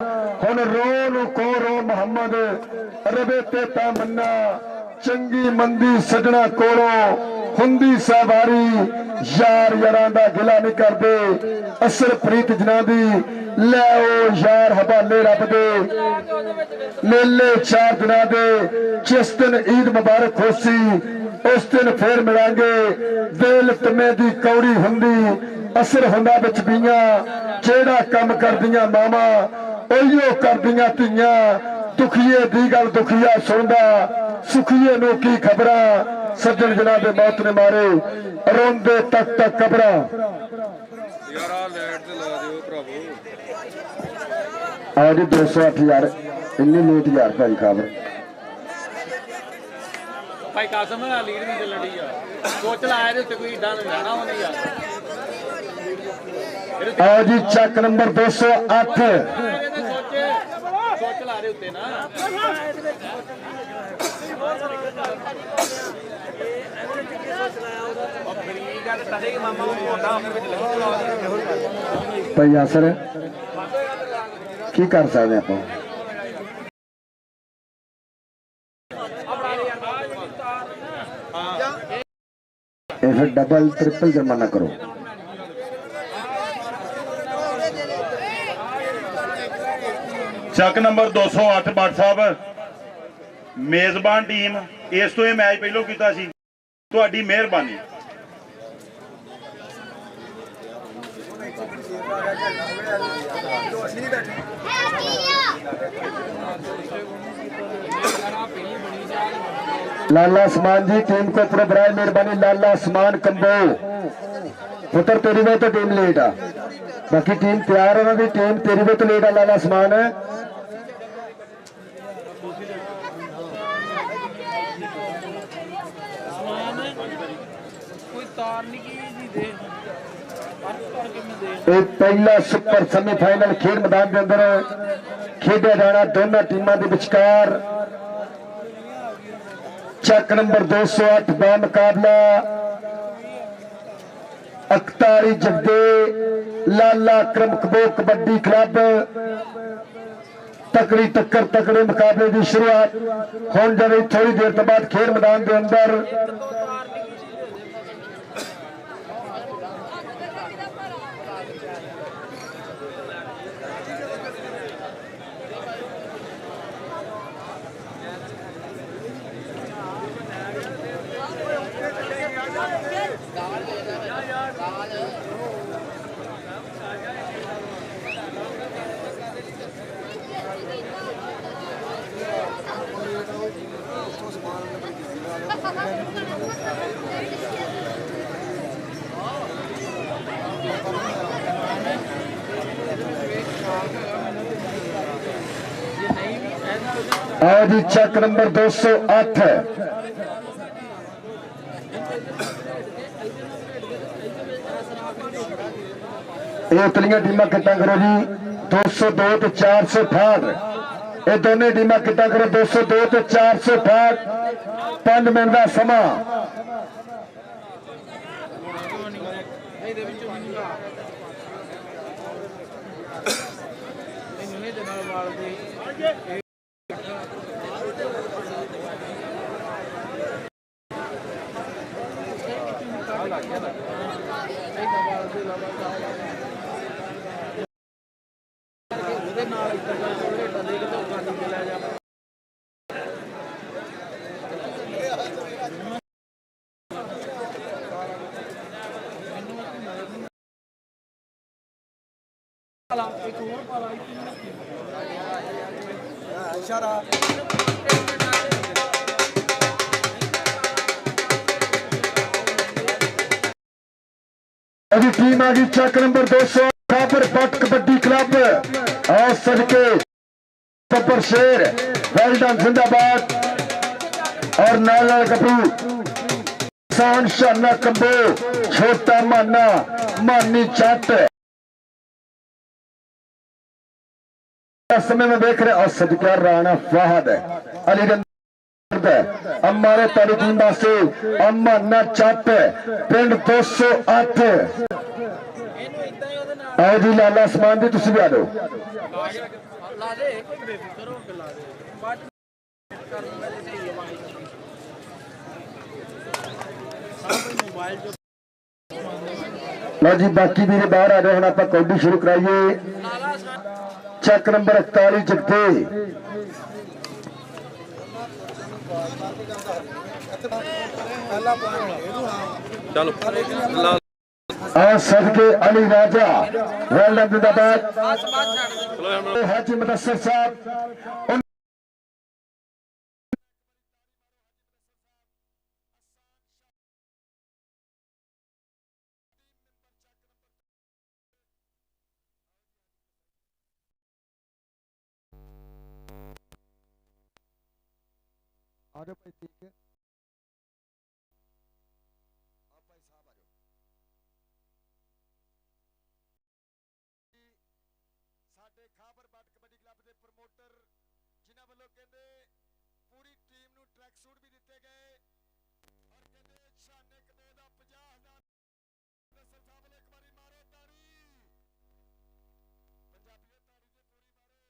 हुण रो नु को रो मुहम्मद रवे ते तमन्ना चंगी मंदी सजना कोलों हुंदी सवारी यार यारां दा गिला नहीं करदे असर प्रीत जना दी लै ओ यार हवाले रब दे मेले 4 दिना दे जिस दिन ईद मुबारक होसी उस दिन फिर मिलांगे दिल तमे दी कौड़ी हुंदी असर हुंदा विच बीआं जेड़ा कम करदियां मावां ओहियो करदियां धीआं दुखिए दी गल दुखिया सुनदा सुखिए नूं की खबरां सज्जन जना दे मौत ने मारे रोंदे तक तक कबरां आओ जी 208 यार इन्नी लेट यार भाई खबर भाई कासम ना लीड नहीं चलनी यार सोच लाया दे उत्ते कोई डन रहना होनी यार आओ जी चक नंबर 208 सोच ला रहे उत्ते ना भाई असर की कर सकते आप फिर डबल ट्रिपल जुर्माना करो ਚੱਕ ਨੰਬਰ 208 ਭੱਟ ਸਾਹਿਬ ਮੇਜ਼ਬਾਨ ਟੀਮ ਇਸ ਤੋਂ ਇਹ ਮੈਚ ਪਹਿਲਾਂ ਕੀਤਾ ਸੀ ਤੁਹਾਡੀ ਮਿਹਰਬਾਨੀ लाला आसमान जी टीम को पूरा बराए मेहरबानी लाला आसमान कंबो पुत्र तेरी वे तो टीम लेट आ बाकी टीम तैयार है उन्होंने टीम तेरी वे तो लेट आ लाला आसमान है पहला सुपर सेमीफाइनल खेल मैदान के अंदर खेडा जाना दोनों टीमों के विचकार चक नंबर 208 का मुकाबला अख्तारी जगदे लाला अकरम कबो कबड्डी क्लब तकड़ी टक्कर तकड़े मुकाबले की शुरुआत होने जा रही थोड़ी देर तो बाद खेल मैदान के अंदर आओ जी चक नंबर 208 ये उतलियां टीमां किट्टा करो जी 202 तो 468 ये दोनों टीमां किट्टा करो 202 तो 468 5 मिनट का समा टीम आ गई चक नंबर 200 पट कबड्डी क्लब और सदके पर शेर वेल्डन जिंदाबाद और नाला कपूर सान शाना कंबो छोटा माना मानी चट समय में देख रहे और सदका राणा फहद अलीगंज अम्मारे तारी टीम वास्ते अम्मा ना चट पिंड 208 आओ जी लाला आसमान जी तुम भी आ जाओ ਲਾ ਦੇ ਕੋਈ ਬੇਬੀ ਕਰੋ ਕਿ ਲਾ ਦੇ ਬਾਅਦ ਕਰ ਲੂੰਗਾ ਜੇ ਸਹੀ ਆਵਾਜ਼ ਸਾਹਮਣੇ ਮੋਬਾਈਲ ਜੋ ਲਓ ਜੀ ਬਾਕੀ ਵੀਰੇ ਬਾਹਰ ਆ ਜਾਓ, ਹੁਣ ਆਪਾਂ ਕੌਡੀ ਸ਼ੁਰੂ ਕਰਾਈਏ। ਚੱਕ ਨੰਬਰ 41 ਜਗਤੇ ਚਲੋ ਆ ਸਦਕੇ ਅਲੀ ਰਾਜਾ ਵੈਲਡਨ ਜਿੰਦਾਬਾਦ। ਚਲੋ ਹਾਜੀ ਮੁਦੱਸਰ ਸਾਹਿਬ ਆ ਜਾਓ ਭਾਈ, ਠੀਕ ਹੈ ਆ ਭਾਈ ਸਾਹਿਬ ਆ ਜਾਓ। ਸਾਡੇ ਖਾਬਰ ਬਾਟ ਕਬੱਡੀ ਕਲੱਬ ਦੇ ਪ੍ਰਮੋਟਰ ਜਿਨ੍ਹਾਂ ਵੱਲੋਂ ਕਹਿੰਦੇ ਪੂਰੀ ਟੀਮ ਨੂੰ ਟਰੈਕ ਸੂਟ ਵੀ ਦਿੱਤੇ ਗਏ ਔਰ ਕਹਿੰਦੇ ਸ਼ਾਨੇ ਕਦੇ ਦਾ 50,000 ਦਸਰ ਸਾਹਿਬ ਨੇ ਇੱਕ ਵਾਰੀ ਮਾਰੋ ਤਾੜੀ, ਪੰਜਾਬੀਓ ਤਾੜੀ ਤੇ ਪੂਰੀ ਮਾਰੋ।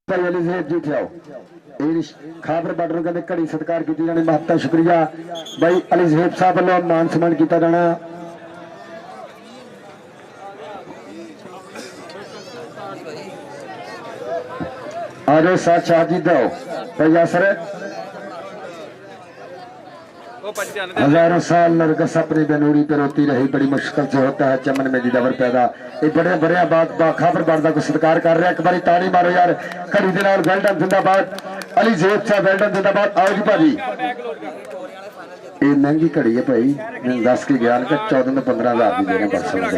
ਭਾਈ ਅਲੀ ਸਾਹਿਬ ਜੀ ਠਿਆਓ ਇਹ ਖਾਬਰ ਬਾਰਡਰ ਨੂੰ ਕਹਿੰਦੇ ਘੜੀ ਸਤਿਕਾਰ ਕੀਤੀ ਜਾਣੀ। ਮਹੱਤਵ ਸ਼ੁਕਰੀਆ ਭਾਈ ਅਲੀ ਸਾਹਿਬ ਸਾਹਿਬ ਵੱਲੋਂ ਮਾਨ ਸਨਮਾਨ ਕੀਤਾ ਜਾਣਾ। आ जाओ साथ शाहजी दो भाई यासर। हजारों साल नरगस अपनी बेनूरी पे रोती रही, बड़ी मुश्किल से होता है चमन में दीदावर पैदा। ये बड़े बड़े बात बाखबर बारदा को सत्कार कर रहे हैं। एक बारी ताड़ी मारो यार घड़ी दे नाल। वेल्डन जिंदाबाद अली ज़ेब साहब, वेल्डन जिंदाबाद। आओ जी भाजी, ये महंगी घड़ी है भाई, 10 की ज्ञान का 14 तो 15,000 की देना बस समझ।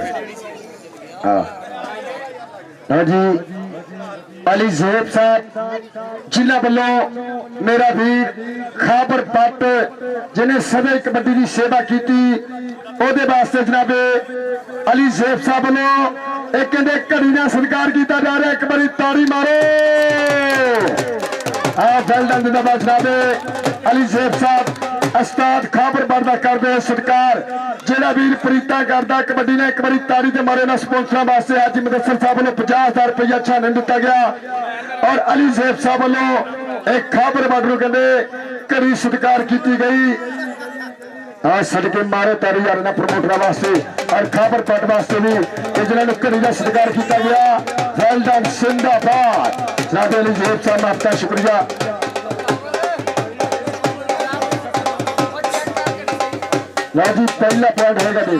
हाँ जी अली ज़ेब साहब जिन्होंने वालों मेरा वीर खाबर पट जिन्हें सभी कबड्डी की सेवा की ओदे वास्ते जनाबे अली ज़ेब साहब वालों एक कहते घड़ी का सत्कार किया जा रहा है। एक बारी ताड़ी मारो। वेल्डन जिंदाबाद जनाबे अली ज़ेब साहब उस्ताद खाबर बरदा करते सत्कार। जेड़ा वीर प्रीता करता कबड्डी ने एक बारी ताड़ी ते मारे ना स्पोंसर वास्ते हाजी मुदस्सिर साहब वालों 50,000 रुपया छाने दिता गया और अली ज़ेब साहब वालों ਇਹ ਖਾਬਰ ਬਾਡਰ ਕਹਿੰਦੇ ਘੜੀ ਸਤਿਕਾਰ ਕੀਤੀ ਗਈ ਆ ਸਦਕੇ ਮਾਰੇ ਤਾਰੀ ਯਾਰ ਨਾ ਪ੍ਰਮੋਟਰਾਂ ਵਾਸਤੇ ਔਰ ਖਾਬਰ ਪੱਟ ਵਾਸਤੇ ਵੀ ਕਿ ਜਿਹਨਾਂ ਨੂੰ ਘੜੀ ਦਾ ਸਤਿਕਾਰ ਕੀਤਾ ਗਿਆ ਵੈਲ ਡਨ ਜ਼ਿੰਦਾਬਾਦ ਸਾਡੇ ਲਈ ਜੇਬ ਸਾਹਿਬ ਆਪका शुक्रिया लो जी पहला पॉइंट होगा जी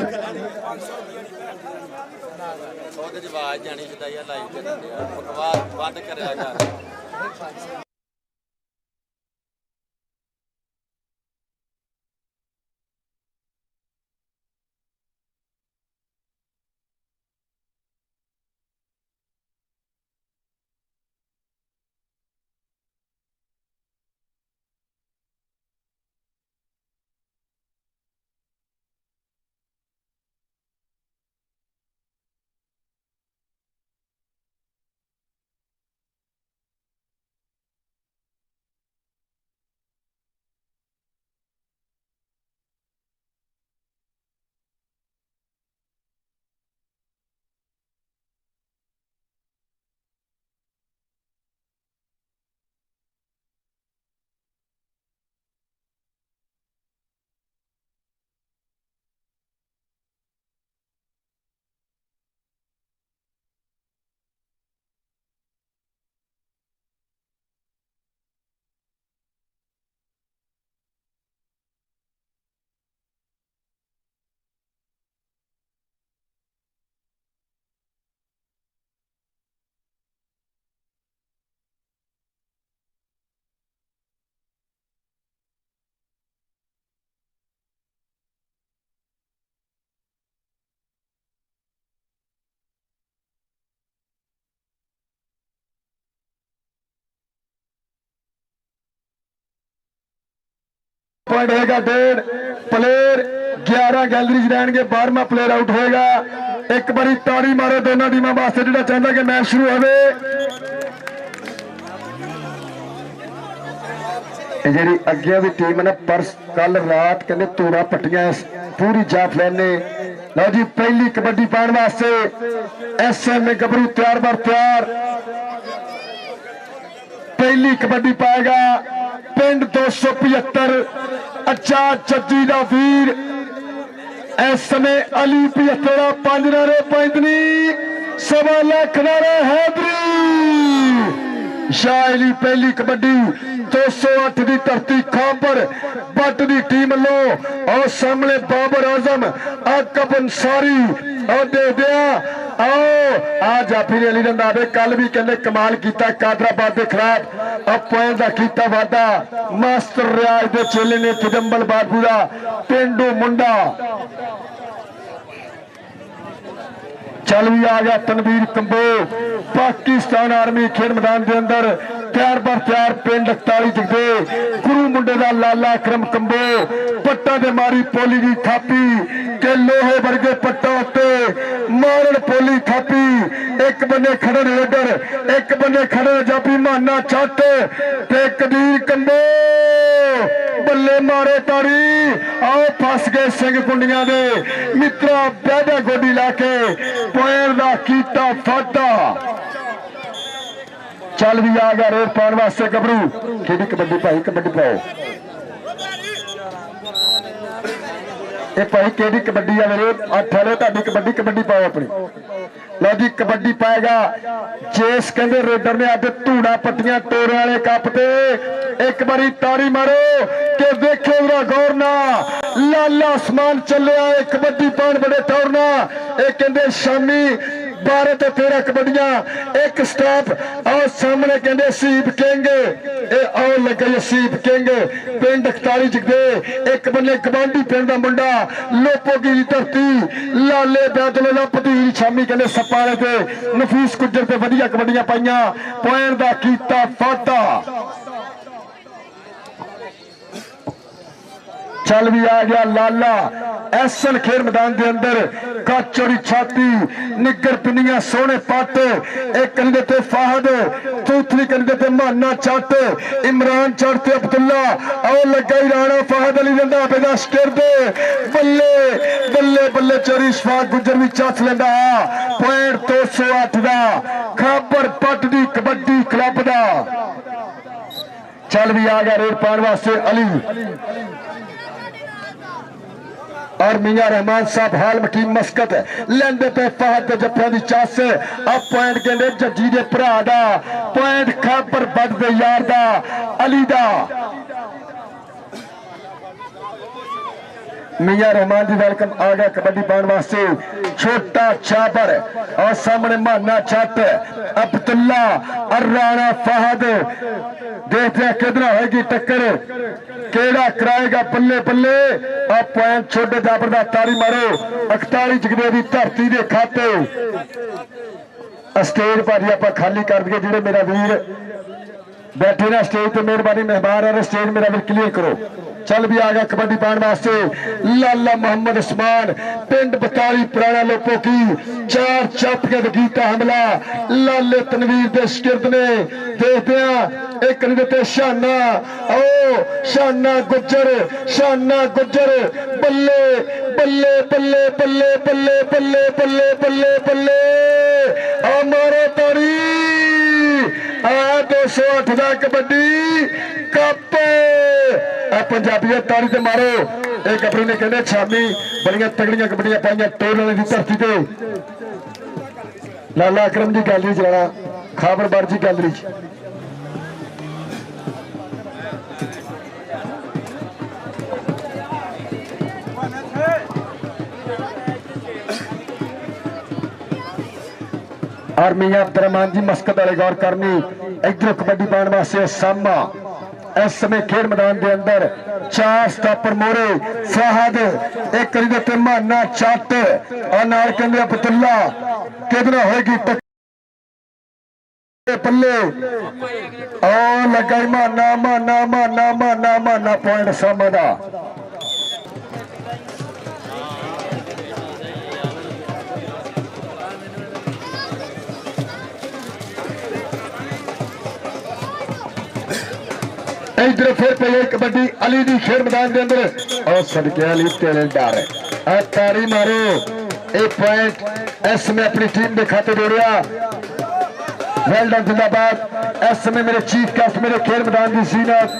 आवाज जानी चाहिए लाइव ते बकवास बंद करेगा कर पॉइंट होगा 1.5 प्लेयर 11 गैलरी रहेंगे 12वां प्लेयर आउट होएगा एक बारी ताड़ी मारो दोनों टीमों वास्ते जो चाहता कि मैच शुरू हो जी अगे भी टीम ने पर कल रात कहते तूड़ा पट्टियां पूरी जाफलैन ने लो जी पहली कबड्डी पाने वास्ते SM गबरू तैयार बार तैयार पहली कबड्डी पाएगा पिंड 275 अच्छा जज्जी का वीर इस समय अली 75 5 नारे पैंतनी 1.25 लाख नारे हैदरी शायली पहली कबड्डी 208 की धरती खांपर बट की टीम लो और सामने बाबर आजम आकब अंसारी और दे दिया आओ आ जाफी अली रंधावे कल भी कहने कमाल किया कादराबाद के खिलाफ अब पॉइंट का किया वादा मास्टर रियाज के चेले ने चिदंबल बाबू का पेंडू मुंडा चल भी आ गया तनवीर कंबो पाकिस्तान आर्मी खेल मैदान के अंदर तैयार बर तैयार पिंड 41 जगदे गुरु मुंडे का लाला अकरम कंबो पट्टा दे मारी पोली की थापी के लोहे वर्गे पट्टा उत्ते मारन पोली थापी एक बने खड़े रेडर एक बने खड़े जापी माना चट ते कदीर कंबो बल्ले मारे तारी आओ फस गए सिंह कुंडियां दे मित्रा बैठा गोडी लाके पैर दा कीता फाटा चल भी आ गया रेड पाने वास्ते गबरू खेडी कबड्डी भाई कबड्डी पाओ ये भाई केडी कबड्डी है मेरे 8 वाले ताड़ी कबड्डी कबड्डी पाओ अपनी लो जी कबड्डी पाएगा जेस कहते रेडर ने अज धूड़ा पट्टियां टोरे वाले कप ते एक बारी ताड़ी मारो के देखो गौर ना लाला आसमान चले आए कबड्डी पान बड़े टोरना ये कहते शामी 12 तो 13 कबड्डियां एक स्टॉप और सामने कहते सीप केंगे और लगे सीप केंगे पिंड 41 जगदे एक बने गवांडी पिंड का मुंडा लोपोगी धरती लाले बैदले का भतीज शामी कहते सपाले ते नफीस गुजर ते वधिया कबड्डियां पाइयां पॉइंट का कीता फाटा चल भी आ गया लाला एसन खेल मैदान के अंदर काचोरी छाती निगर पिनिया सोने पट एक कंधे ते फाहद दूसरी कंधे ते माना चट इमरान चढ़ते अब्दुल्ला और लगा ही राणा फाहद अली रंधावे दा स्टेर दे बल्ले बल्ले बल्ले चोरी शफाक गुजर भी चस लेंदा पॉइंट 208 दा खाबर पट दी कबड्डी क्लब दा चल भी आ गया रेड पाने वास्ते अली और मियां रहमान साहब हाल मकीम मस्कत लेंदे पे फहद जफिया की चस अब पॉइंट कहते जजी के भरा का पॉइंट खापर बदते यार का अली का मियां रहमान जी वेलकम आ गया कबड्डी पाने वास्ते छोटा छापर और सामने माना छट अब्दुल्ला और राणा फहद देखते हैं कितना होगी टक्कर केड़ा कराएगा बल्ले बल्ले और पॉइंट छोटे जबरदस्त तारी मारो 41 जगदे की धरती के खाते स्टेज भाजी आप खाली कर दिए जेडे मेरा वीर बैठे ना स्टेज पे मेहरबानी मेहमान है स्टेज मेरा वीर क्लियर करो चल भी आ गया कबड्डी पाने वास्ते लाला मोहम्मद उस्मान पिंड बताली पुराना लोगों की 4 चापियां गीता हमला लाले तनवीर दे शिरद ने देखते हैं एक देते शाना ओ शाना गुजर बल्ले बल्ले बल्ले बल्ले बल्ले बल्ले बल्ले बल्ले बल्ले हमारा तारी 208 का कबड्डी कप पंजाबी तारी ते मारो एक अपनी ने कहते शामी बड़िया तगड़िया कबड्डियां पाइया टोल की धरती ते लाला अकरम जी गैलरी चलाना खाबरबार जी गैलरी और मियां अब्दुरहमान जी मस्कत वाले गौर करनी इधर कबड्डी पाने वास्ते सामा इस समय खेल मैदान के अंदर 4 स्टॉपर मोरे फहद एक करी माना चट और नाल कहंदे अब्दुल्ला किधर होगी पल्ले और लगा माना माना माना माना माना पॉइंट सामा दा इधर फिर पे कबड्डी अली दी खेल मैदान के अंदर और सदके अली तेरे डर तारी मारो एक पॉइंट इस समय अपनी टीम के खाते जोड़िया वेल डन जिंदाबाद इस समय मेरे चीफ गेस्ट मेरे खेल मैदान की सीनत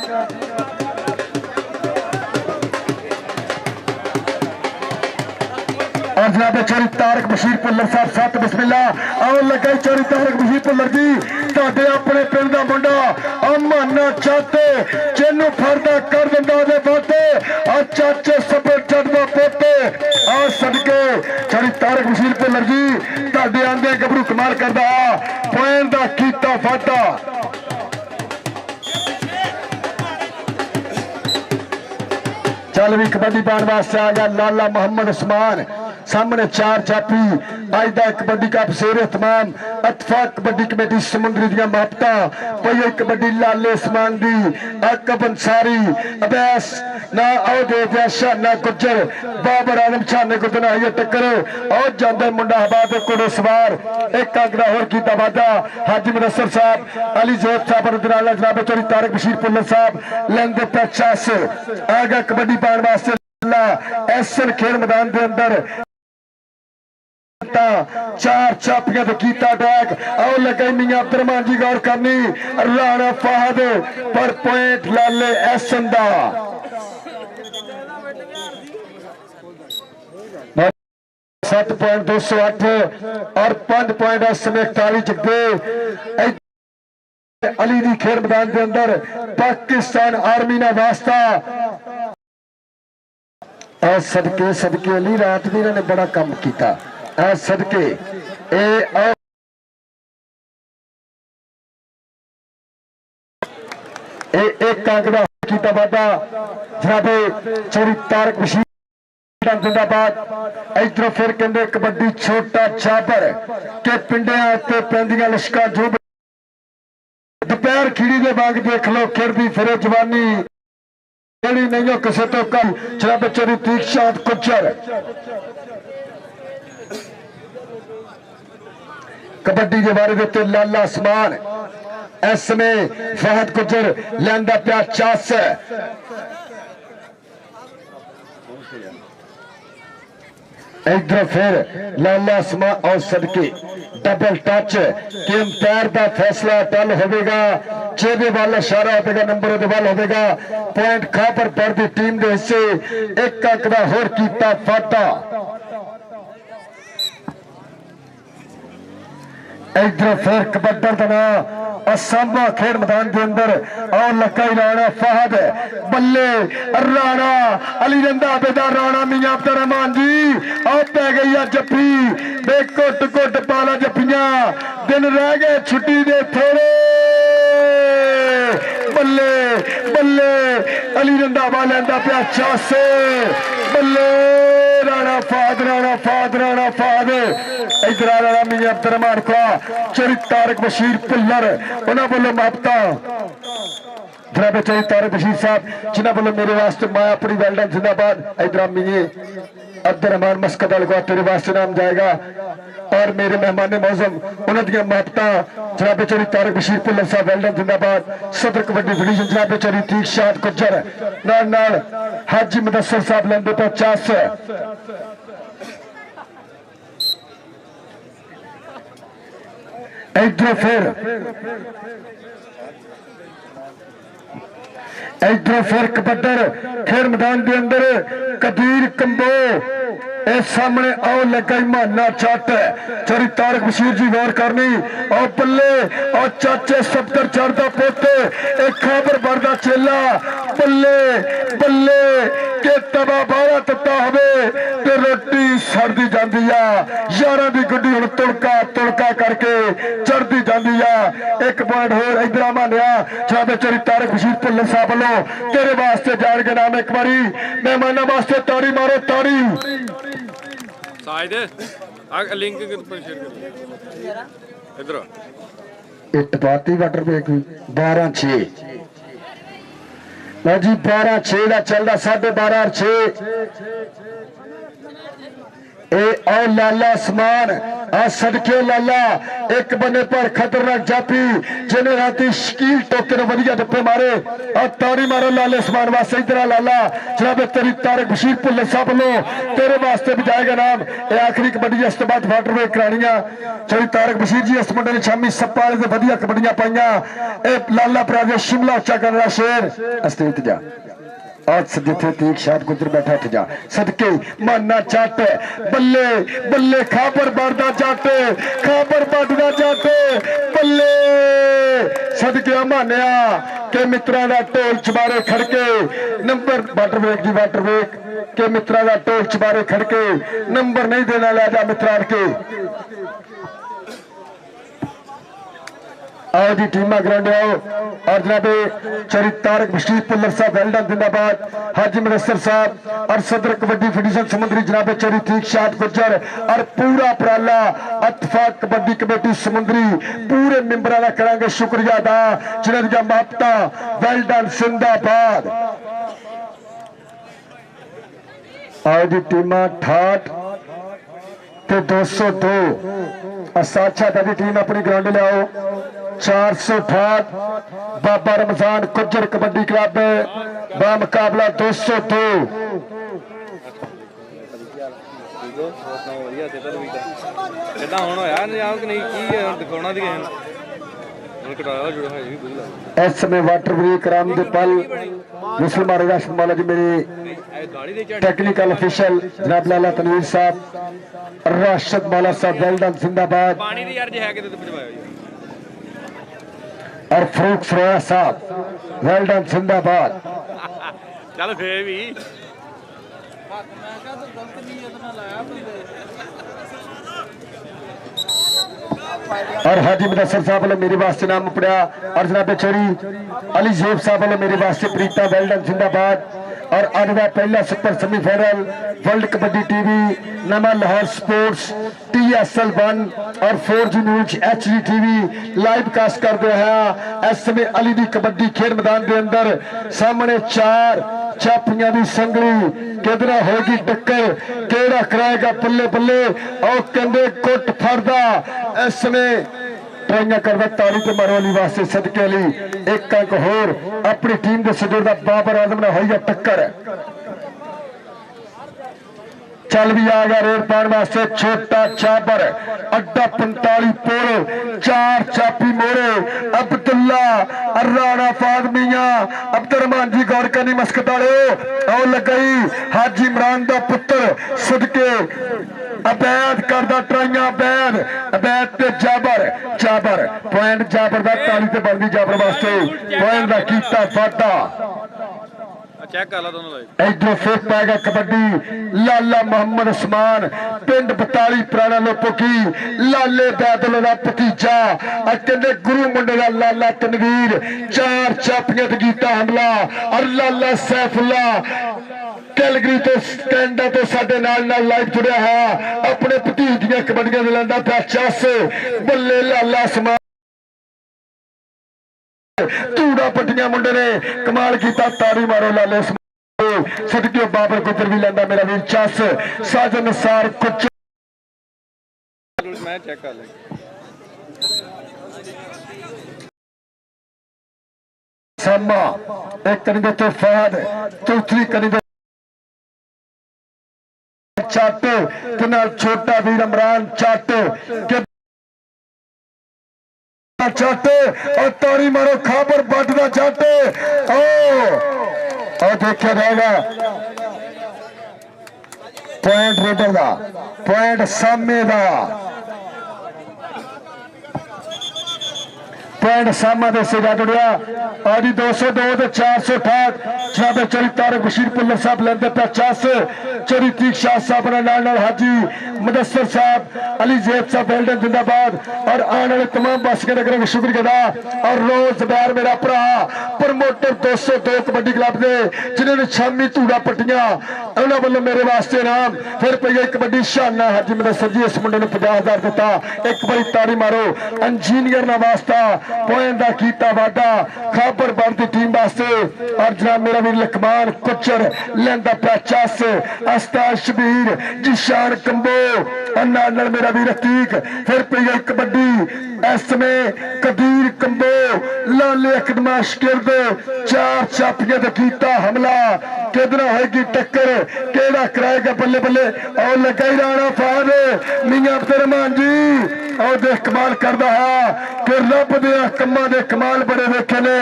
और जनाब चौरी तारक बशीर पुल्लर साहब सत बिस्मिल्लाह और लगा चौरी तारक बशीर पुल्लर जी तुहाडे अपने पिंड दा मुंडा अमाना चाहते जिन्नू फरदा कर दिंदा दे फाते और चाचे सपे चढ़दा पोते और सदके चौरी तारक बशीर पुल्लर जी तुहाडे आंदे गबरू कमाल करदा पॉइंट दा कीता फाटा चल भी कबड्डी पाने वास्ते आ गया लाला मोहम्मद उस्मान सामने 4 चापी अज का कबड्डी कप सेरे तमाम अतफाक कबड्डी कमेटी समुद्री दियां मापता पई कबड्डी लाले उस्मान दी अकब अंसारी अबैस ना आओ दे शाना गुजर बाबर आलम छाने को तना ये टक्कर और जांदा मुंडा हबाद कोड़े सवार एक आंकड़ा होर कीता वादा हाजी मुदस्सर साहब अली जोत साहब रदनाला जनाब चौरी तारक बशीर पुल्लर साहब लेंदे पचास आगा कबड्डी पाने वास्ते एसएल खेल मैदान के अंदर 4 चापियां तो कीता अटैक आओ लगे मियां अब्दुरहमान जी गौर करनी राणा फहद पर पॉइंट लाले एसन दा 7.208 और 5 पॉइंट इस समय 41 जगदे अली दी खेल मैदान के अंदर पाकिस्तान आर्मी ने वास्ता सदके सदके अली रात भी इन्होंने बड़ा काम किया सदके एक आंकड़ा किया वादा जनाबे चौरी तारक बशीर जिंदाबाद इधरों फिर कहते कबड्डी छोटा छापर के पिंडिया ते पैंदियां लश्का जो दोपहर खीड़ी के वांग देख लो खिरदी फिरे जवानी जेड़ी नहीं हो किसी तो कल जनाब चौरी तीक्षांत गुजर कबड्डी के बारे में लाला उस्मान इस समय फहद गुजर लेंदा प्या चास इधर फिर लाला उस्मान और सदके डबल टच कि अंपायर का फैसला टल होगा, जेबे वाल इशारा होगा, नंबर ਉਹਦੇ ਵੱਲ होगा। पॉइंट खापर पर दी टीम के हिस्से, एक अंक का होर कीता फाटा। इधर फिर कबड्डर का नाम असंभा खेड मैदान के अंदर और लका राणा फहद बल्ले राणा अली रंधा बेदार राणा मियां अब्दुल रहमान जी और पै गई है जप्पी बे घुट घुट पाला जप्पियां दिन रह गए छुट्टी दे थोड़े बल्ले बल्ले अली रंधा वाले पिया चासे बल्ले Rana Fahd Rana Fahd Rana Fahd इधर राणा मियां अब्दुल रहमान का चरी तारक बशीर पुल्लर उन्होंने बोलो मापता जनाब चरी तारक बशीर साहब जिन्होंने बोलो मेरे वास्ते मायापुरी वेल्डन जिंदाबाद। इधर मियां अब्दुल रहमान मस्कत वाले को तेरे वास्ते नाम जाएगा और मेरे मेहमान मौजम उन्होंने मापता जनाब चरी तारक बशीर पुल्लर साहब वेल्डन जिंदाबाद। सदर कबड्डी डिवीजन जनाब चरी तीक शाद गुज्जर नाल हाजी मुदस्सर साहब लेंदे 50। इधर फिर कबड्डर खेल मैदान के अंदर कबीर कंबो इस सामने आओ लगा माना चट चरी तारक बशीर जी गौर करनी और बल्ले और चाचे सफदर चढ़ता पोते एक खबर बढ़ता चेला बल्ले बल्ले के तवा बारा तत्ता हो रोटी सड़ती जाती है यार की गुड्डी हम तुड़का तुड़का करके चढ़ती जाती है। एक पॉइंट होर इधर मानिया जनाब चरी तारक बशीर पुल्लर साहब वालों तेरे वास्ते जान के नाम एक बारी मेहमानों वास्ते ताड़ी मारो ताड़ी लिंक इधर इटपाती वाटर ब्रेक 12-6 लो जी 12-6 का चलता 12:30 और लाला आसमान आ सदके लाला एक बने पर खतरनाक जापी जिन्हें राती शकील टोके ने वधिया डप्पे मारे और ताड़ी मारो लाले आसमान वास्ते इधर लाला जनाब तेरी तारक बशीर पुल्लर साहब लो तेरे वास्ते भी जाएगा नाम। ये आखिरी कबड्डी इस बाद वाटर वे करानियां चरी तारक बशीर जी इस मुंडे ने शामी सप्पा वाले वधिया कबड्डियां पाइयां। ए लाला भरा शिमला उच्चा करना शेर अस्तीत जा और जिथे तीक शाद गुजर बैठा उठ जा सदके माना चट बल्ले बल्ले खापर बढ़दा जट खापर बढ़दा जट बल्ले सदके मानिया के मित्रा का ढोल चबारे खड़के नंबर वाटर ब्रेक की वाटर ब्रेक के मित्रा का ढोल चबारे खड़के नंबर नहीं देना ला जा मित्रा के आओ जी टीमा ग्राउंड आओ और जनाब चरी तारक बशीर पुल्लर साहब वेल्डन जिंदाबाद हाजी मुदस्सर साहब और सदर कबड्डी फेडरेशन समुद्री जनाब चरी तीक शाद गुज्जर और पूरा उपराला इत्तेफाक कबड्डी कमेटी समुद्री पूरे मेंबरों का करांगे शुक्रिया अदा जिन्होंने मापता वेल्डन जिंदाबाद। आओ जी टीमा 68 ते 202 असाचा दी टीम अपनी ग्राउंड ले आओ 468 बाबा रमजान गुज्जर कबड्डी क्लब बा मुकाबला 202 इस समय वाटर ब्रेक राम दे पल मुसलमान राशन मौला जी मेरे टेक्निकल ऑफिशियल जनाब लाला तनवीर साहब राशिद मौला साहब वेल्डन जिंदाबाद और फरूक सरोया साहब वेल्डन जिंदाबाद। चल फिर भी और हाजी मुदस्सर साहब वाले मेरे वास्ते नाम पड़ा और जनाब चोरी अली जेब साहब वाले मेरे वास्ते प्रीता वेल्डन जिंदाबाद। और आज का पहला super semifinal world kabaddi TV नमा लाहौर स्पोर्ट्स TSL 1 और 4G news HD TV live cast कर दे है। इस समय अली दी कबड्डी खेल मैदान के अंदर सामने 4 चापियां दी संगली किधरा होगी टक्कर केड़ा कराएगा पल्ले पल्ले और कंधे कुट फरदा इस समय ट्राइयां करदा ताली ते मारवाली वास्ते सदके अली एक अंक होर अपनी टीम के सदर दा बाबर आजम ने होई टक्कर चल भी आ गया रेड पाने वास्ते छोटा चाबर अड्डा 45 पोल 4 चापी मोरे अब्दुल्ला राणा फादमिया अब्दुरहमान जी गौर करनी मस्कत वाले आओ लगई हाजी इमरान दा पुत्र सदके अबैद करदा ट्राइयां अबैद ते जाबर पॉइंट जाबर दा ताली ते बनदी जाबर वास्ते पॉइंट दा कीता वादा चेक कर ला दोनों लाइव इधरों फिर पाएगा कबड्डी लाला मोहम्मद उस्मान पिंड 42 पुराना लोपोकी लाले बैदल का भतीजा कहते गुरु मुंडे का लाला तनवीर 4 चापियां ते कीता हमला और लाला सैफुल्ला कैलगरी तो कैनेडा तो साडे नाल लाइव जुड़िया है अपने भतीज दी कबड्डियां लैंदा पिया चस बल्ले लाला उस्मान धूड़ा पट्टियां मुंडे ने कमाल किया ताड़ी मारो लाले सदके बाबर गुजर भी लेंदा मेरा वीर चस साजन सार कुछ मैं चेक कर ले सामा एक कनी दे तो फहद दूसरी कनी दे चट ते नाल छोटा वीर इमरान चट के चट और तारी मारो खाबर बट का चट और देखा जाएगा पॉइंट रेडर का पॉइंट सामे का पॉइंट सामा दे से जा जुड़िया आज 202 ते 468 जनाब चौरी तारक बशीर पुल्लर साहब लेंदे पे 50 चौरी तीक शाह साहब नाल हाजी मुदस्सर साहब अली जैद साहब बेल्डन जिंदाबाद और आने वाले तमाम बासियों नगरों का शुक्रिया अदा और रोज बैर मेरा भरा प्रमोटर 202 कबड्डी क्लब दे जिन्होंने शामी धूड़ा पट्टियां उन्होंने वालों मेरे वास्ते नाम फिर पई गई कबड्डी शाना हाजी मुदस्सर जी इस मुंडे ने 50,000 दिता एक बारी ताड़ी मारो इंजीनियर ना वास्ता पॉइंट का कीता वादा खाबर बंद की टीम वास्ते और जनाब मेरा वीर लकमान कुचर लेंदा पिया चस अस्ताद शबीर जिशान कंबो नाल मेरा वीर अतीक फिर पी गई कबड्डी इस समय कबीर कंबो लाले अकदमा शिरद 4 चापियां ते कीता हमला किधर होगी टक्कर केड़ा कराएगा बल्ले बल्ले और लगाई राणा फाद मियां अब्दुरहमान जी और देख कमाल करदा है कि रब दे कमां दे कमाल बड़े वेखे ने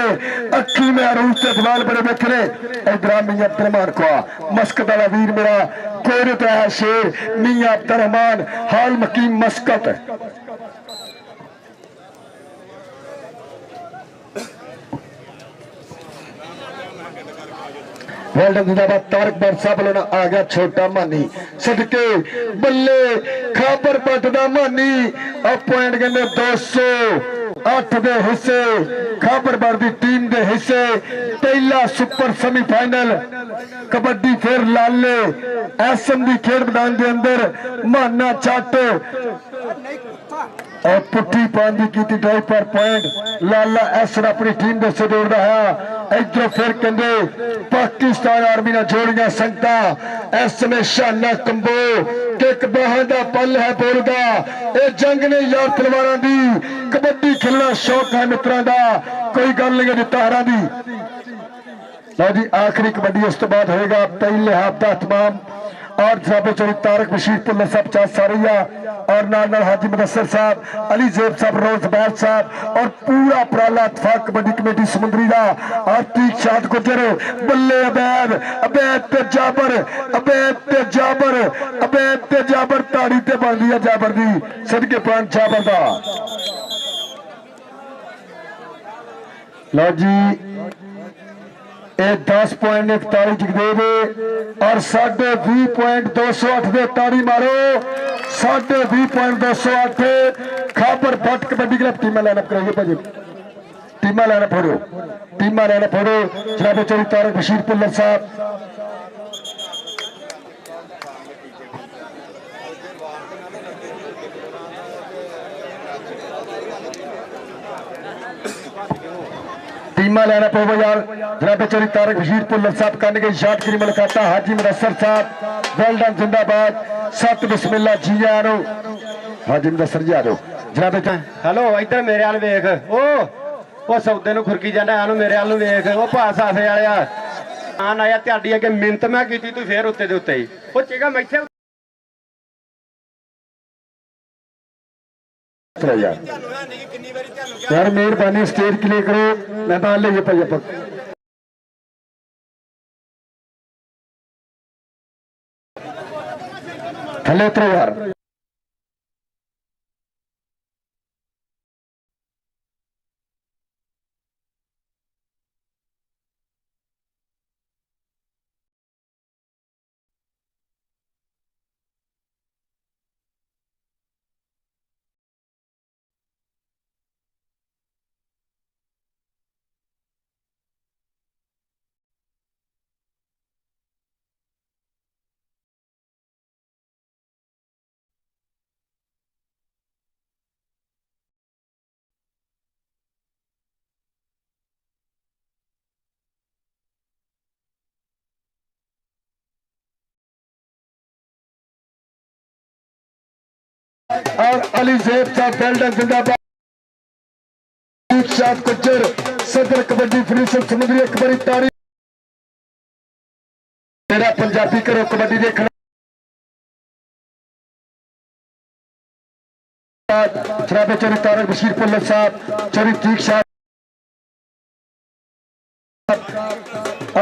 अखी में अरूज ते कमाल बड़े वेखे ने इधर मियां अब्दुरहमान को मस्कत वाला वीर मेरा कोरे तो है शेर मियां अब्दुरहमान हाल मकीम मस्कत जिंदाबाद तारक बर साहब वालों आ गया छोटा मानी सदके बल्ले खाबर पट दा मानी अब पॉइंट कहते 208 दे हिस्से खाबर बर दी टीम दे हिस्से पहला सुपर सेमीफाइनल कबड्डी फिर लाले एसएम दी खेड मैदान के अंदर माना चट और पुट्ठी पानी की ड्राइव पर पॉइंट लाला एस अपनी टीम से जोड़ रहा है इधर फिर कहते पाकिस्तान आर्मी ने जोड़िया संगत इस समय शाना कंबो एक बाह का पल है बोलदा ये जंग ने यार तलवार दी कबड्डी खेलना शौक है मित्रों का कोई गल नहीं तारा दी लो जी आखिरी कबड्डी उस तो बाद होगा पहले हाफ का तमाम और जनाब चौरी तारक बशीर पुल्लर साहब चास सारिया और नाल हाजी मुदस्सर साहब अली जैब साहब रोज बैर साहब और पूरा प्राला इत्तेफाक कबड्डी कमेटी समुद्री का और तीक शाद गुजर बल्ले अबैद ते जाबर अबैद ते जाबर ताड़ी ते बन रही है जाबर दी सदके पान जाबर का लो जी 10.41 जगदेव और 20.208 दे ताड़ी मारो 20.208 खाबर भट्ट कबड्डी क्लब टीम लाइनअप कराइए भाजी टीम लाइनअप फोड़ो जनाब चौरी तारक बशीर पुल्लर साहब टीमा लेना पो यार जनाब चौरी तारक बशीर पुल्लर साहब करने गई शाट करी मुलाकात हाजी मुदस्सर साहब वेल डन जिंदाबाद 7 बिस्मिल्लाह जी आरो हाजी मुदस्सर जी आरो जनाब हेलो इधर मेरे वाल वेख ओ सौदे नु खुरकी जाना आनु मेरे वाल नु वेख ओ पास आसे वालिया आन आया ਤੁਹਾਡੀ अगे मिन्नत मैं की तू फिर उत्ते दे उत्ते ही ओ चिगा मैं चलो यार मेहरबानी स्टेज क्लियर करो मैदान ले भाई आप थले उतरो यार और अली जैब साहब बेल्डन जिंदाबाद शाद गुज्जर सदर कबड्डी फिनिशर समुद्री एक बड़ी तारीफ मेरा पंजाबी करो कबड्डी देखना शराबे चौरी तारक बशीर पुल्लर साहब चौरी तीक साहब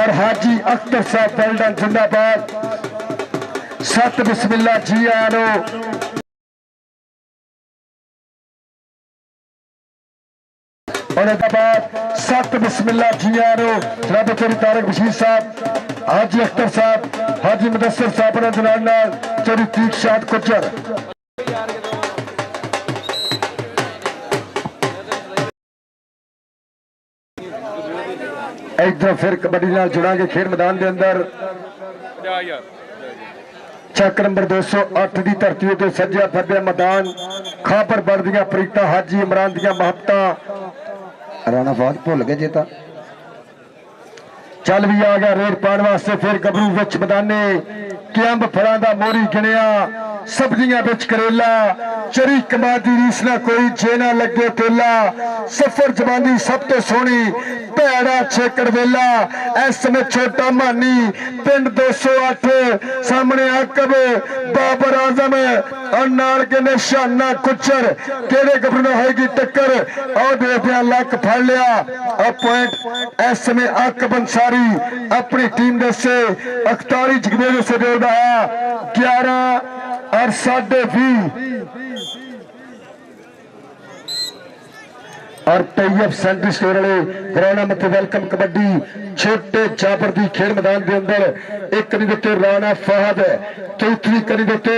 और हाजी अख्तर साहब बेल्डन जिंदाबाद सत बिस्मिल्लाह जी आनो और सत बिस्मिल्लाह जी आनो शराबे चौरी तारक बशीर साहब हाजी अख्तर साहब हाजी मुदस्सिर साहब चौरी तीक शाद गुज्जर इधर फिर कबड्डी नाल जुड़ांगे खेड मैदान के अंदर चक नंबर 208 की धरती उत्ते सज्जिया फद्या मैदान खापर बढ़दियां प्रीता हाजी इमरान दियां महबतां राणा फौज भुल गए जे चल भी आ गया रेड पाने वास्ते फिर गबरू विच मैदाने किंब फलां दा मोरी गिणिया सब्जियां बिच करेला चरी कमादी रीस ना कोई जे ना लगे तेला सफर जवानी सब तो सोहनी भैड़ा छेकड़ वेला इस समय छोटा मानी पिंड 208 सामने आकब बाबर आजम और नाल के निशाना कुचर केड़े गबरू ना होएगी टक्कर और देखिया लक फड़ लिया और पॉइंट इस समय आकब अंसारी अपनी टीम दे से 41 जगबे से जोड़ा 11 और 20.5 और तैयब सेंट्री स्टोर वाले ग्राउंड मत वेलकम कबड्डी छोटे जाबर की खेल मैदान के अंदर एक करी देते राणा फहद चौथी करी देते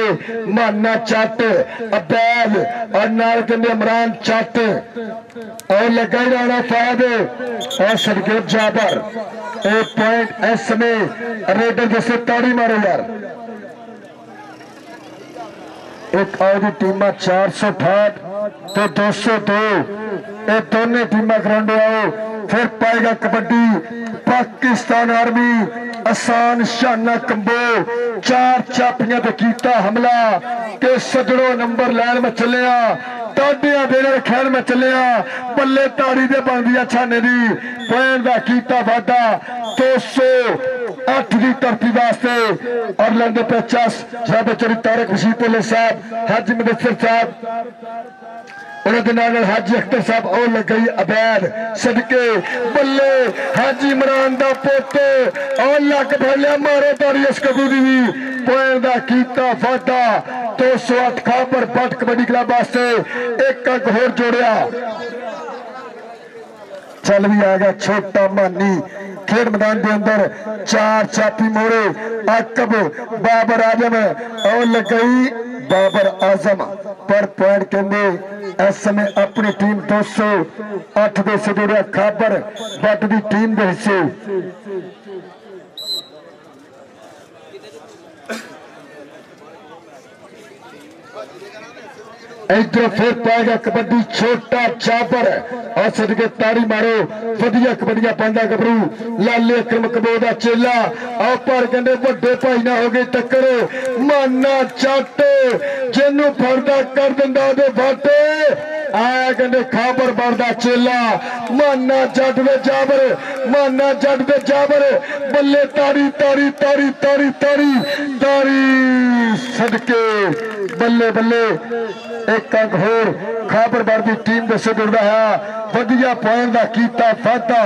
माना चट अबैद और नाल कन्ने इमरान चट और लगा ही राणा फहद और सरगेब जाबर एक पॉइंट इस समय रेडर जैसे ताड़ी मारो यार एक और टीम 468 तो 202 ये दोनों टीम ग्राउंड आओ फिर पाएगा कबड्डी पाकिस्तान आर्मी आसान शाना कंबो 4 चापियां ते कीता हमला के सजड़ो नंबर लैन में चलिया टाडिया देने खैर में चलिया पल्ले ताड़ी दे बनदिया छाने दी पॉइंट दा कीता वादा 208 की धरती वास्ते और लंदे पे 50 शराबे चौरी तारक बशीर पुल्लर साहब हाजी मुदस्सिर साहब हाजी अख्तर साहब और लग गई अबैद सदके बल्ले हाजी इमरान दा पुत और लक फड़ लिया मारो तारी इस कबूदी भी पॉइंट दा कीता वादा 208 खापर बट कबड्डी क्लब वास्ते एक अंक होर जोड़िया चल भी आ गया छोटा मानी खेड मैदान के अंदर 4 चापी मोड़े आकब बाबर आजम और लग गई बाबर आजम पर पॉइंट कहते इस समय अपनी टीम 208 के से जोड़िया खाबर बट की टीम के हिस्से इधर फिर पाएगा कबड्डी छोटा चापर और सदके ताड़ी मारो वधिया कबड्डियां पांदा गबरू लाले अकरम कबो दा चेला और पर कहंदे वड्डे भाई ना हो गई टक्कर माना चट जिन्नू फड़दा कर दिंदा दे वाटे आया कहंदे खाबर बरदा चेला माना जट दे जाबर माना जट दे जाबर बल्ले ताड़ी ताड़ी ताड़ी ताड़ी ताड़ी ताड़ी सदके बल्ले बल्ले एक अंक होर खाबरबार की टीम दे से जुड़दा है वधिया पॉइंट दा कीता वाधा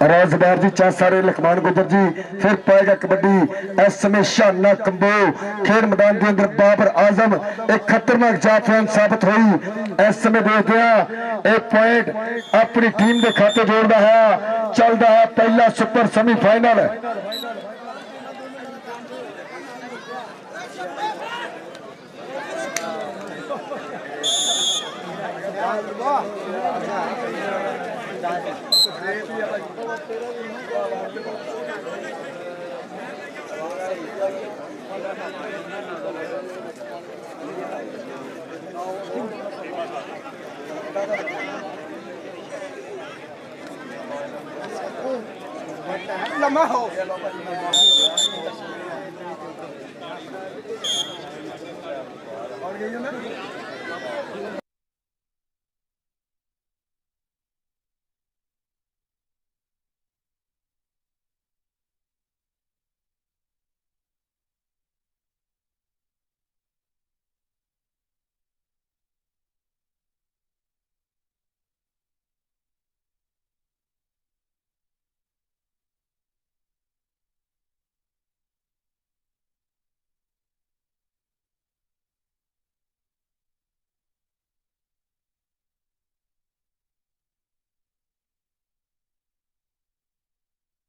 राजबार जी चाह सारे लखमान गुजर जी फिर पाएगा कबड्डी इस समय शाना कंबो खेल मैदान के अंदर बाबर आजम एक खतरनाक जाफरान साबित हुई इस समय देखते हैं एक पॉइंट अपनी टीम के खाते जोड़ता है चलता है पहला सुपर सेमीफाइनल लम्बा हो और गई ना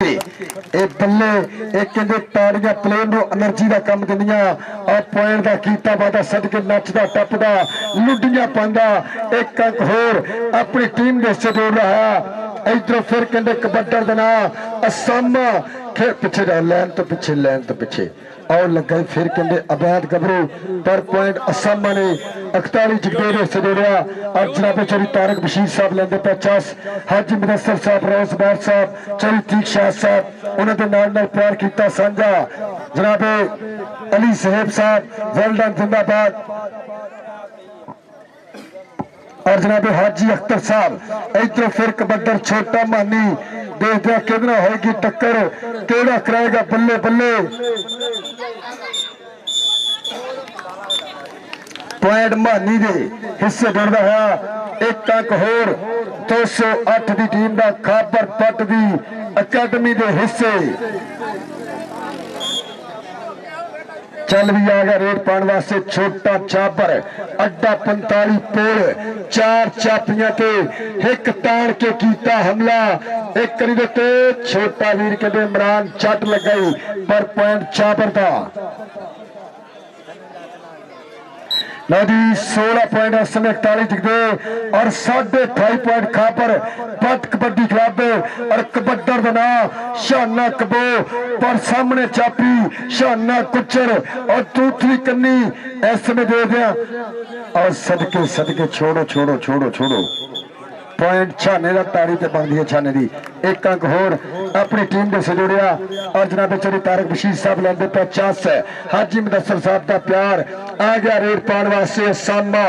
बल्ले एक कहते ताड़ियां प्लेन नो एनर्जी का कम दिंदियां और पॉइंट का कीता वादा सदके नचदा टपदा लुडियां पांदा एक अंक होर अपनी टीम दे से जोड़ रहा है इधर फिर कहते कबड्डर का नाम असामा पिछे लैन तो पिछे और लगा फिर कहते अवैध गबरू पर पॉइंट असामा ने 41 जगदेव से जोड़िया और जनाबे चौरी तारक बशीर साहब लेंदे 50 हाजी मुदस्सर साहब रोजबार साहब चौरी तीक शाह साहब उन्होंने नाल प्यार किया साझा जनाबे अली साहेब साहब वेल डन जिंदाबाद और जनाबे हाजी अख्तर साहब इधर फिर कबड्डर छोटा मानी देखते कितना होगी टक्कर केड़ा कराएगा बल्ले बल्ले पॉइंट मानी दे हिस्से जुड़ता है एक अंक होर 208 की टीम का खाबर पट की अकादमी के हिस्से चल भी आ गया रेट पाने वास्ते छोटा चापर अड्डा 45 पोल 4 चापियां ते एक तान के कीता हमला एक करी देते छोटा वीर के इमरान चट लग गई पर पॉइंट चापर था नदी 16 पॉइंट इस समय 41 दिखते और 28.5 पॉइंट खापर पट कबड्डी क्लब और कबड्डर का नाम शाना कबो पर सामने चापी शाना कुचर और दूसरी कन्नी इस समय दे दिया और सदके सदके छोड़ो छोड़ो छोड़ो छोड़ो पॉइंट छाने का ताड़ी ते बनती है छाने की एक अंक होर अपनी टीम के से जोड़िया और जनाबे चौरी तारक बशीर साहब लेंदे 50 हाजी मुदस्सर साहब का प्यार आ गया रेड पान वास्ते सामा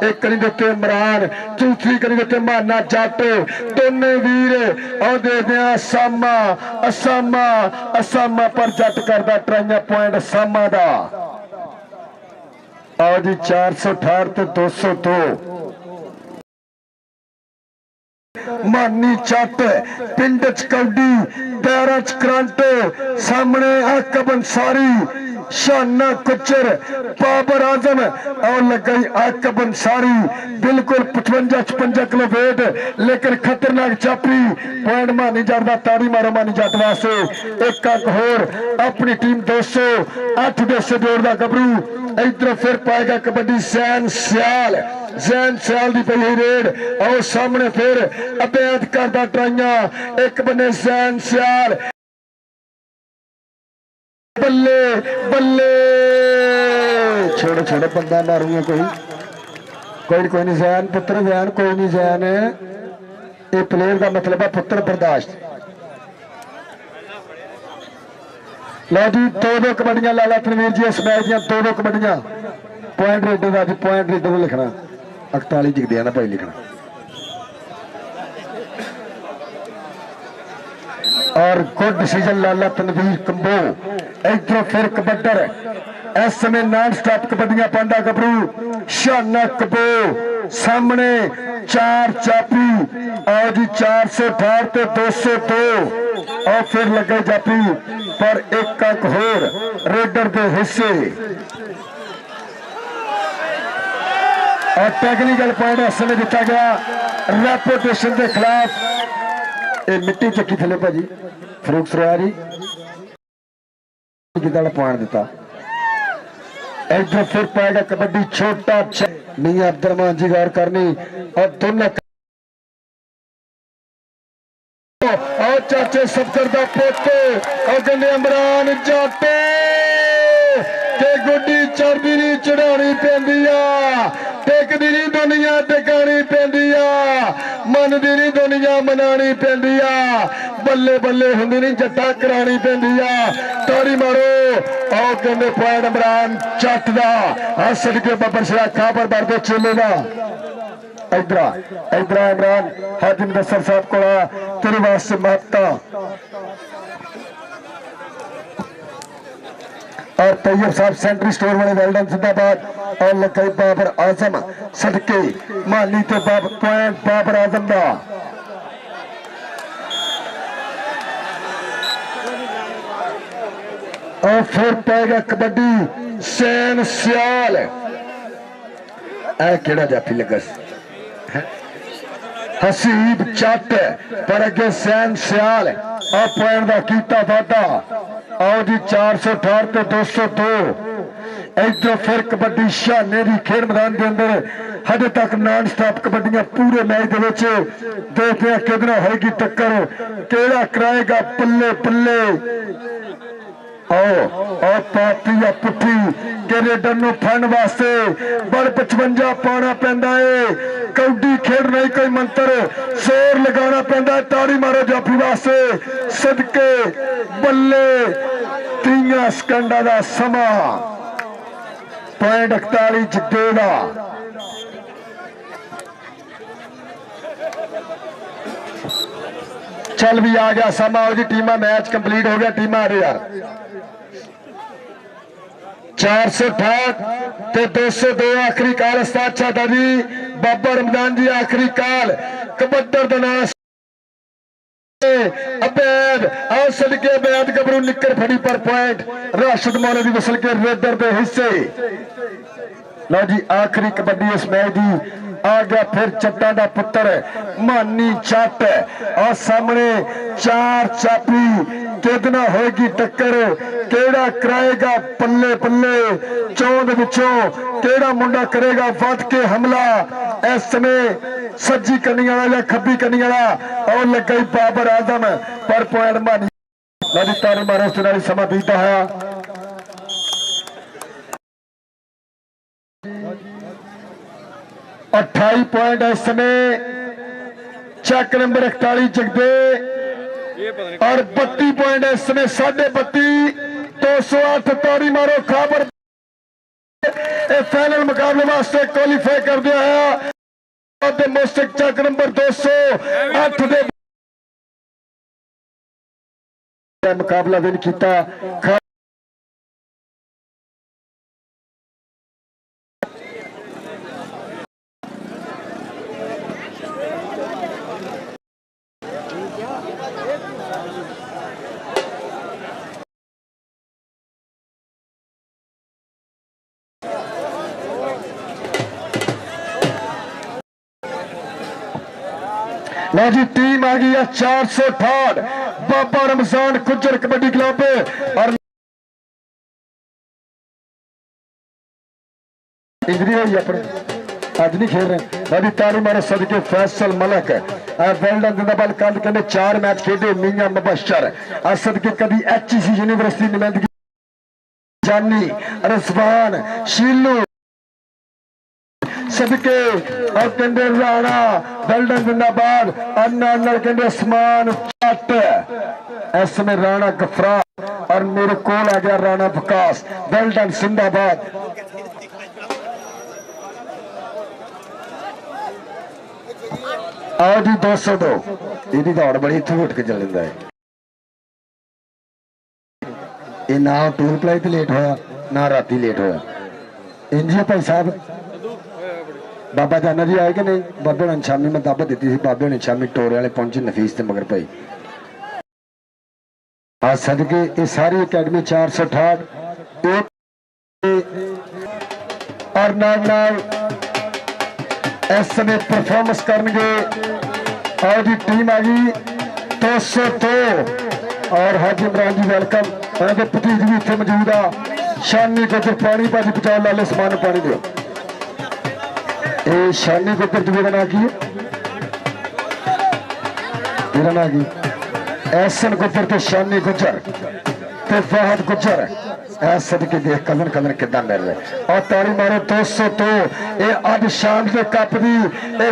एक करी देते इमरान दूसरी करी देते माना जट दोनों वीर और दे दिया सामा असामा असामा पर जट करता ट्राइया पॉइंट सामा का आओ जी 468 ते 202 मानी चट पिंड च कौडी पैर च करंट सामने अकब अंसारी शाना कुचर बाबर आजम और लगाई अकब अंसारी बिल्कुल 55-56 किलो वेट लेकिन खतरनाक चापरी पॉइंट मानी जट का ताड़ी मारो मानी जट वास्ते एक अंक होर अपनी टीम 208 दे से जोड़दा गबरू इधर फिर पाएगा कबड्डी जैन सियाल की पहली रेड और सामने फिर अवैध करता ट्राइया एक बने जैन सियाल बल्ले बल्ले छोड़ो छोड़ो बंदा मारूंगा कोई नहीं जैन पुत्र जैन कोई नहीं जैन ये प्लेयर का मतलब है पुत्र बर्दाश्त लो जी दो कबड्डियां लाला तनवीर जी इस मैच दो कबड्डियां पॉइंट रेडर का अभी पॉइंट रेडर लिखना 48 जिगदे ना भाई लिखना और गुड डिसीजन लाला तनवीर कंबो। इधरों फिर कबड्डर इस समय नॉन स्टॉप कबड्डियां पांडा गबरू शाना कबो सामने 4 चापी और जी 468 ते 202 और फिर लगे जापी पर एक अंक होर रेडर के हिस्से और टेक्निकल पॉइंट इस समय दिता गया रेपुटेशन के खिलाफ। ये मिट्टी चक्की थले भाजी फरूक सरवारी पॉइंट दिता। इधर फिर पाएगा कबड्डी छोटा मियां अब्दुलरहमान जी गौर करनी और दोनों और चाचे सफदर का पोते और कहते इमरान जाटे ते गुड्डी चढ़दी नहीं चढ़ानी पैंदी आ टेकदी नहीं दुनिया टिकानी पैंदी आ मनदी नहीं दुनिया मनानी पैंदी आ बल्ले बल्ले हुंदी नहीं जट्टा करानी पैंदी आ ताड़ी मारो और कहते पॉइंट इमरान जट दा हसड़ के बब्बर सिरा खाबर भर दे चलेगा। इधरा इधरा इमरान हाजिम दसर साहब को तेरे वास्ते महत्ता और तैयब साहब सेंट्री स्टोर वाले वेल्डन जिंदाबाद और लकई बाबर आजम सदके माली ते पॉइंट बाबर आजम दा और फिर पाएगा कबड्डी सैन सियाल केड़ा जाफी लगस हसीब चट पर अगे सैन सियाल और पॉइंट का कीता वादा आओ जी 468 ते 202। इधर फिर कबड्डी शाने की खेल मैदान के अंदर हजे तक नॉन स्टॉप कबड्डियां पूरे मैच देखते हैं कितना होगी टक्कर केड़ा कराएगा पल्ले पल्ले और पाती या पुठी के रेडर नूं फड़न वास्ते बड़ 55 पाना पैंदा है। कौडी खेड नहीं कोई मंत्र जोर लगाना पैंदा। ताड़ी मारो जाफी वास्ते सदके बल्ले 3 सेकंडा का समा पॉइंट 41 जितेगा। चल भी आ गया समा जी टीमा मैच कंप्लीट हो गया टीमा आ रही यार 468 ते 202 आखिरी काल उस्ताद शादा जी बाबा रमजान जी आखिरी काल कबड्डर दनास अबैद आओ सदके अबैद गबरू निकर फड़ी पर पॉइंट राशिद मौलवी वसल के रेडर के हिस्से। लो जी आखिरी कबड्डी इस मैच की आ गया फिर चट्टा का पुत्र मानी चट और सामने 4 चापी कितना होगी टक्कर केड़ा कराएगा पल्ले पल्ले चौंद विचों केड़ा मुंडा करेगा वध के हमला। इस समय सज्जी कनी वाला या खब्बी कनी वाला और लग गई बाबर आजम पर पॉइंट मानी नदी तारी मारो नाली समा बीता है। 28 पॉइंट इस समय चक नंबर 41 जगदे और 32 पॉइंट इस समय 32.5 208 तारी मारो खबर फाइनल मुकाबले वास्ते क्वालीफाई कर दिया है। मुस्तक चक नंबर 208 दे मुकाबला विन किया। लो जी टीम आ गई है 468 बाबा रमजान गुज्जर कबड्डी क्लब और इंजरी हुई अपने अज नहीं खेल रहे अभी ताली मारो सदके फैसल मलक वेल्डन जिंदाबाद कल कहते 4 मैच खेडे मियां मुबशर सदके कभी HEC यूनिवर्सिटी नुमाइंदगी जानी रसवान शीलू सदके और कहते राणा वेल्डन जिंदाबाद अन्ना कहते आसमान चट इस समय राणा गफरा और मेरे को आ गया राणा विकास वेल्डन जिंदाबाद। आओ जी 202 ਇਹਦੀ ਦੌੜ ਬੜੀ ਇੱਥੇ ਉੱਠ ਕੇ ਚੱਲ ਜਾਂਦਾ ਹੈ। ये ना टूर प्लाई ते लेट होया ना राती लेट होया। इंजी भाई साहब बाबा जाना जी आए कि नहीं? बाबे ने शामी मैं दावत दी थी, बाबे ने शामी टोरे वाले पहुंचे नफीस ते मगर भाई आज सदके ये सारी अकेडमी 468 और नाल इस समय परफॉर्मेंस करनगे और जी टीम आ गई 202 और हाजी इमरान जी वेलकम। उन्होंने भतीज भी इतने मौजूद आ। शानी को पानी भाजी पचाओ लाले समान पानी दो। ये शानी को दूजे का ना की मेरा ना की एहसन गुजर ते शानी गुजर ते फहद गुजर सदके देख कदन कदन किदा मिल रहे और तारी मारो 202 ये अज शाम के कप की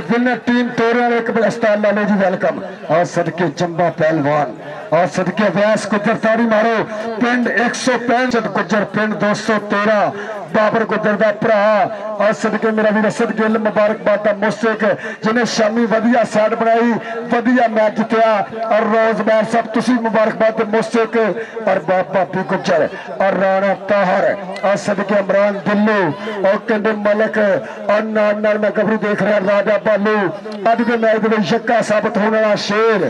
विनर टीम तोरे एक अस्ताल लाले जी वेलकम और सदके जंबा पहलवान और सदके व्यास गुजर तारी मारो पिंड 165 गुजर पिंड 213 बाबर गुजर का भरा और सदके मेरा भी रसद गिल मुबारकबाद का मुस्तिक जिन्हें शामी वधिया साइड बनाई वधिया मैच जितया और रोज मैच सब तुसी मुबारकबाद मुस्तिक और बाबा भी गुजर और राणा ताहर और सदके इमरान दिल्लू और कंडे मलक और नाल मैं गबरू देख रहा राजा बालू अज के मैच में यक्का साबित होने वाला शेर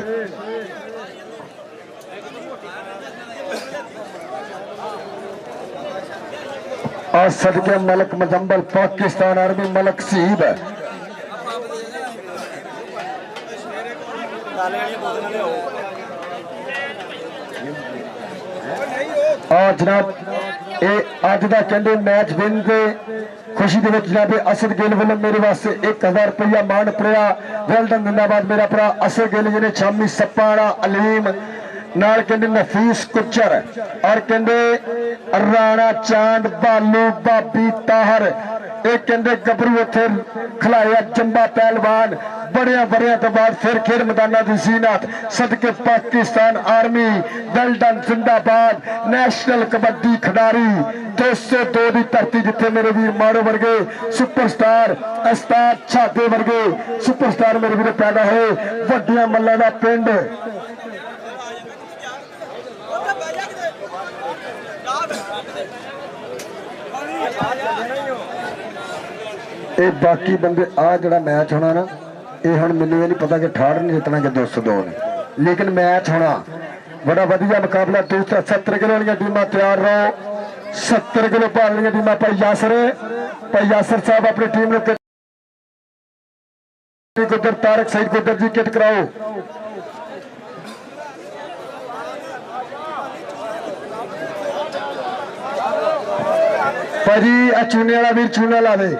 और सदके मलक मजम्बल पाकिस्तान आर्मी मलक शहीद है। और जनाब ये अज का कहते मैच विन के खुशी के जनाब असद गिल वालों मेरे वास्ते 1000 रुपया मान पड़िया वेलडन जिंदाबाद मेरा भरा असद गिल जिन्हें शामी सप्पाड़ा अलीम नाल कहते नफीस गुजर और कहते राणा चांद बालू बाबी ताहर ये कहते गबरू उथे खिलाया जंबा पहलवान बड़िया बड़िया तो बाद फिर खेल मैदाना की जीनत सदके पाकिस्तान आर्मी वेलडन जिंदाबाद नैशनल कबड्डी खिडारी 202 की धरती जिथे मेरे वीर माड़ो वर्गे सुपरस्टार अस्ताद छाते वर्गे सुपरस्टार मेरे वीर पैदा हुए वड्डिया मल्ला का पिंड ये बाकी बंदे आ जड़ा मैच होना ना ये हम मैंने नहीं पता कि 68 नहीं जितना कि 202 ने लेकिन मैच होना बड़ा वधिया मुकाबला। दूसरा 70 किलो वाली टीमां तैयार रहो 70 किलो भार वाली टीमां भाई यासर साहब अपनी टीम ने गुजर तारक सईद गुजर जी किट कराओ। भाजी चूने वाला वीर चूना ला दे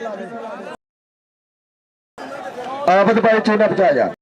आबद भाई चूना बचा जा।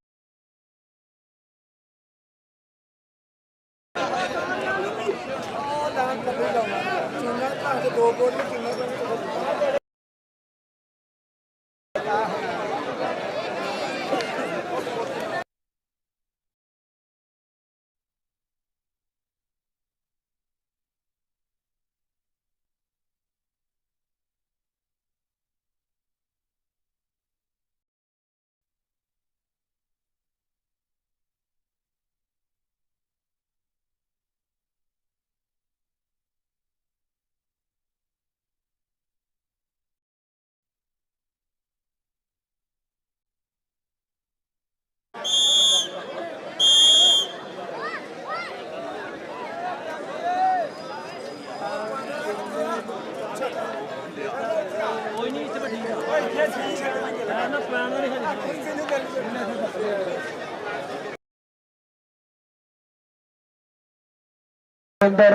अंदर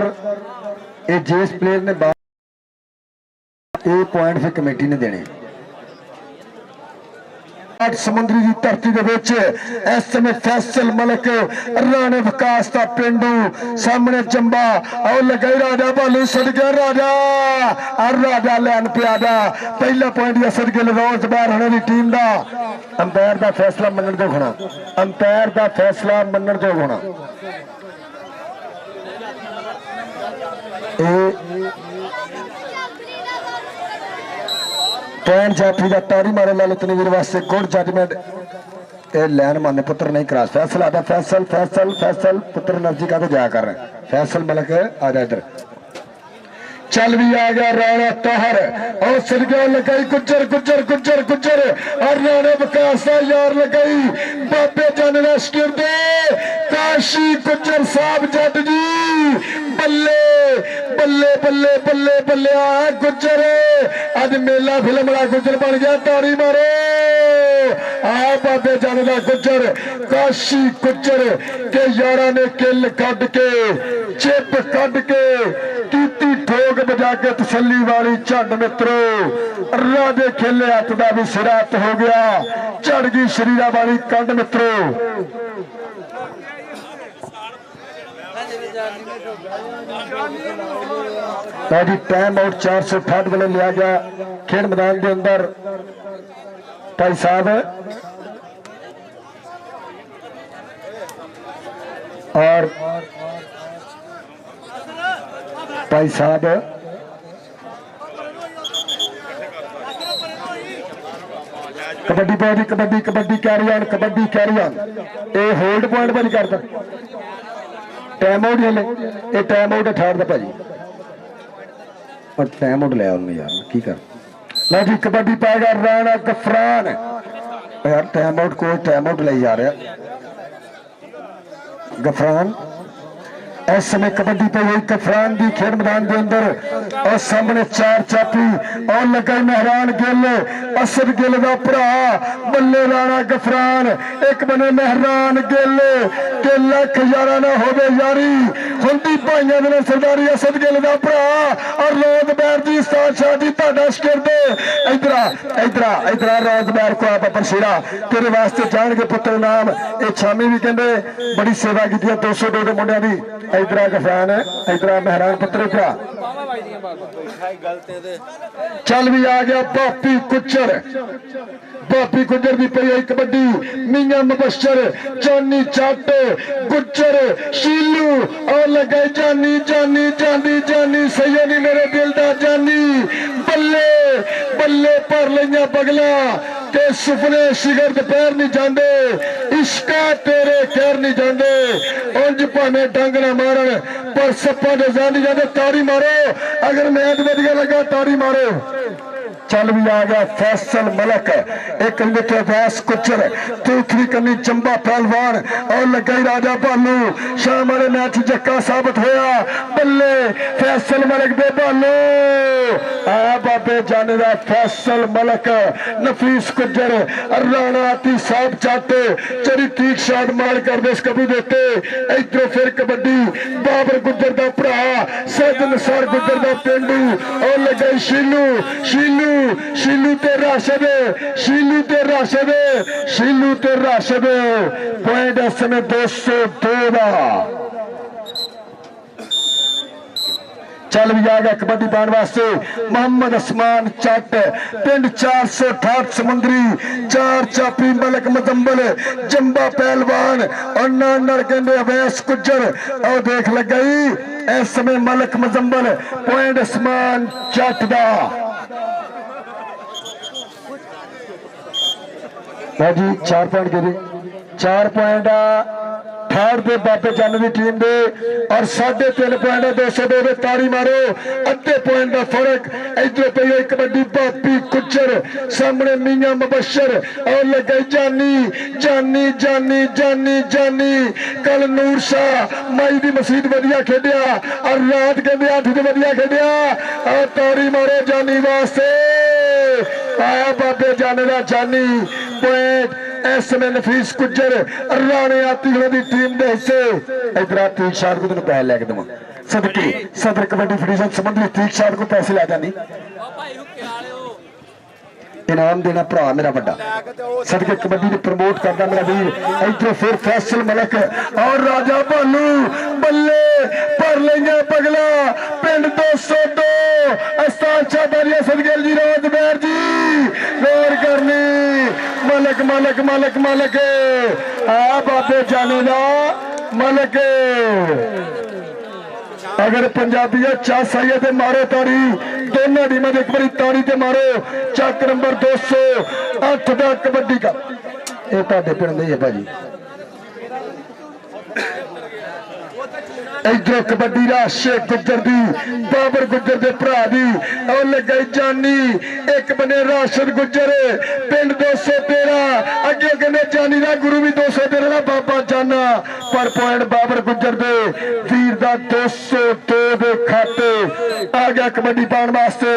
ये जिस प्लेयर ने पॉइंट फिर कमेटी ने देने समुद्री की धरती इस समय फैसल मलक राणे विकास का पिंडू सामने जंबा और लगाई राजा भालू सदके राजा और राजा लैन प्यादा पहला पॉइंट या सदके रोज बाहर होने की टीम का अंपायर का फैसला मनन जो होना अंपायर का फैसला मनन जो होना पॉइंट जाफरी का तारी मारे लाले तनवीर वास्ते गुड जजमेंट ए लैन माने पुत्र नहीं क्रॉस फैसल आता फैसल फैसल फैसल पुत्र एनर्जी का तो जाया कर रहे हैं फैसल मलक आ जा इधर चल भी आ गया राणा ताहर और सरगेल लगाई गुज्जर गुज्जर गुज्जर गुज्जर और राणा विकास का यार लगाई बाबे जान लश्कर दे काशी गुज्जर साहब जट जी बल्ले बल्ले बल्ले बल्ले बल्ले आ गुज्जर अज मेला फिल्म वाला गुज्जर बन गया ताड़ी मारो आ बाबे जान का गुज्जर काशी गुज्जर के यारा ने किल कट के चिप कट के कीती ठोक बजा के तसली वाली झंड मित्रो राजे खेले हथ का भी सिरात हो गया झड़ गई शरीरा वाली कंड मित्रो जी टाइम आउट 468 वाले लिया गया खेल मैदान के अंदर भाई साहब और भाई साहब कबड्डी पाओ जी kabaddi kabaddi carry on kabaddi carry on ये होल्ड पॉइंट पर नहीं करता टाइम आउट हले ये टाइम आउट अठार का भाजी और टाइम आउट लिया उन्होंने यार की कर लो जी कबड्डी पाएगा राणा गफरान यार टाइम आउट कोई टाइम आउट ले जा रहा गफरान इस समय कबड्डी पे हुई गफरान की खेल मैदान के अंदर और सामने चार चापी और लगा मेहरान गिल असद गिल का भरा बल्ले राणा गफरान एक बने मेहरान गिल के लख यारा ना हो यारी हुंदी भाइयों ने सरदारी असद गिल का भरा और रोज बैर जी उस्ताद शाह जी तुहाडा शिकर दे इधरा इधरा इधरा रोज बैर को आप परशेरा तेरे वास्ते जाएंगे पुत्र नाम ये छामी भी कहते बड़ी सेवा की 202 मुंडिया की इधरा गफरान है इधरा मेहरान पुत्र भरा चल भी आ गया बापी गुज्जर की पई कबड्डी मियां मुबशर जानी चट गुज्जर शीलू और लगे जानी जानी जानी जानी सही नहीं मेरे दिल दा जानी बल्ले बल्ले भर लिया पगला ते सुपने शिगर दोपहर नहीं जाते इश्का तेरे खैर नहीं जाते उंज भावे डंग ना मारन पर सप्पा दे नहीं जाते ताड़ी मारो अगर मैच वधिया लगा ताड़ी मारो चल भी आ गया फैसल मलक एक मित्र वैस गुज्जर दूसरी कन्नी चंबा पहलवान और लगा राजा भालू शाम वाले मैच जक्का साबित होया बल्ले फैसल मलक दे भालू आ बाबे जाने का फैसल मलक नफीस गुज्जर राणा आती साहब चाहते चरी तीक शाट मार कर दे कभी देते इधरों फिर कबड्डी बाबर गुज्जर का भरा सैद नसार गुज्जर का पेंडू और लगा शीलू शीलू शीलू ते राशद शीलू ते राशद शीलू ते राशद पॉइंट इस समय 202 का चल भी आ गया कबड्डी पाने वास्ते मोहम्मद उस्मान चट पिंड 468 समुद्री चार चापी मलक मदंबल जंबा पहलवान और नानर कहते अवैस गुज्जर और देख लग गई इस समय मलक मदंबल पॉइंट उस्मान चट का जी 4 पॉइंट गिरे 4 पॉइंट थर्ड पे बाबे जान की टीम दे और 3.5 पॉइंट 202 दे ताड़ी मारो अद्धे पॉइंट का फर्क इधर पे कबड्डी बापी गुज्जर सामने मियां मुबशर और लगे जानी जानी जानी जानी जानी कल नूर शाह माई दी मसीद वधिया खेडिया और रात कहते 8 से वधिया खेडिया और ताड़ी मारो जानी वास्ते आया बाबे जाने का जानी पॉइंट इस समय नफीस गुज्जर राणे आती की टीम के हिस्से इधर तीक शाट को तेन पैसे लैके देव सदके सदर कबड्डी फेडरेशन संबंधी तीक शाट को पैसे लै जानी इनाम देना भरा मेरा बड़ा सदके कबड्डी ने प्रमोट करता मेरा वीर इधर फिर फैसल मलक और राजा भालू बल्ले भर लिया पगला पिंड 202 उस्ताद शाह सदगेल जी रोज बैर जी गौर करनी मलक मलक मलक मलक आ बाबे जाने का मलक अगर पंजाबी चस आई है तो मारो ताड़ी दोनों टीम एक बार ताड़ी ते मारो चक नंबर 208 का कबड्डी का ये पिंड है भाजी इधरों कबड्डी दा शेख गुज्जर दी बाबर गुज्जर दे भरा दी और लगे जानी एक बने राशिद गुज्जर पिंड 213 अगे कहने जानी दा गुरु भी 213 दा बाबा जाना पर पॉइंट बाबर गुज्जर दे वीर दा 202 दे खाते आ गया कबड्डी पाने वास्ते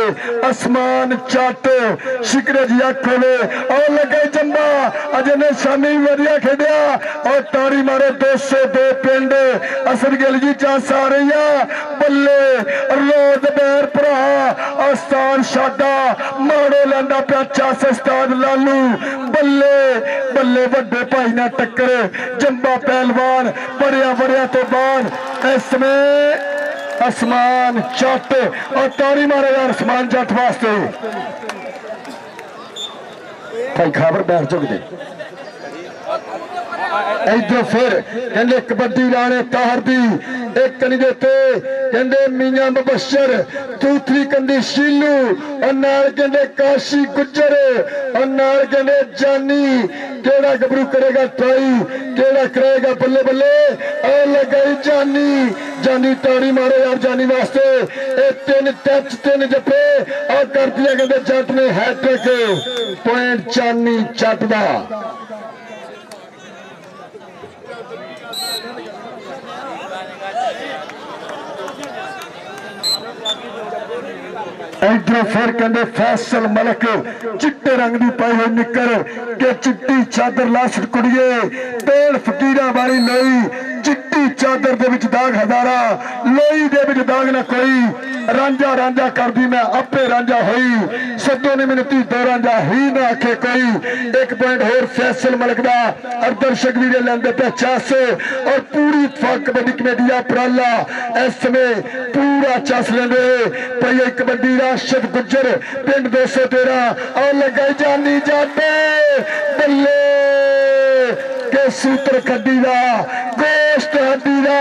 आसमान चट शिकरे जी खोले और लगे जंबा अजे ने शामी वधिया खेडिया और तारी मारे 202 पिंड असर गिल जी चांस आ रही है बल्ले रोज बैर भरा आस्तान शादा माड़ो लैंदा पिया चांस उस्ताद लालू बल्ले बल्ले वड्डे भाई ना टक्कर जंबा पहलवान बड़िया बड़िया तो बाद इसमें आसमान जट और तारी मारे यार आसमान जट वास्ते भाई खबर बैठ चुक दे इधर फिर कहते कबड्डी लाने तार दी एक कनी देते कहते मियां मुबशर दूसरी कंदी शीलू और नाल कहते काशी गुज्जर और नाल कहते जानी केड़ा गबरू करेगा ट्राई केड़ा करेगा बल्ले बल्ले और लगाई जानी जानी ताड़ी मारे यार जानी वास्ते ए तीन टच तीन जपे और कर दिया कहते जट ने हैट्रिक पॉइंट जानी जट दा इधर फिर कहते फैसल मलक चिट्टे रंग की पाई हुई निकर के चिट्टी चादर लाश कुड़िए पेड़ फकीरा वाली लोई चिट्टी चादर दे विच दाग हजारा लोई दे विच दाग ना कोई रांझा रांझा कर दी मैं आपे रांझा हुई सदों ने मिनती दो रांझा ही ना आखे कोई एक पॉइंट होर फैसल मलक दा और दर्शक भी लेंदे पे 50 और पूरी इत्तेफाक कबड्डी कमेटी दा उपराला इस समय पूरा चस लेंदे पई कबड्डी राशिद गुज्जर पिंड 213 और लगाई जानी जाते बल्ले के सूत्र कड्डी दा गोश्त हड्डी दा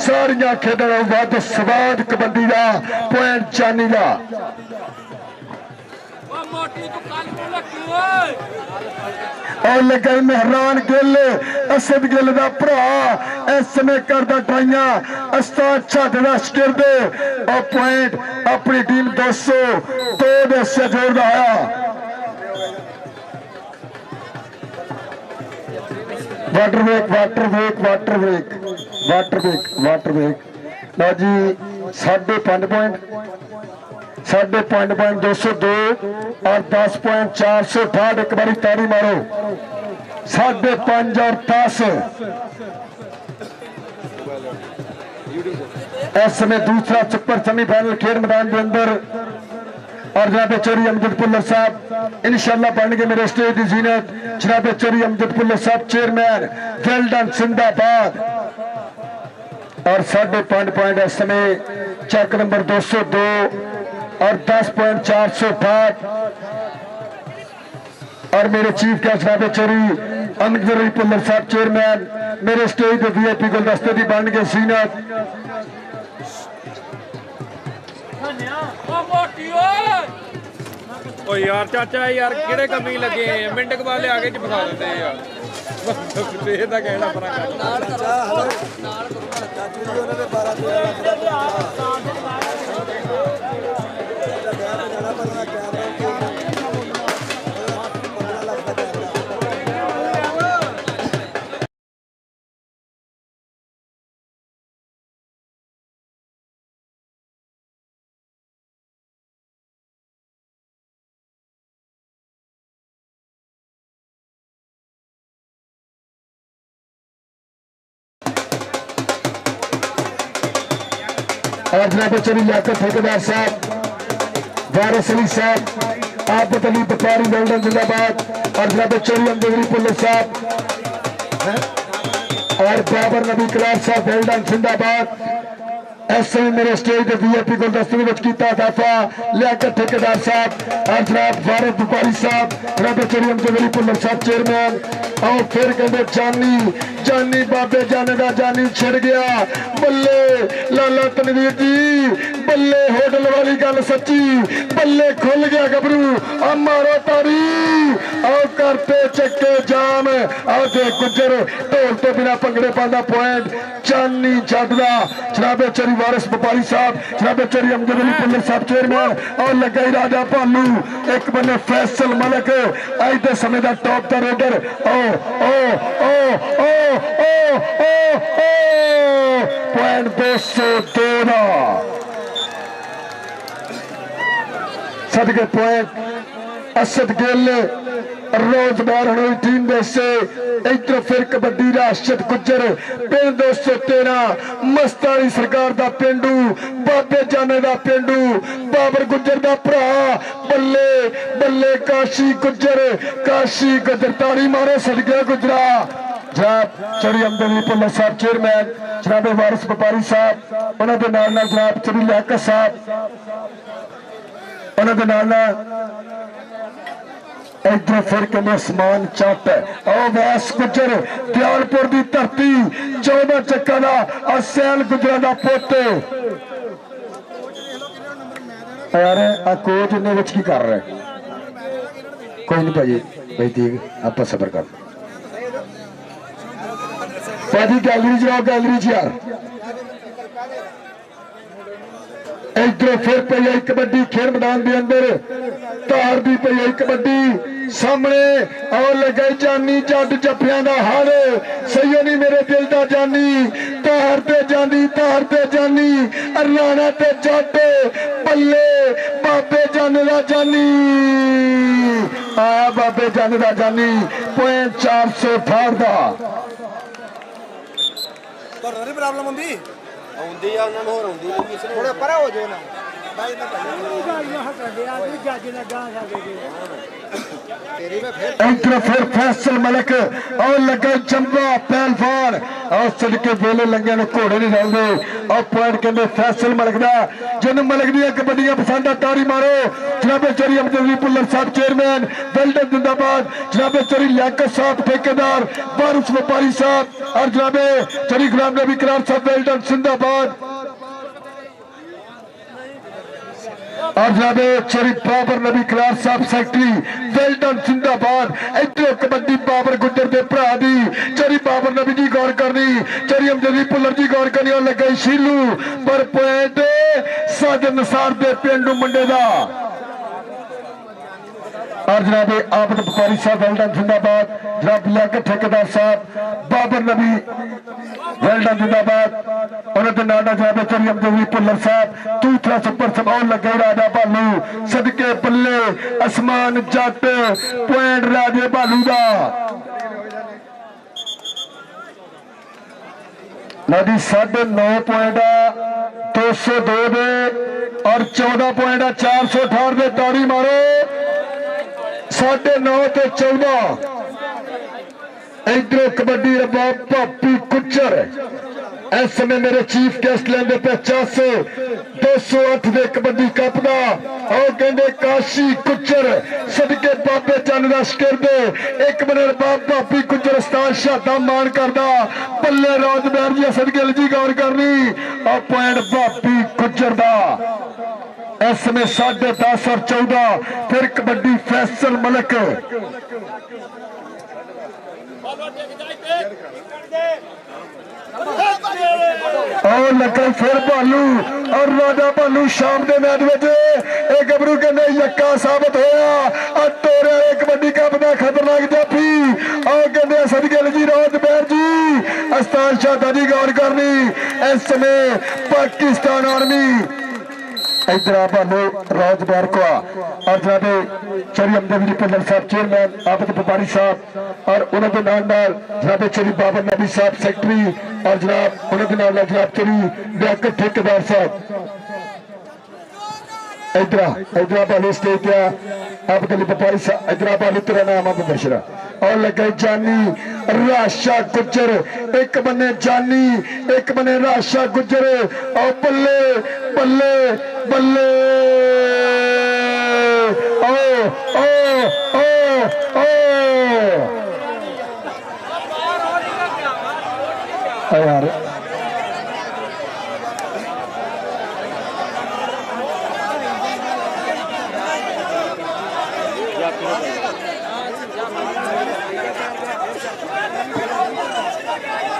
सारियां खेडां नालों वध स्वाद कबड्डी दा पॉइंट जानी दा और लगाई मेहरान गिल असद गिल दा भरा इस समय करदा ट्राइयां अस्ताद छाट दा शिरद और पॉइंट अपनी टीम 202 दे सहयोग दा आया water break water break water break water break water break लो जी 5.5 पॉइंट 202 और 10.468 एक बारी तारी मारो 5.5 और 10 इस समय दूसरा सुपर सेमीफाइनल खेल मैदान के अंदर और जनाब चौरी अमजद पुल्लर साहब इंशाल्लाह बनेंगे मेरे स्टेज की जीनत जनाब चौरी अमजद पुल्लर साहब चेयरमैन वेल डन जिंदाबाद और 5.5 पॉइंट इस समय चेक नंबर 202 और 10.468 और मेरे चीफ गेस्ट जनाब चौरी अमजद पुल्लर साहब चेयरमैन मेरे स्टेज के VIP गुलदस्ते की बन गए जीनत ओ यार चाचा यार किहड़े कमी लगे मिंट के बाद ले आगे च फसा देते हैं यार ये तो कहना परा और जनाब चौरी लियाकत ठेकेदार साहब वारिस अली साहब आफत अली बकारी वेल्डन जिंदाबाद और जनाब चौरी अमजद पुल्लर साहब और बाबर नबी कलार साहब वेल्डन जिंदाबाद इस समय मेरे स्टेज के VIP गुलदस्ते में किया इजाफा लियाकत ठेकेदार साहब और जनाब वारिस बुखारी साहब जनाब चौरी अमजद पुल्लर साहब चेयरमैन और फिर कहते जानी जानी बाबे जाने का जानी छिड़ गया बल्ले लाला तनवीर जी बल्ले होटल वाली गल सच्ची बल्ले खुल गया गबरू मारो तारी आओ करते चक्के जाम आओ दे गुजर ढोल तो बिना भंगड़े पादा पॉइंट चानी जटदा जनाबे चरी वारिस व्यापारी साहब जनाबे चरी अमजद अली पुल्लर साहब चेयरमैन और लगा ही राजा भालू एक बने फैसल मलक अज के समय का टॉप का रेडर ओ ओ ओ ओ ओ ओ ओ पॉइंट 202 का सदके पॉइंट असद गिल रोज बार हुई टीम से इधर फिर कबड्डी राशिद गुजर पिंड 213 मस्तानी सरकार का पिंडू बाबे जाने का पिंडू बाबर गुजर का भरा बल्ले बल्ले काशी गुजर तारी मारो सदके गुजरा जनाब चरी अमदनी पुल्लर साहब चेयरमैन जनाबे वारिस व्यापारी साहब उन्होंने जनाब चरी लियाकत साहब उन्होंने इधर फिर कहने समान चट आओ वैस गुजर दयालपुर की धरती 14 चक्का का और सैल गुजरा का पुत यार आ कोच इन्हें की कर रहे कोई नहीं भाजी भाई ठीक आप सबर कर भाजी गैलरी च आओ गैलरी च यार इधर फिर पई आई कबड्डी खेल मैदान के अंदर तार दी पई आई कबड्डी सामने आओ लगे जानी जट जफिया का हार सही नहीं मेरे दिल का जानी तार ते जानी राणा ते जट बल्ले बाबे जाने का जानी आया बाबे जाने का जानी पॉइंट 468 का प्रॉब्लम होंगी ਆਉਂਦੀ ਆ ਉਹਨਾਂ ਨੂੰ ਹੋਰ ਆਉਂਦੀ ਨਹੀਂ ਕਿਸੇ ਨੂੰ थोड़े परे हो जाओ ना इधर फिर फैसल मलिक और लगा जंबा पहलवान और सदके वेले लंघे ने घोड़े नहीं रलते और पॉइंट कहते फैसल मलिक का जिन मलिक दी कबड्डियां पसंद आ तारी मारो जनाबे चरी अमजद अली पुल्लर साहब चेयरमैन वेल्डन जिंदाबाद जनाबे चरी लियाकत साहब ठेकेदार वारिस व्यापारी साहब और जनाबे चरी गुलाम नबी करार साहब वेल्डन जिंदाबाद और जनाबे चरी बाबर नबी करार साहब सेक्रेटरी वेल्डन जिंदाबाद इधर कबड्डी बाबर गुजर के भरा दी चरी बाबर नबी जी गौर करनी चरी अमजद अली पुल्लर जी गौर करनी और लगे शीलू पर पॉइंट साजन नसार दे पिंडू मुंडे का और जनाबे आबद व्यापारी साहब वेल्डन जिंदाबाद जनाब लियाकत ठेकेदार साहब बाबर नबी वेल्डन जिंदाबाद उन्होंने नाना जनाबे चरी अमजद अली पुल्लर साहब दूसरा सुपर समाओ लगे राजा भालू सदके बल्ले आसमान जट पॉइंट राजे भालू का नदी 9.5 पॉइंट 202 दे और 14 पॉइंट 468 दे ताड़ी मारो 9.5 ते 14 इधर कबड्डी रबाब भापी कुचर इस समय मेरे चीफ गेस्ट लेंदे पे 208 दे कबड्डी कप दा और कहंदे काशी कुचर सदके बाबे चंद दा शिकरदे एक बने रबाब भापी कुचर उस्ताद शहादा मान करदा पल्ले रोज बैर जी सदके जी गौर करनी और पॉइंट भापी कुचर दा इस समय 10.5 और 14 फिर कबड्डी फैसल मलिक और लगा फिर भालू और राजा भालू शाम के मैच में एक गबरू कहने यक्का साबित होया और तोरे कबड्डी कप का खतरनाक जाफी और कहते सदके जी रोज बैर जी अस्तान शादा जी गौर करनी इस समय पाकिस्तान आर्मी इधर भालू रोज बैर को और जनाबे चरी अमजद अली पुल्लर साहब चेयरमैन आबद व्यापारी साहब और उन्होंने जनाबे चरी बाबर नबी साहब सेक्रेटरी और जनाब उन्होंने जनाब चरी लियाकत ठेकेदार साहब इधर भालू स्टेज क्या आबद अली व्यापारी साहब इधर भालू तेरा नाम है बशरा और लगे जानी राशा गुजर एक बने जानी एक बने राशा गुजर और बल्ले बल्ले बल्ले ओ ओ ओ ओ यार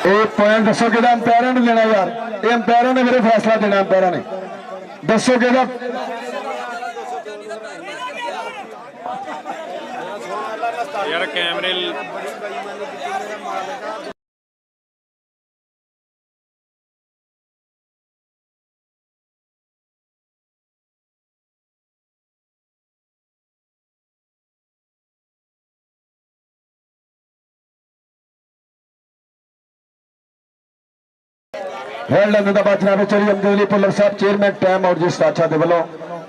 ਇਹ ਪੁਆਇੰਟ ਦੱਸੋ ਕਿਹਦਾ ਅੰਪਾਇਰਾਂ ਨੂੰ ਦੇਣਾ ਯਾਰ ਇਹ ਅੰਪਾਇਰਾਂ ਨੇ ਮੇਰੇ ਫੈਸਲਾ ਦੇਣਾ ਅੰਪਾਇਰਾਂ ਨੇ ਦੱਸੋ ਕਿਹਦਾ ਯਾਰ ਕੈਮਰੇ वर्ल्ड अहमदाबाद जनाब चौधरी अमजद पुलर साहब चेयरमैन टाइम और जिस बादशाह दे वालों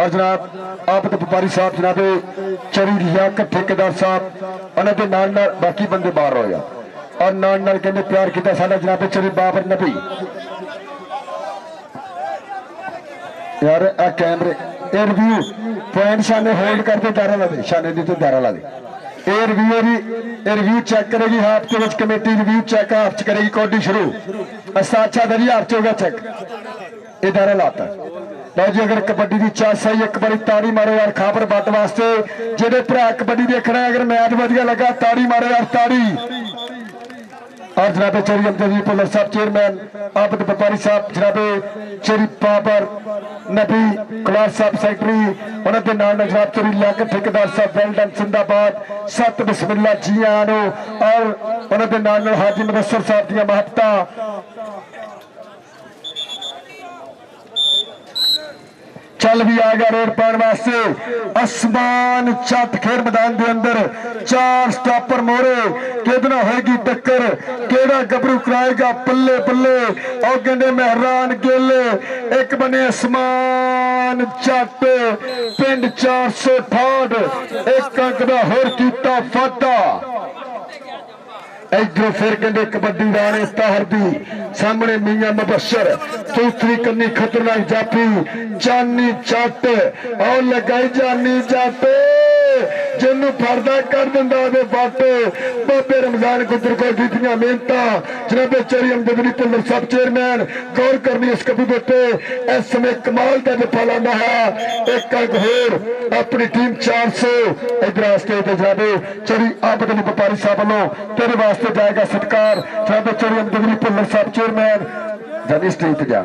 और जनाब आबद व्यापारी साहब जनाब चौधरी लियाकत ठेकेदार साहब उन्होंने नाल नाल बाकी बंदे बाहर हो गया और नाल नाल कहते प्यार किया साडा जनाब चौधरी बाबर नबी यार आ कैमरे ए रिव्यू पॉइंट शाने होल्ड करते दारा ला दे शाने दी तो दारा ला दे ए रिव्यू चेक करेगी हाफ के विच कमेटी रिव्यू चेक हाफ च करेगी कौडी शुरू अच्छा दरी हाफ च हो गया चेक ये दारा लाता लो जी अगर कबड्डी की चास आई एक बारी ताड़ी मारो यार खाबर बट वास्ते जेडे भरा कबड्डी देखना है अगर मैच वधिया लगा ताड़ी मारो यार ताड़ी और जनाबे चौधरी अमजद पुलर साहब चेयरमैन आबद व्यापारी साहब जनाबे चौधरी बाबर नबी कलार साहब सेक्रेटरी उन्होंने नाम जनाब चौधरी लियाकत ठेकेदार साहब वेल डन जिंदाबाद सत बिस्मिल्ला जी आनो और उन्होंने नाम हाजी मुदस्सर साहब दी महत्ता चल भी आ गया रोड पाने वास्ते आसमान चट खेल मैदान के अंदर चार स्टॉपर मोरे कितना होगी टक्कर केड़ा गबरू कराएगा पल्ले पल्ले और कहते मेहरान गेले एक बने आसमान चट पिंड 468 एक अंक का होर कीता फाटा इधरों फिर कहते कबड्डी राणे ताहर दी सामने मियां मुबशर दूसरी कन्नी खतरनाक जाफी जानी जट और लगाई जानी जट जिन्हों फरदा कर दिंदा दे बट बाबे रमजान गुजर को कीतियां मेहनतां जनाबे चौधरी अमजद पुलर साहब चेयरमैन गौर करनी इस कबूतर पे इस समय कमाल का जफा लाना है एक अंक होर अपनी टीम 400 इधर वास्ते जनाबे चौधरी आबद अली व्यापारी साहब वालों तेरे वास्ते जाएगा सत्कार जनाबे चौधरी अमजद पुलर साहब चेयरमैन जब स्टेज जा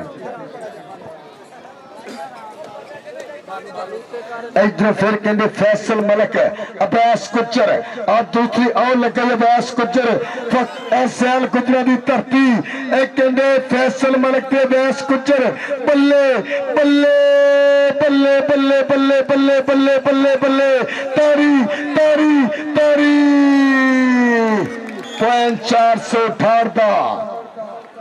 इधर फिर कहते फैसल मलक अब्बास गुज्जर और दूसरी और लगे अब्बास गुज्जर एसएल गुजरा की धरती एक कहते फैसल मलक ते अब्बास गुज्जर बल्ले बल्ले बल्ले बल्ले बल्ले बल्ले बल्ले बल्ले बल्ले तारी तारी तारी पॉइंट 468 का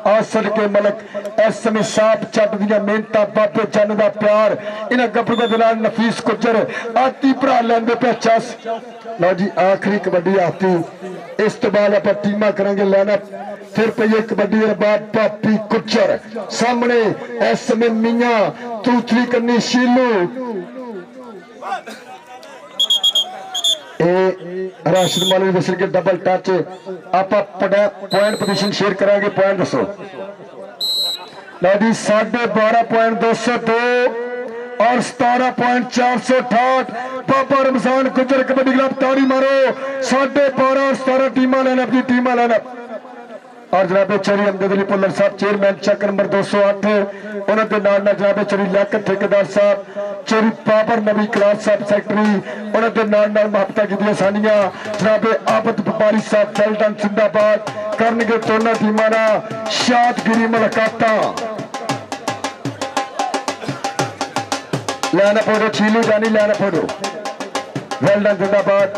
आसर के मलक इस समय साफ चट दिया मेहनत बाबे जन का प्यार इन्हें गबरू के नफीस गुजर आती भरा लेंदे पे चस लो जी आखिरी कबड्डी आती इस तो बाद आप टीमा करेंगे लेना फिर पे कबड्डी बाद पापी गुजर सामने इस समय मियां दूसरी कन्नी शीलू राशिद मौलवी विसल के डबल टच आप पॉइंट पोजीशन शेयर करांगे पॉइंट दसो लो जी 12.202 और 17.468 बाबा रमजान गुजर कबड्डी क्लब ताड़ी मारो 12.5 और 17 टीमां लेना अपनी टीमां लेना और जनाबे चौधरी अमजद पुलर साहब चेयरमैन चेक नंबर 208 उन्होंने नाम जनाबे चौधरी लियाकत ठेकेदार साहब चौधरी बाबर नबी कलार साहब सेक्रेटरी उन्होंने नाम मुहब्बत की सानिया जनाबे आबद व्यापारी साहब वेल जिंदाबाद करनगे दोनों टीमां ना शादगिरी मुलाकातां लैना फोटो छीलू जानी लैना फोटो वेल जिंदाबाद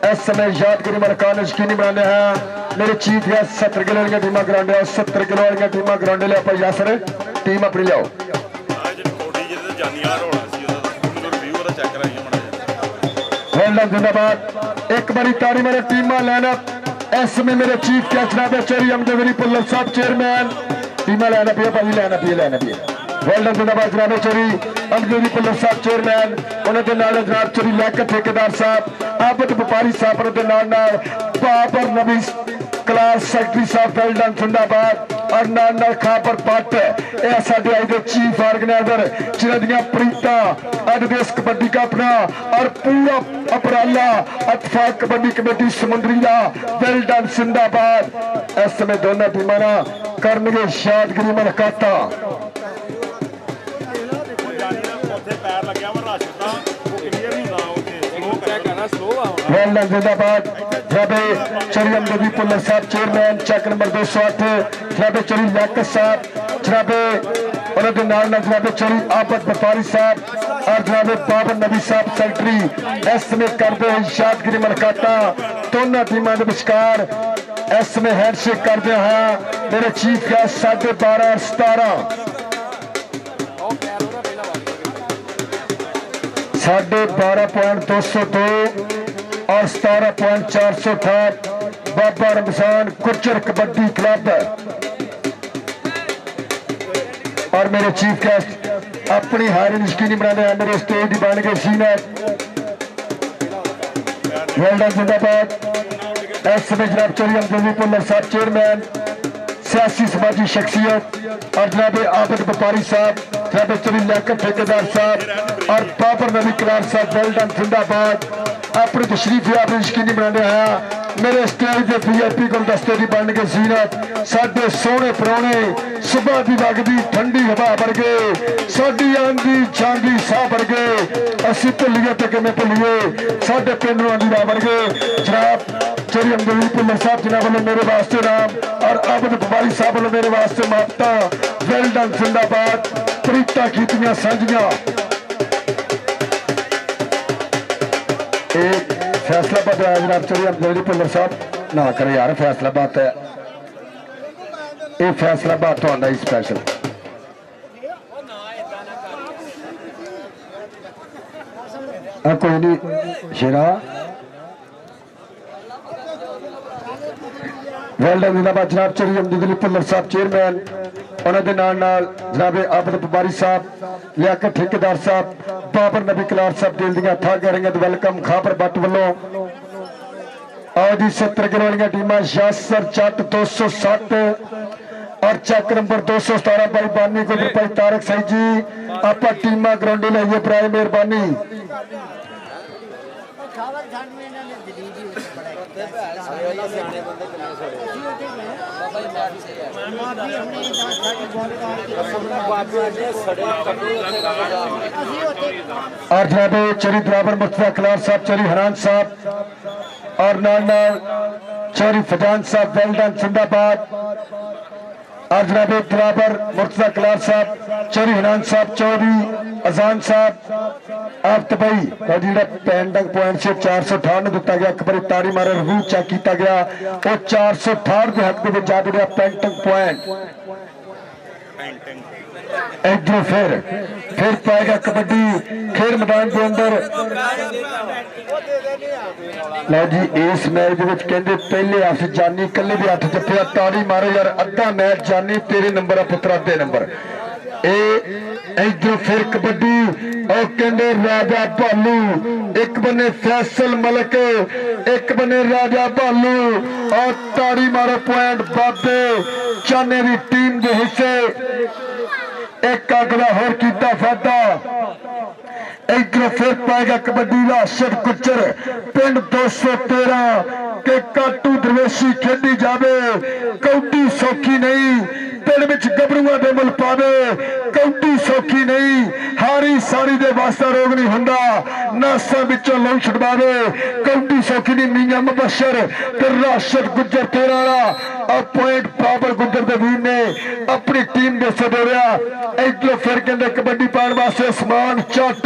इस समय यादगिरी मुलाकात यकीनी बनाने हैं मेरे चीफ गेस्ट 70 किलो वाली टीमां ग्राउंड 70 किलो वाली टीमां ग्राउंड ले आप यासर टीम अपनी लियाओ जिंदाबाद एक बारी ताड़ी मेरे टीमां लेना इस समय मेरे चीफ गेस्ट जनाब चौधरी अमजद पुलर साहब चेयरमैन टीमां लेना पिया भाई लेना पिया वेल जिंदाबाद जनाब चौधरी अमजद पुलर साहब चेयरमैन उन्होंने नाल जनाब चौधरी लियाकत ठेकेदार साहब आबद व्यापारी साहब उन्होंने नाल बाबर नबी क्लास सेक्रेटरी साहब वेल जिंदाबाद और नाल खापर पट यह साडे अज दे चीफ ऑर्गेनाइजर जिन्हां दियां प्रीतां अज दे इस कबड्डी कप दा और पूरा उपराला इत्तेफाक कबड्डी कमेटी समुंदरी दा वेल डन जिंदाबाद। इस समय दोनों टीमां नाल करनगे यादगिरी मुलाकातां। ਪੈਰ ਲੱਗਿਆ ਵਾ ਰਸ਼ ਦਾ ਉਹ ਕਲੀਅਰ ਨਹੀਂ ਹੁੰਦਾ ਉਹ ਚੈੱਕ ਕਰਨਾ ਸਲੋ ਆ ਹੁਣ। वेल डन जिंदाबाद। जनाबे चरी अमजदी पुल्लर साहब चेयरमैन चक नंबर 208 जनाबे चरी लियाकत साहब जनाबे उन्होंने नाल जनाबे चरी आफत व्यापारी साहब और जनाबे बाबर नबी साहब सेक्रेटरी इस समय करते हैं यादगिरी मुलाकातां दोनों टीमों के विचकार। इस समय हैंडशेक करते हैं मेरे चीफ गेस्ट 12:30 और 17 12.202 और 17.468 बाबा रमजान गुर्जर कबड्डी क्लब और मेरे चीफ गेस्ट अपनी हार यकीनी बनाने हैं मेरे स्टेज की बन गए सीनियर वेल डन जिंदाबाद। इस समय जनाब चौधरी अमजदी पुल्लर साहब चेयरमैन सियासी समाजी शख्सियत और जनाबे आबद व्यापारी साहब जनाबे चौधरी लियाकत ठेकेदार साहब और बाबर नबी कलार साहब वेल डन जिंदाबाद अपनी तशरीफ आप यकीनी बनाने हैं मेरे स्टेज के VIP गुलदस्ते की बन के जीनत साडे सोहने परौने सुबह की वगदी ठंडी हवा वर्गे साडी आंदी जांदी साह वर्गे असीं भुल्लीए ते किवें भुल्लीए साडे पिंड नूं आंदी राह वर्गे। जनाब चौधरी अमजदी पुल्लर साहब जिन्हां वालों मेरे वास्ते नाम और आबद व्यापारी साहब वालों मेरे वास्ते माता वेल डन जिंदाबाद प्रीतां कीतियां सांझियां। फैसलाबाद है जनाब चौधरी अमजदी पुल्लर साहब ना करे यार फैसलाबाद है ये फैसलाबाद तो आंदा ही स्पेशल कोई नहीं शेरा वेल डन जिंदाबाद। जनाब चौधरी अमजदी पुल्लर साहब चेयरमैन उन्होंने जनाबे आबद व्यापारी साहब लियाकत ठेकेदार साहब बाबर नबी कलार साहब दिल दियां था करेंगे वेलकम खापर बट वालों आओ जी 70 किलो वाली टीम यासर चट 260 और चक नंबर 217 भाई बानी को भाई तारक साई जी आप टीम ग्राउंड लाइए प्राय मेहरबानी। और जनाबे चरी बराबर मुस्तफा कलार साहब चरी हरान साहब और नाल चौधरी फजान साहब वेल डन जिंदाबाद और जनाबे बराबर मुर्तजा कलार साहब चौधरी हनान साहब चौधरी अजान साहब आप तबई जो पेंडिंग पॉइंट से 468 दिता गया एक बार ताड़ी मारे रिव्यू चेक किया गया वो 468 के हक में जा गया पेंटिंग पॉइंट इधरों फिर पाएगा कबड्डी खेल मैदान के अंदर लो जी इस मैच कहते पहले हथ जानी कले भी हथ जफिया ताड़ी मारो यार अद्धा मैच जानी तेरे नंबर है पुत्र अद्धे नंबर इधरों फिर कबड्डी और कहते राजा भालू एक बने फैसल मलक एक बने राजा भालू और ताड़ी मारो पॉइंट बाबे चाने की टीम के हिस्से एक अगला होर कीता फादा इधर फिर पाएगा कबड्डी लाशर गुजर पिंड 213 के काटू दरवेशी खेडी जावे कौडी सौखी नहीं पिंड विच गबरूआ दे मुल पावे कौडी सौखी नहीं हारी सारी दे वास्ता रोग नहीं हुंदा नासा विचों लौ छुड़वावे कौडी सौखी नहीं मियां मुबशर ते राशद गुजर तेरा वाला और पॉइंट बाबर गुजर दे वीर ने अपनी टीम दे सदोरिया इधर फिर कहंदे कबड्डी पाण वास्ते समान चट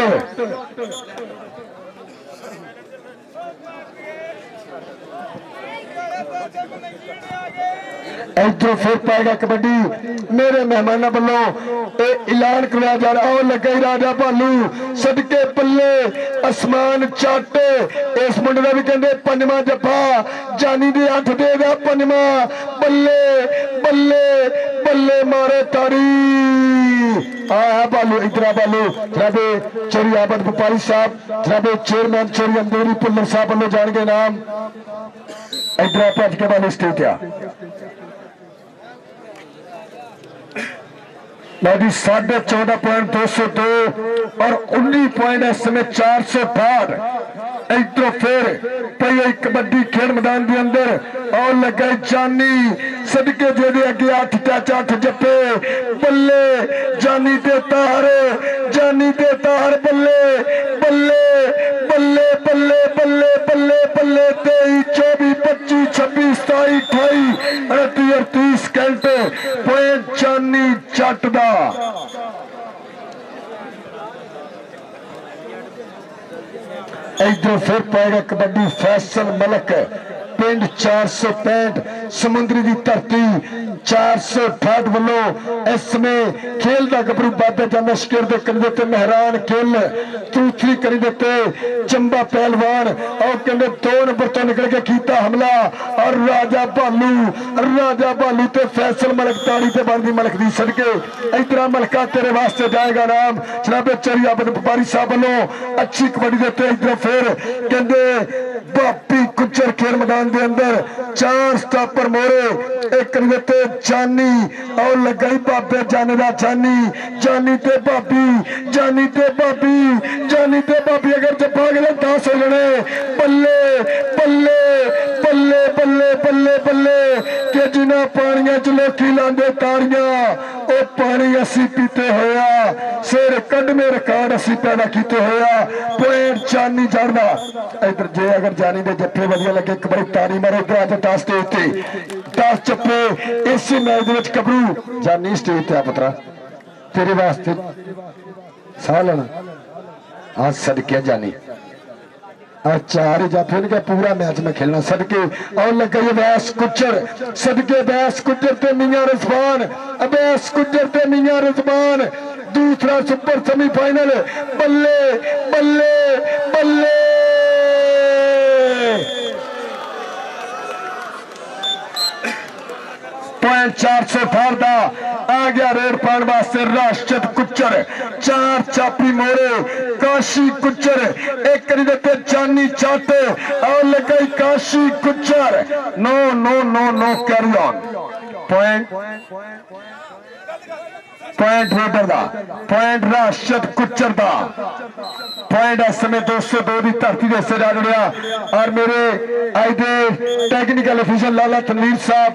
इधरों फिर पाएगा कबड्डी मेरे मेहमानों वालों ऐलान कराया जा रहा लगा ही राजा भालू सदके पल्ले आसमान चट इस मुंडे का भी कहते पंजवा जफा जानी दे हथ देगा पंजवा बल्ले बल्ले बल्ले मारे तारी आया भालू इधर भालू जनाबे चौधरी आबद व्यापारी साहब जनाबे चेयरमैन चौधरी अमजदी पुल्लर साहब वालों जान गए नाम इधर भज के वाले स्टेज आ लो जी 14.202 और 19 पॉइंट इस समय 462। इधरों फिर पई कबड्डी खेल मैदान के अंदर और लगे जानी सदके जेदे अगे 8 टच 8 जप्पे बल्ले जानी देता हर बल्ले बल्ले बल्ले बल्ले बल्ले बल्ले बल्ले 23 24 25 26 27 28 38 घंटे पॉइंट जानी जट दा। इधर फिर पाएगा कबड्डी फैसल मलक पिंड 465 समुद्री की धरती 468 वालों इसमें खेल का गबरू बाबे जाना शकीर दे कंधे ते मेहरान खेल दूसरी करी देते चंबा पहलवान और कहते 2 नंबर तो निकल के कीता हमला और राजा भालू ते फैसल मलक ताड़ी ते बनदी मलक दी सदके इधर मलका तेरे वास्ते जाएगा नाम जनाबे चरिया व्यापारी साहब वालों अच्छी कबड्डी देते। इधर फिर कहते बापी गुज्जर खेल मैदान के अंदर 4 स्टॉपर मोरे एक देते जानी और लगाई बाबे जाने का जानी ते भाभी अगर जपा गए 10 हो जाने बल्ले बल्ले बल्ले बल्ले बल्ले बल्ले के जिन्हें पानिया च लोकी लांदे ताड़ियां ओ पानी असी पीते होया सिर कढ़ने रिकॉर्ड असी पैदा किते होया पॉइंट जानी चढ़दा। इधर जे अगर जानी दे जप्पे वधिया लगे एक बड़ी तारी मारो इधर आज 10 स्टेज ते 10 जप्पे इसी मैच दे विच कबरू जानी स्टेज ते आ पुत्रा तेरे वास्ते साह लेना आज सदके जानी और 4 ही जाफे इनका पूरा मैच में खेलना सदके और लग गई अवैस गुज्जर सदके अवैस गुज्जर ते मियां रिजवान अवैस गुज्जर ते मियां रिजवान दूसरा सुपर सेमीफाइनल बल्ले बल्ले बल्ले पॉइंट 418 का आ गया रेड पान वास्ते राष्ट्र गुज्जर 4 चापी मोरे काशी गुज्जर एक करी देते जानी चाटे और लगाई Kashi Gujjar no no no no carry on point raider का पॉइंट राष्ट्र गुज्जर का पॉइंट इस समय 202 की धरती के हिस्से जा जुड़िया और मेरे आज दे टेक्निकल ऑफिसर लाला तनवीर साहब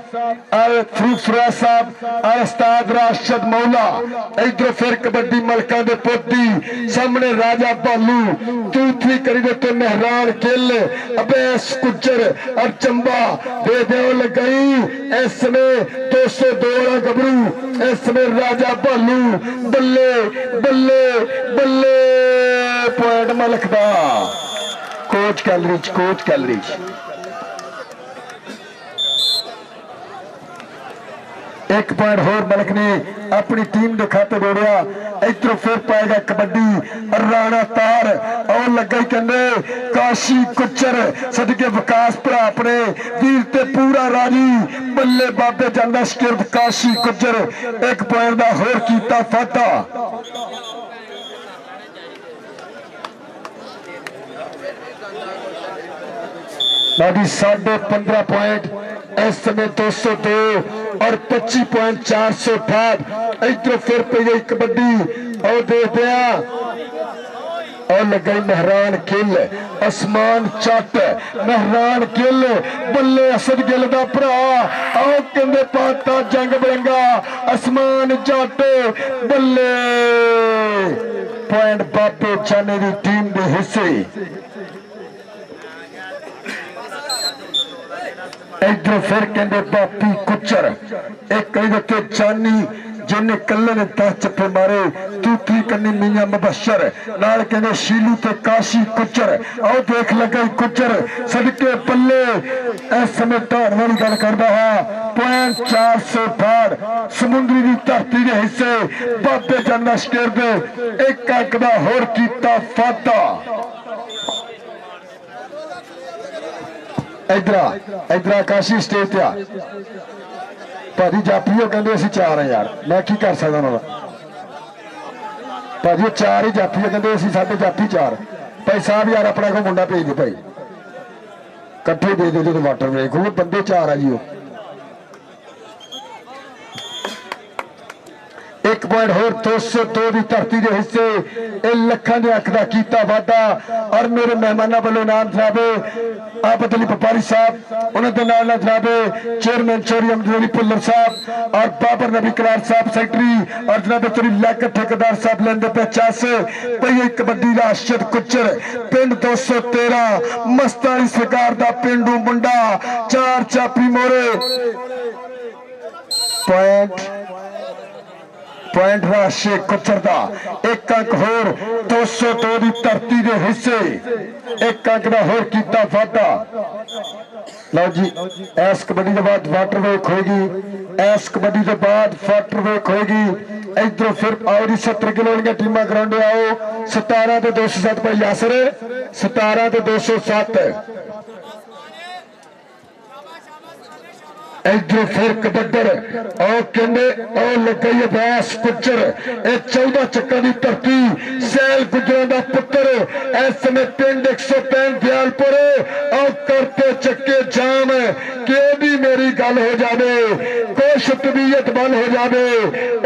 और फरूक सुरैश साहब और उस्ताद राशिद मौला इधर फिर कबड्डी मलका दे पोती सामने राजा भालू दूसरी करी देते मेहरान गिल अबैस गुज्जर और चंबा दे दे लगाई इस समय 202 वाला गबरू इस समय राजा भालू बल्ले बल्ले बल्ले पॉइंट मलक दा कोच कैलरीज एक पॉइंट होर मलक ने अपनी टीम के खाते जोड़िया इधर फिर पाएगा कबड्डी राणा तार और लगा कहने काशी गुज्जर सदके विकास भरा अपने वीर ते पूरा राजी बल्ले बाबे जाना शकीर काशी गुज्जर एक पॉइंट का होर कीता फाटा बाकी 15.5 पॉइंट इस समय 202 और 25 पॉइंट 468 इधर फिर पे गई कबड्डी और देखते और लगाई मेहरान गिल आसमान चट मेहरान गिल बल्ले असद गिल का भरा आओ कहते पाता जंग बरंगा आसमान जट बल्ले पॉइंट बाबे जाने की टीम के हिस्से इधर फिर कहते बापी गुज्जर एक कही देते जानी जिन्हें कल्ले ने 10 चप्पे मारे दूसरी कन्नी मियां मुबशर नाल कहते शीलू ते काशी गुज्जर आओ देख लगा गुज्जर सदके बल्ले इस समय ढाण वाली गल करता है पॉइंट 462 समुद्री की धरती के हिस्से बाबे जाना शकीर दे एक अंक का होर कीता फाटा इधर आकाशी स्टेज आ भाजी जाफी कहते असं 4 हैं यार मैं की कर सकता उन्होंने भाजी 4 ही जाफी कहते असं साढ़े जाफी 4 भाई साहब यार अपना को मुंडा भेज दे भाई कट्ठे दे दो जो वाटर ब्रेक हो बंदे 4 है जी एक पॉइंट होर 202 की धरती के हिस्से लखा के अख का किया वाधा और मेरे मेहमानों वालों नाम जनाबे आबद अली व्यापारी साहब उन्होंने नाम जनाबे चेयरमैन चौरी अहमद अली भुल्लर साहब और बाबर नबी कलार साहब सेक्रेटरी और जनाबे चौरी लियाकत ठेकेदार साहब लेंदे पे 50 पई कबड्डी राशिद कुचर पिंड 213 मस्तानी सरकार का पिंडू मुंडा 4 चापी मोरे पॉइंट राशे कुचर का एक अंक होर 202 की धरती के हिस्से एक अंक का होर किया वाधा लो जी इस कबड्डी के बाद वाटर वेक होगी इस कबड्डी के बाद वाटर वेक होगी इधरों फिर आओ जी 70 किलो टीम ग्राउंड आओ 17 ते 207 भाई यासर 17 ते 207 इधर फिर कबड्डर और कहने और लगाई बैस गुजर 14 चक्का की धरती सैल गुजर का पुत्र इस समय पिंड 165 दयालपुर और करते चक्के जाम कि मेरी गल हो जाए कुछ तबीयत बंद हो जाए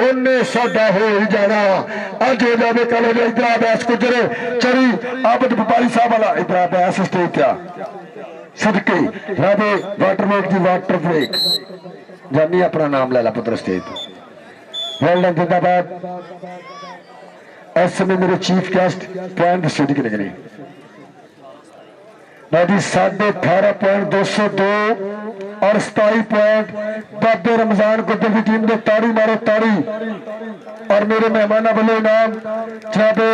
उन्हें साडा हो ही जाना अज हो जाए कल हो जाए इधर बैस गुजर चरी आबद व्यापारी साहब वाला इधर बैस स्टेज क्या सदके राबे वाटर ब्रेक की वाटर ब्रेक जानी अपना नाम ले ला पुत्र स्टेज वेल जिंदाबाद इस समय मेरे चीफ गेस्ट पॉइंट स्टडी के लिए जी 18.202 और 27 पॉइंट बाबे रमजान गुजर की टीम ने ताड़ी मारो ताड़ी और मेरे मेहमान वालों नाम जनाबे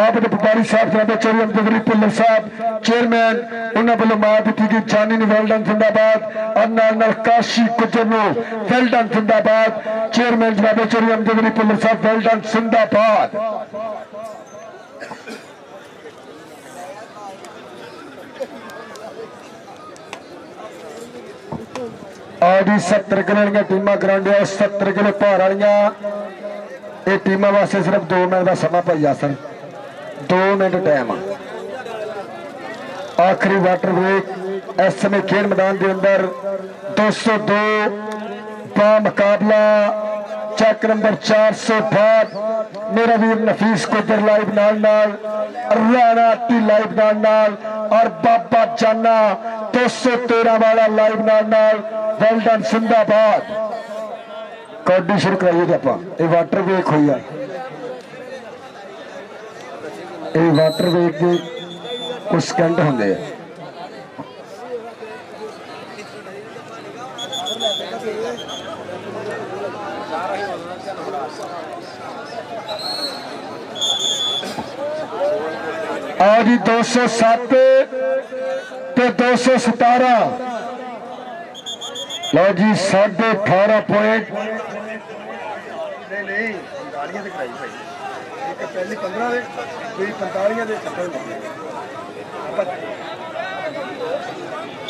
आबद व्यापारी साहब जनाबे चौरी अहमद अली भुल्लर साहब चेयरमैन उन्होंने वालों मां दी गई जानी ने वेल डन जिंदाबाद और नाल काशी गुजर नो वेल डन जिंदाबाद चेयरमैन जनाबे चौरी अहमद अली भुल्लर साहब वेल डन जिंदाबाद आज 70 किलो टीम ग्राउंड 70 किलो भार वाली टीम वास्ते सिर्फ 2 मिनट का समा भाई आसन 2 मिनट टाइम आखिरी वाटर ब्रेक इस समय खेल मैदान के अंदर 202 बा मुकाबला चेक नंबर 462 मेरा वीर नफीस गुजर लाइव नाल राणा टी लाइव नाल और बाबा जाना 213 वाला लाइव नाल वेल डन जिंदाबाद कबड्डी शुरू कराइए आप वाटर ब्रेक हुई है वाटर ब्रेक के कुछ सेकंड होंगे आज 207 ते 217 लो जी 18.5 पॉइंट पहली 15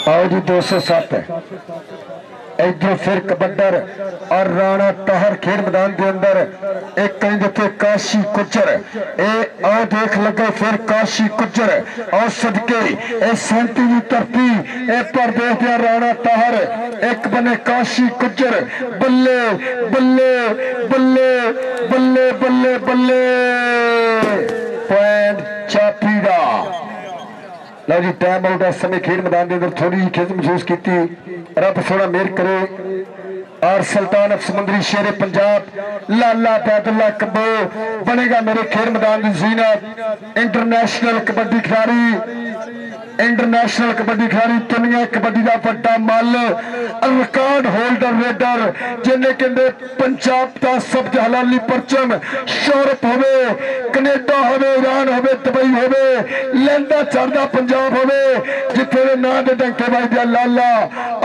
आओ जी 207 इधर फिर कबड्डर और राणा टहर खेल मैदान के अंदर एक कहीं देखे काशी गुजर आओ देख लगे फिर काशी गुजर और सदके 37 की धरती पर देख दिया राणा टहर एक बने काशी गुजर बल्ले बल्ले बल्ले बल्ले बल्ले बल्ले पॉइंट चापीड़ा लो जी टाइम आउट इस समय खेल मैदान के अंदर थोड़ी खिच महसूस की रब सोना मेहर करे और सुल्तान ऑफ समुद्री शेरे पंजाब लाला बैदुल्ला कब्बो बनेगा मेरे खेल मैदान की जीनत इंटरनेशनल कबड्डी खिलाड़ी इंटरनेशनल कबड्डी खिलाड़ी दुनिया कबड्डी का बड़ा मल रिकॉर्ड होल्डर रेडर जिन्हें कहते पंजाब का सब हलाली परचम शौरत होवे कनेडा होवे ईरान होवे दुबई होवे लैंदा चढ़दा पंजाब होवे जिथे ना दे डंके बजदे लाला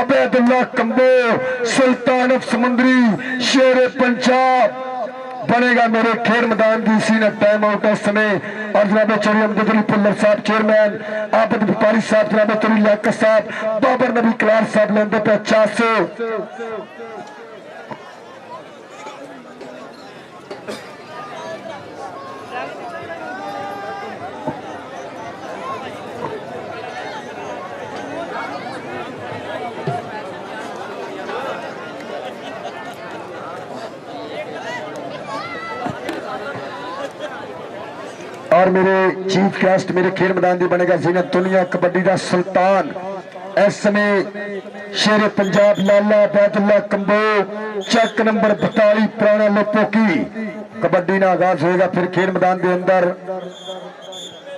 अबैदुल्ला कंबो सुल्तान ऑफ समुद्री शेरे पंजाब बनेगा मेरे खेल मैदान की सीनत टाइम आउट इस समय और जनाब चौरी अहमद अली भुल्लर साहब चेयरमैन आबद व्यापारी साहब जनाब चौरी लियाकत साहब बाबर नबी कलार साहब लेंदे पे 400 15 और मेरे चीफ गेस्ट मेरे खेल मैदान की बनेगा जीनत दुनिया कबड्डी का सुल्तान इस समय शेरे पंजाब लाला बैदुल्ला कंबो चेक नंबर 42 पुराना लोपोकी कबड्डी ना आगाज होएगा। फिर खेल मैदान के अंदर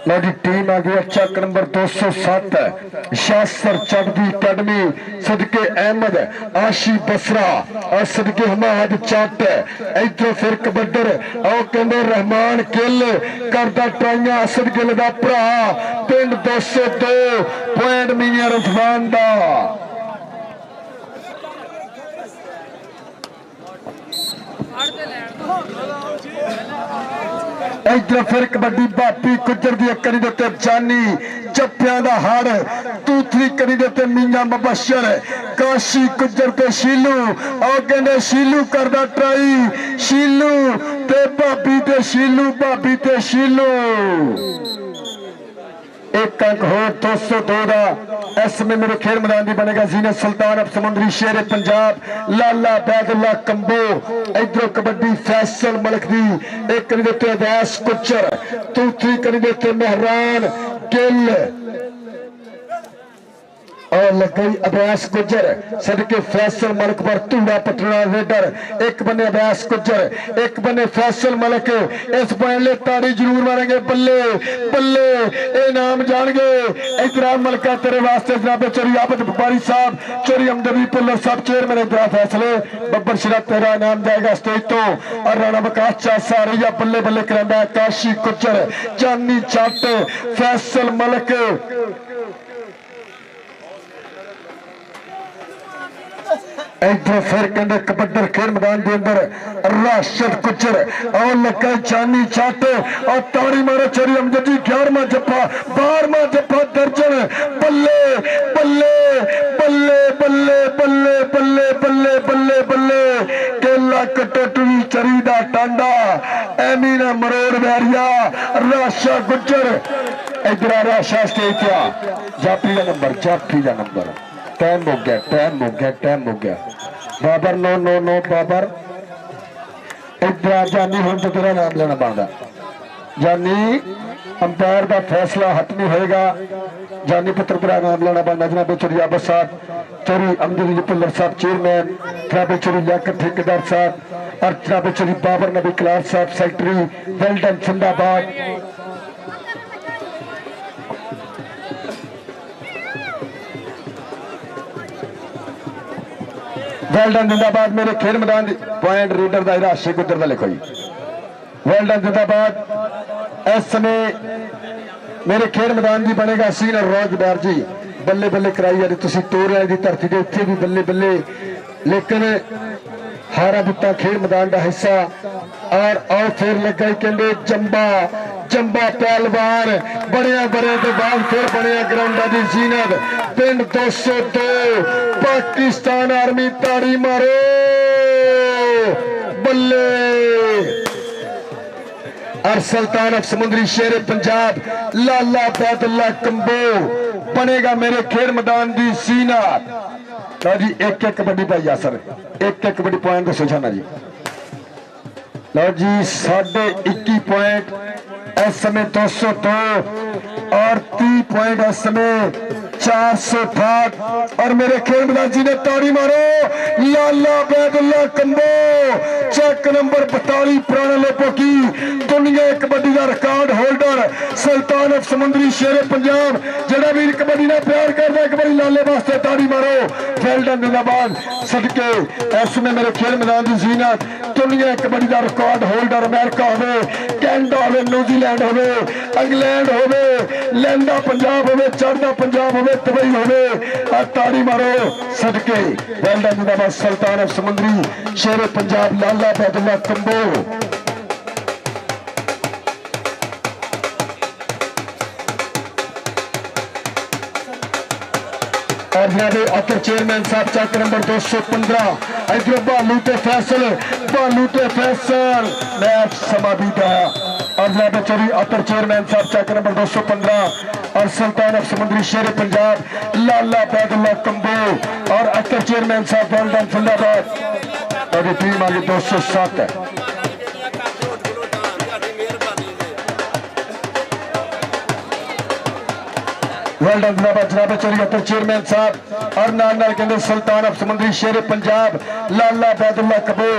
मेरी टीम आ गई चक नंबर 207 शास्त्र चकदी अकेडमी सदके अहमद आशी बसरा और सदके हमाद चट इधर फिर कबड्डर और कहते रहमान गिल करदा ट्राइया असद गिल का भरा पिंड 202 पॉइंट मियां रजवान का इधर फिर कबड्डी बापी गुजर की करी देते जानी चप्पिया का हड़ दूसरी करी देते मियां मुबशर काशी गुजर ते शीलू और कहते शीलू करदा ट्राई शीलू ते भाभी ते शीलू भाभी ते शीलू एक अंक हो 202 का इस समय मेरे खेल मैदान की बनेगा जीनत सुल्तान अफ समुंदरी शेरे पंजाब लाला बैदुल्ला कंबो इधरों कबड्डी फैसल मलक दी एक करी देते अवैस कुचर दूसरी करी देते मेहरान गिल और लग गई अभ्यास गुजर सदके फैसल मलक पर धूड़ा पटना रेडर एक बने अभ्यास गुजर एक बने फैसल मलक इस पॉइंट ताड़ी जरूर मारेंगे बल्ले बल्ले ए नाम जाएंगे इधर मलका तेरे वास्ते जनाब चोरी आबद व्यापारी साहब चोरी अमदवी पुल्लर साहब चेयरमैन इधर फैसले बब्बर शिरा तेरा नाम जाएगा स्टेज तो और राणा विकास चासा रैया बल्ले बल्ले करांदा काशी गुजर जानी चट फैसल मलक इधर फिर कहते कबड्डर खेल मैदान के अंदर राशिद गुजर और लगा जानी चट और ताड़ी मारे चोरी अमजदी 11वां जप्पा 12वां जप्पा दर्जन बल्ले बल्ले बल्ले बल्ले बल्ले बल्ले बल्ले बल्ले बल्ले केला कटोटवी चरी दा टांडा एमीना मरोड़ वैरिया राशा गुजर इधर राशा स्टेज पे जाफी का नंबर टाइम हो गया टाइम हो गया टाइम हो गया Babar no no no Babar इधर जानी हम तो तेरा नाम लेना बनता जानी अंपायर का फैसला हटमी होएगा जानी पुत्र तेरा नाम लेना बनता जनाब चोरी आबद साहब चोरी अमजद पुल्लर साहब चेयरमैन जनाब चोरी लियाकत ठेकेदार साहब और जनाब चोरी बाबर नबी कलार साहब सेक्रेटरी वेल्डन जिंदाबाद वेल्डन जिंदाबाद मेरे खेल मैदान पॉइंट रीडर का राशि गुजर का लिखो जी वेल्डन जिंदाबाद इस समय मेरे खेल मैदान की बनेगा सीनियर रोज बैर जी बल्ले बल्ले कराई अरे तुम तोर की धरती के इतने भी बल्ले बल्ले लेकिन हारा बुत्ता खेल मैदान का हिस्सा और आओ फिर लगा कहते जंबा जंबा पहलवान बड़िया बड़े तो बाद फिर बड़िया ग्राउंड की जीनत पिंड 202 पाकिस्तान आर्मी ताड़ी मारो बल्ले और सुल्तान अफ समुंदरी शेर पंजाब लाला बैदुल्ला कंबो बनेगा मेरे खेल मैदान की जीनत। लो जी एक एक कबड्डी पाई यासर एक एक कबड्डी पॉइंट दसो जाना जी लो जी 21.5 पॉइंट इस समय 202 और 30 पॉइंट इस समय 468 और मेरे खेल मैदान जी ने ताड़ी मारो लाला बैदुल्ला कंबो चेक नंबर 42 पुराना लोगों की दुनिया कबड्डी का रिकॉर्ड होल्डर सुल्तान अफ समुंदरी शेरे पंजाब जरा भी कबड्डी ने प्यार करता है कबड्डी लाले वास्ते ताड़ी मारो वेल्डन जिंदाबाद सदके इस में मेरे खेल मैदान की जीनत दुनिया कबड्डी का रिकॉर्ड होल्डर अमेरिका हो कैनेडा हो न्यूजीलैंड हो इंग्लैंड हो लैंदा पंजाब हो चढ़दा पंजाब हो दुबई हो ताड़ी मारो सदके वेल्डन जिंदाबाद सुल्तान अफ समुंदरी शेरे पंजाब लाला बैदुल्ला कंबो और जनाबे अतर चेयरमैन साहब चक नंबर 215 इधर भालू ते फैसल मैच समा बीता और जनाबे चोरी अतर चेयरमैन साहब चक नंबर 215 और सुल्तान अफ समुंदरी शेर पंजाब लाला बैदुल्ला कंबो और अतर चेयरमैन साहब वेल्डन जिंदाबाद और टीम आगे 207 है वेल डन जनाब चौधरी अतर चेयरमैन साहब और नाल नाल कहते सुल्तान ऑफ समंदरी शेर पंजाब लाला बैदुल्ला कबू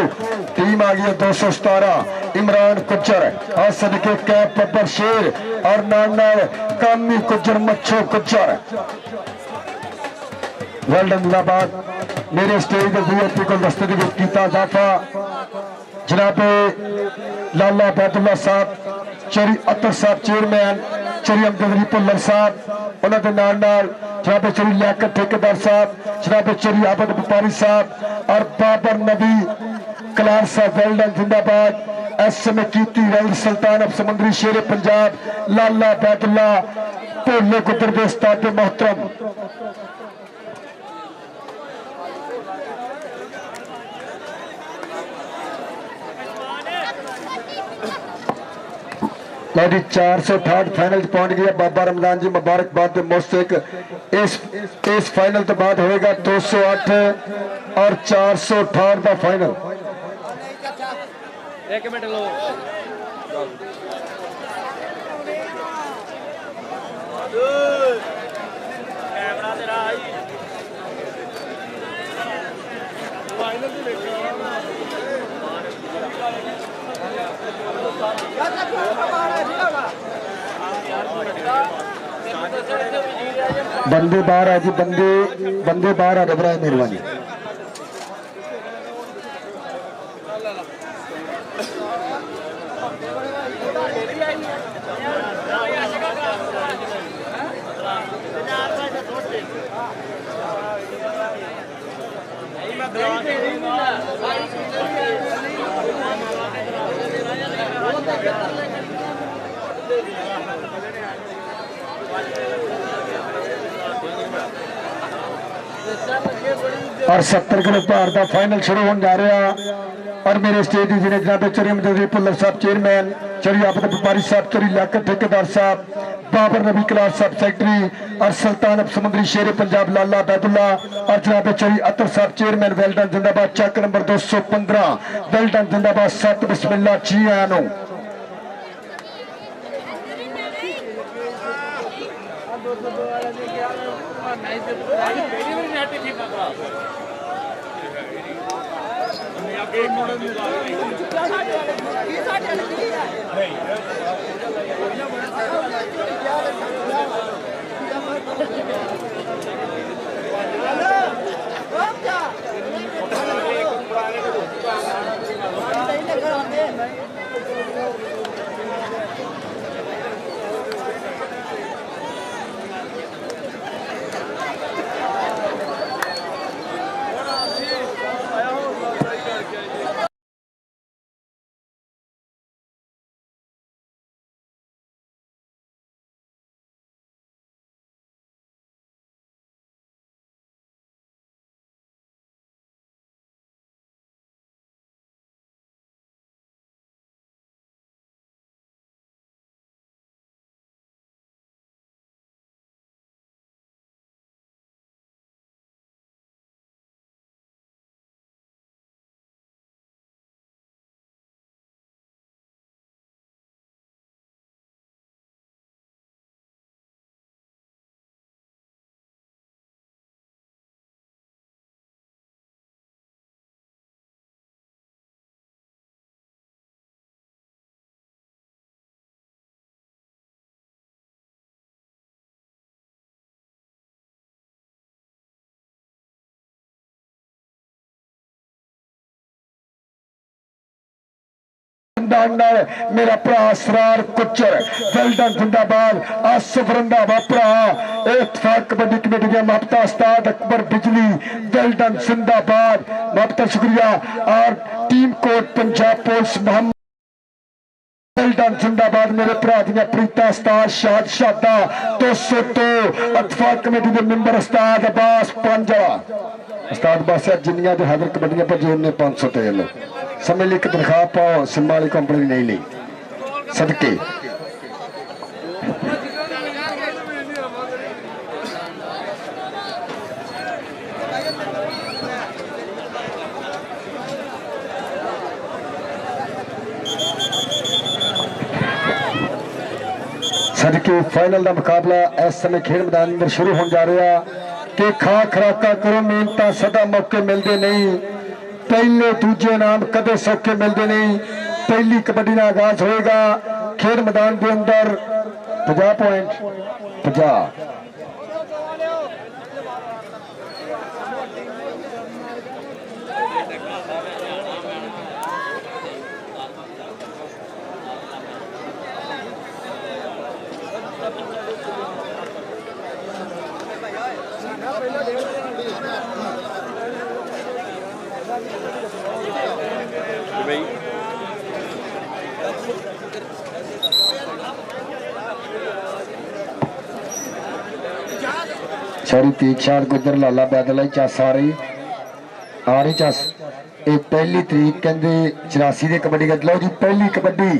टीम आ गई है 217 इमरान गुज्जर और सदके कैप बब्बर शेर और नाल नाल कामी गुज्जर मच्छो गुज्जर। वेल डन जनाब मेरे स्टेज के वीआईपी को दस्ते किया इजाफा जनाबे लाला बैदुल्ला साहब चौधरी अतर साहब चेयरमैन चौधरी अमजद भुल्लर साहब उन्होंने जनाबे चौधरी लियाकत ठेकेदार साहब जनाबे चौधरी आबद व्यापारी साहब और बाबर नबी कलार साहब वेल्डन जिंदाबाद। इस समय कीती रैल सुल्तान ऑफ समंदरी शेर पंजाब लाला बैदुल्ला भोले गुजर के उस्ताद मोहतरम। लड़ी 468 फाइनल पहुंच गया बाबा रमजान जी मुबारकबाद मुस्तक इस फाइनल तो बाद होएगा 208 और 468 का फाइनल। एक मिनट लो कैमरा तेरा आई फाइनल भी देखो बंदे बाहर है जी बंदे बाहर आ रहा है मेहरबानी। और 70 किलो भार का फाइनल शुरू होने जा रहा और मेरे स्टेज की जिन्हें जनाब चौधरी अमजद भुल्लर साहब चेयरमैन चौधरी आबद व्यापारी साहब चौधरी लियाकत ठेकेदार साहब बाबर नबी कलार साहब सेक्रेटरी और सुल्तान ऑफ समंदरी शेर पंजाब लाला बैदुल्ला और जनाब चौधरी अतर साहब चेयरमैन वेल्डन जिंदाबाद चक नंबर 215 वेल्डन जिंदाबाद 7 बिस्मिल्लाह जी आनो। मेरा भरा असरार कुचर वेल्डन जिंदाबाद आसिफ रंधावा भरा इत्तेफाक कबड्डी कमेटी के महबता उस्ताद अकबर बिजली वेल्डन जिंदाबाद महबता शुक्रिया और team coach Punjab police Mohammad well done जिंदाबाद मेरे भरा दियां प्रीता उस्ताद शाद शादा 202 इत्तेफाक कमेटी के मेंबर उस्ताद अब्बास पंजवा उस्ताद बासिया जिन्नियां दे हाजिर कबड्डियां भजे उन्हें 500 ते लो समय लिख तनख्वाह पाओ सिम वाली कंपनी नहीं ली सदके। सदके फाइनल का मुकाबला इस समय खेल मैदान अंदर शुरू होने जा रहा कि खा खराका करो मेहनत सदा मौके मिलते नहीं पहले दूजे नाम कदे सौखे मिलते नहीं पहली कबड्डी का आगाज होएगा खेल मैदान के अंदर 50 पॉइंट 50 भाई सारी तीक्षार गुजर लाला बैदल चस आ रही चस एक पहली तरीक कहते 84 की कबड्डी लो जी पहली कबड्डी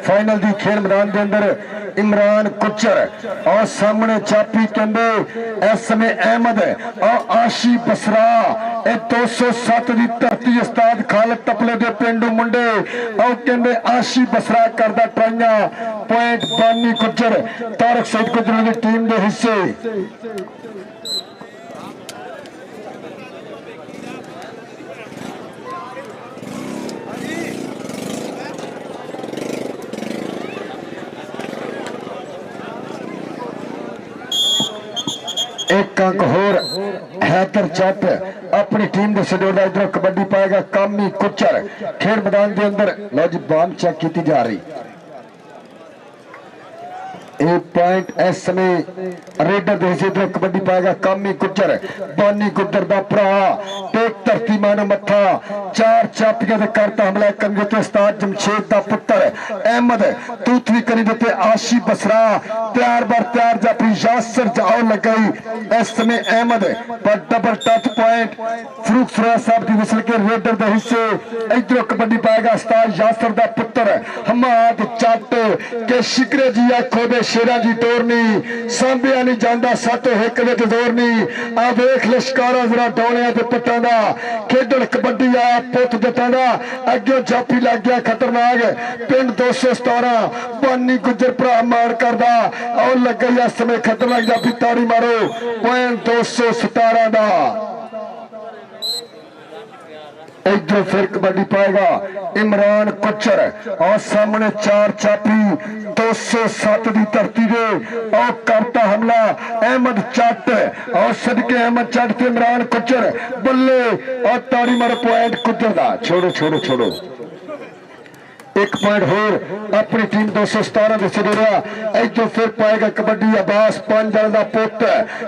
फाइनल की खेल मैदान के अंदर इमरान कुचर और सामने चापी कहते इस समय अहमद और आशी बसरा 207 की धरती उस्ताद खालिद टपले के पिंडू मुंडे और कहते आशी बसरा करता ट्राइया पॉइंट बानी कुचर तारक सईद कुचर की टीम के हिस्से एक अंक होर हैदर जट अपनी टीम के सदोड़ा इधर कबड्डी पाएगा कामी कुचर खेल मैदान के अंदर लो जी बॉम्ब चेक की जा रही एक पॉइंट इस समय रेडर देसी इधर कबड्डी पाएगा कामी कुचर बानी गुजर दा भरा टेक धरती मानो मत्था चार चापियां दे करता हमला कंगे ते उस्ताद जमशेद दा पुत्र अहमद तूतवी करी देते आशी बसरा प्यार बार प्यार जापी यासर जाओ लगाई इस समय अहमद पर डबल टच पॉइंट फरूक सुरा साहब की विसल के रेडर दे हिस्से इधर कबड्डी पाएगा उस्ताद यासर दा पुत्र हमाद जट के शिकरे जी आखो दे शेरा जी टोरनी सांबिया नहीं जाता सत हिक विच जोरनी आ वेख लश्कारा जरा डोलिया ते पट्टां दा खेडण कबड्डी आ पुत जट्टां दा अगे जापी लग गया खतरनाक पिंड 217 बानी गुजर भरा मार करदा और लग गई इस समय खतरनाक जापी ताड़ी मारो पॉइंट 217 दा इधर फिर कबड्डी पाएगा इमरान कुचर और सामने चार चापी 207 की धरती दे और करता हमला अहमद चट और सदके अहमद चट के इमरान कुचर बल्ले और ताड़ी मारो पॉइंट कुचर दा छोड़ो छोड़ो छोड़ो एक पॉइंट होर अपनी टीम 217 के सदोरा इधर फिर पाएगा कबड्डी अब्बास 5 जन का पुत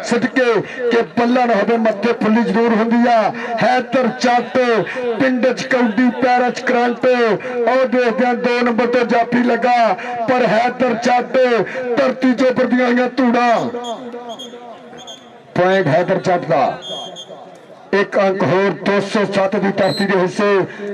सदके के बल्ला ना हो मत्थे फुल्ली जरूर होंगी हैदर चट पिंड च कौडी पैर च करंट और देखते 2 नंबर तो जाफी लगा पर हैदर चट धरती चो परदियां आईयां धूड़ा पॉइंट हैदर चट का एक अंक होर 207 की धरती के हिस्से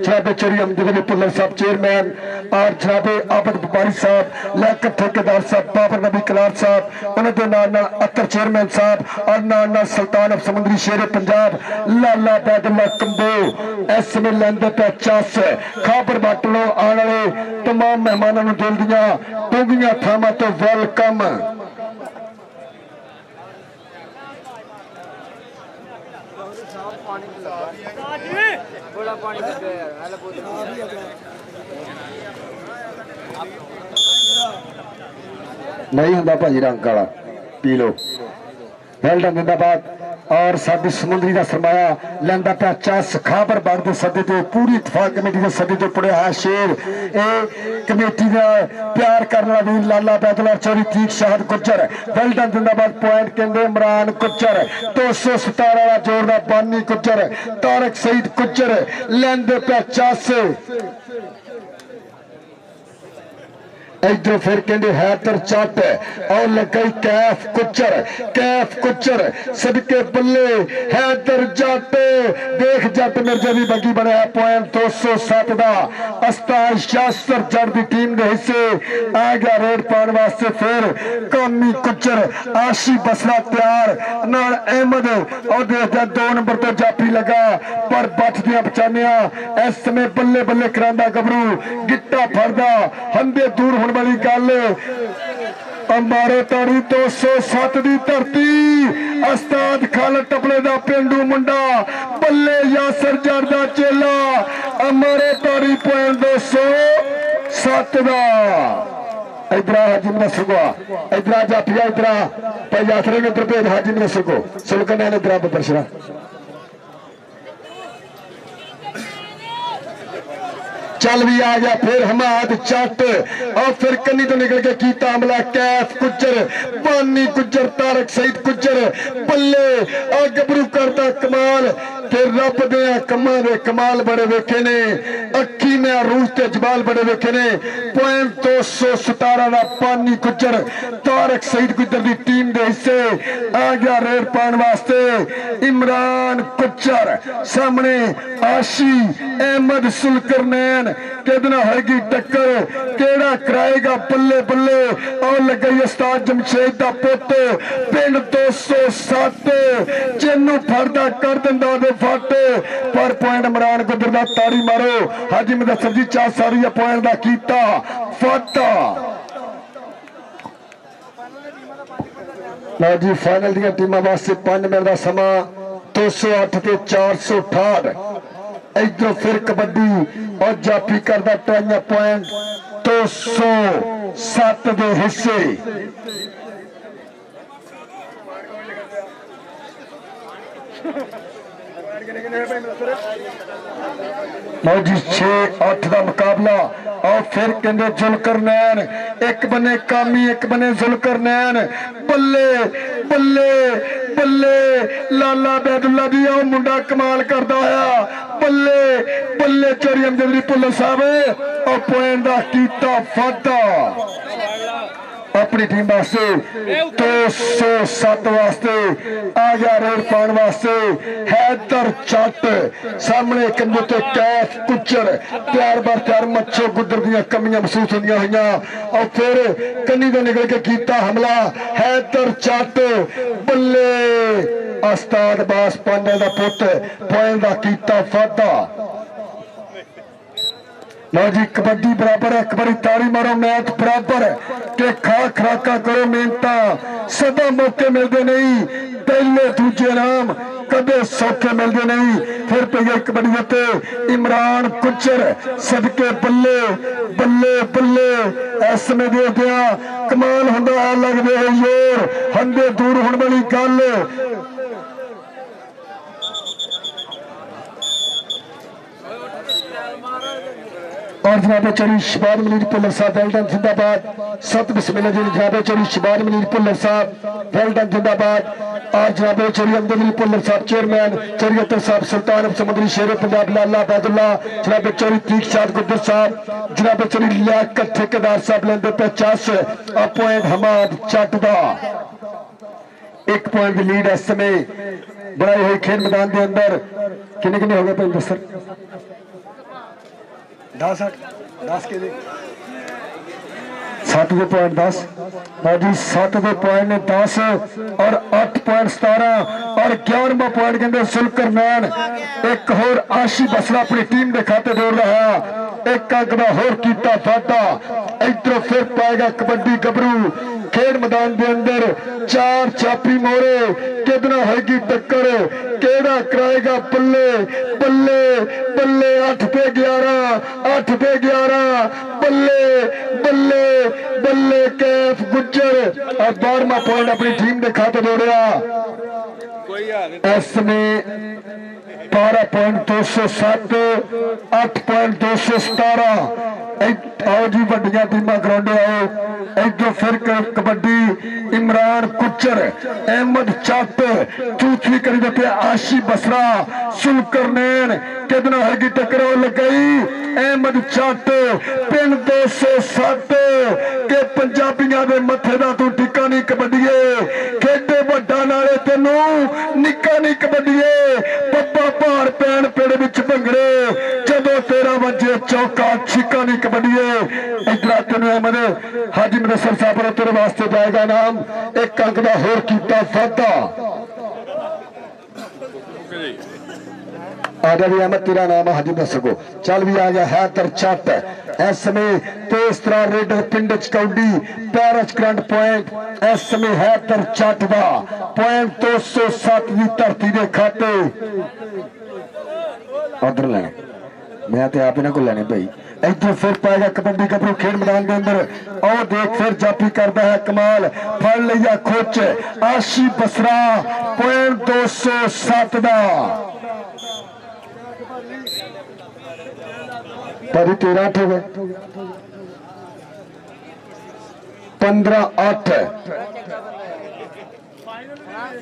जनाबे चोरी अमजद अली पुल्लर साहब चेयरमैन और जनाबे आबद बुखारी साहब लियाकत ठेकेदार साहब बाबर नबी कलार साहब उन्होंने नाल अतर चेयरमैन साहब और नाल सुल्तान ऑफ समुद्री शेर पंजाब लाला बैदुल्ला कंबो इस समय लैंदे पे चस खाबर बाटलो आने वाले तमाम मेहमानों को दिल दियां डूंघियां थावां तो वेलकम नहीं होंगे भाजी रंग वाला पी लो वेल्डन जिंदाबाद और साडी समुद्री का सरमाया लैंदा पिया चस खाबर बाग के सदे ते पूरी इतफाक कमेटी के सदे ते पड़े है शेर ए कमेटी का प्यार करने वाला वीर लाला बैदला चौरी तीक शहद गुजर वेल्डन जिंदाबाद पॉइंट कहते इमरान गुजर 217 वाला जोरदार बानी गुजर तारक सईद गुजर लैंदे पिया चस इधर फिर कहते हैदर चट और लगई कैफ कुचर सदके बल्ले हैदर जट देख जट मिर्जा भी बगी बनया पॉइंट 207 का उस्ताद यासर जट की टीम के हिस्से आ गया रेड पाने वास्ते फिर कामी कुचर आशी बसरा तैयार नाल अहमद और देखा 2 नंबर तो जाफी लगा पर बच दिया बचानिया इस समय बल्ले बल्ले करांदा गबरू गिट्टा फड़दा हंदे दूर वाली गल ਅੰਬਾਰੇ ਤਾੜੀ 207 ਦੀ ਧਰਤੀ ਉਸਤਾਦ ਖਾਲਦ ਟਪਲੇ ਦਾ ਪਿੰਡੂ ਮੁੰਡਾ ਬੱਲੇ ਯਾਸਰ ਜੜ ਦਾ ਚੇਲਾ ਅੰਬਾਰੇ ਤਾੜੀ ਪੁਆਇੰਟ 207 ਦਾ इधर हाजी मिनिस्टर को इधर जाफिया इधर भाई यात्रा ने इधर भेज हाजी मिनिस्टर को सुलकन इधर प्रदर्शना चल भी आ गया फिर हमाद चट और फिर कन्नी तो निकल के कीता हमला कैफ गुज्जर बानी गुज्जर तारक सईद गुज्जर बल्ले और गबरू करता कमाल फिर रब दे कमां दे कमाल बड़े वेखे ने अखी में रूह ते जबाल बड़े वेखे ने पॉइंट 217 का बानी गुज्जर तारक सईद गुज्जर की टीम के हिस्से आ गया रेड पाने वास्ते इमरान गुज्जर सामने आशी अहमद सुलकरनैन किदना होगी टक्कर केड़ा कराएगा बल्ले बल्ले और लग गई उस्ताद जमशेद दा पुत पिंड 207 जिन्नू फड़दा कर दिंदा दे फट पर पॉइंट इमरान गुज्जर दा ताड़ी मारो हाजी मुदस्सर जी चार सारी पॉइंट दा कीता फट लो जी फाइनल दी टीमां वास्ते 5 मिनट का समा 208 ते 468 इधर फिर कबड्डी और जाफी करदा टाइम पॉइंट 207 के हिस्से जी 6-8 का मुकाबला और फिर कहते जुलकरनैन एक बने कामी एक बने जुलकरनैन बल्ले बल्ले बल्ले लाला बैदुल्ला जी और मुंडा कमाल करता होया बल्ले बल्ले चोरी अमजद भुल्लर साहब और पॉइंट का कीता फादा अपनी टीम वास्ते 207 वास्ते आ गया रेड पाने वास्ते हैदर चट सामने कंधे ते कैफ गुज्जर प्यार बार प्यार मच्छो गुज्जर दी कमियां महसूस होंदियां हुई और फिर कन्नी तो निकल के कीता हमला हैदर चट बल्ले उस्ताद बास पांडे दा पुत पॉइंट दा कीता फादा लो जी कबड्डी बराबर है एक बारी ताड़ी मारो मैच बराबर के खा खराका करो मेहनता सदा मौके मिलते नहीं पहले दूजे नाम कदे सौखे मिलते नहीं फिर पे गई कबड्डी उत्ते इमरान गुज्जर सदके बल्ले बल्ले बल्ले इस समय दे दिया कमाल होंदा लगदे जोर हंदे दूर होने वाली गल और जनाब चौधरी शबाद मलीर भुल्लर साहब वेल्डन जिंदाबाद सत बिस्मिल्लाह जी जनाब चौधरी शबाद मलीर भुल्लर साहब वेल्डन जिंदाबाद और जनाब चौधरी अमजद अली भुल्लर साहब चेयरमैन चौधरी अतर साहब सुल्तान ऑफ समुद्री शेर पंजाब लाला बैदुल्ला जनाब चौधरी तीक साहब गुद्दर साहब जनाब चौधरी लियाकत ठेकेदार साहब लेंदे पे 50 पॉइंट हमाद चट दा 1 पॉइंट की लीड इस समय बनाए हुए खेल मैदान के अंदर किन्ने किन्ने हो गए भाई दसर 10 के 7 के पॉइंट 10 बाजी 7 के पॉइंट 10 और 8 पॉइंट 17 और 11वां पॉइंट कहते सुलकरनैन एक होर आशी बसरा अपनी टीम के खाते जोड़ रहा एक अंक का होर कीता फाटा इधर फिर पाएगा कबड्डी गबरू खेल मैदान के अंदर 4 चापी मोरे कितना होगी टक्कर केड़ा कराएगा बल्ले बल्ले बल्ले 8 पे 11 8 पे 11 बल्ले बल्ले बल्ले कैफ गुज्जर और 12वां पॉइंट अपनी टीम के खाते जोड़िया इसमें 12.207 8.217 आओ जी वड्डियां टीमां ग्राउंडे आओ इधर फिर कबड्डी इमरान गुज्जर अहमद चट चूची करी देते आशी बसरा सुलकरनैन कितना होगी टक्कर लगाई अहमद चट पिंड 207 के पंजाबियों के मथे का तू टिका नहीं कबड्डीए खेडे वड्डा नाले तेनू निक्का नहीं कबड्डीए पप्पा भार पैन पेड़ विच भंगड़े जदों 13 बजे चौका छिका नहीं कबड्डीए इधर तेन अहमद हाजी मुदस्सर साहब तेरे वास्ते जाएगा नाम 1 अंक का होर कीता फादा आजा भी अहमद तेरा नाम है हजी दस सको चल भी आ गया है तर चट इस समय तेज तरह रेड पिंड च कौडी पैरच करंट पॉइंट इस समय है तर चट दा पॉइंट 207 की धरती के खाते उधर लेने मैं तो आप इन्हों को लेने भाई इधर फिर पाएगा कबड्डी गबरू खेल मैदान के अंदर और देख फिर जापी करता है कमाल फड़ लिया खोच आशी बसरा पॉइंट 207 दा पर 13 हो गए 15-8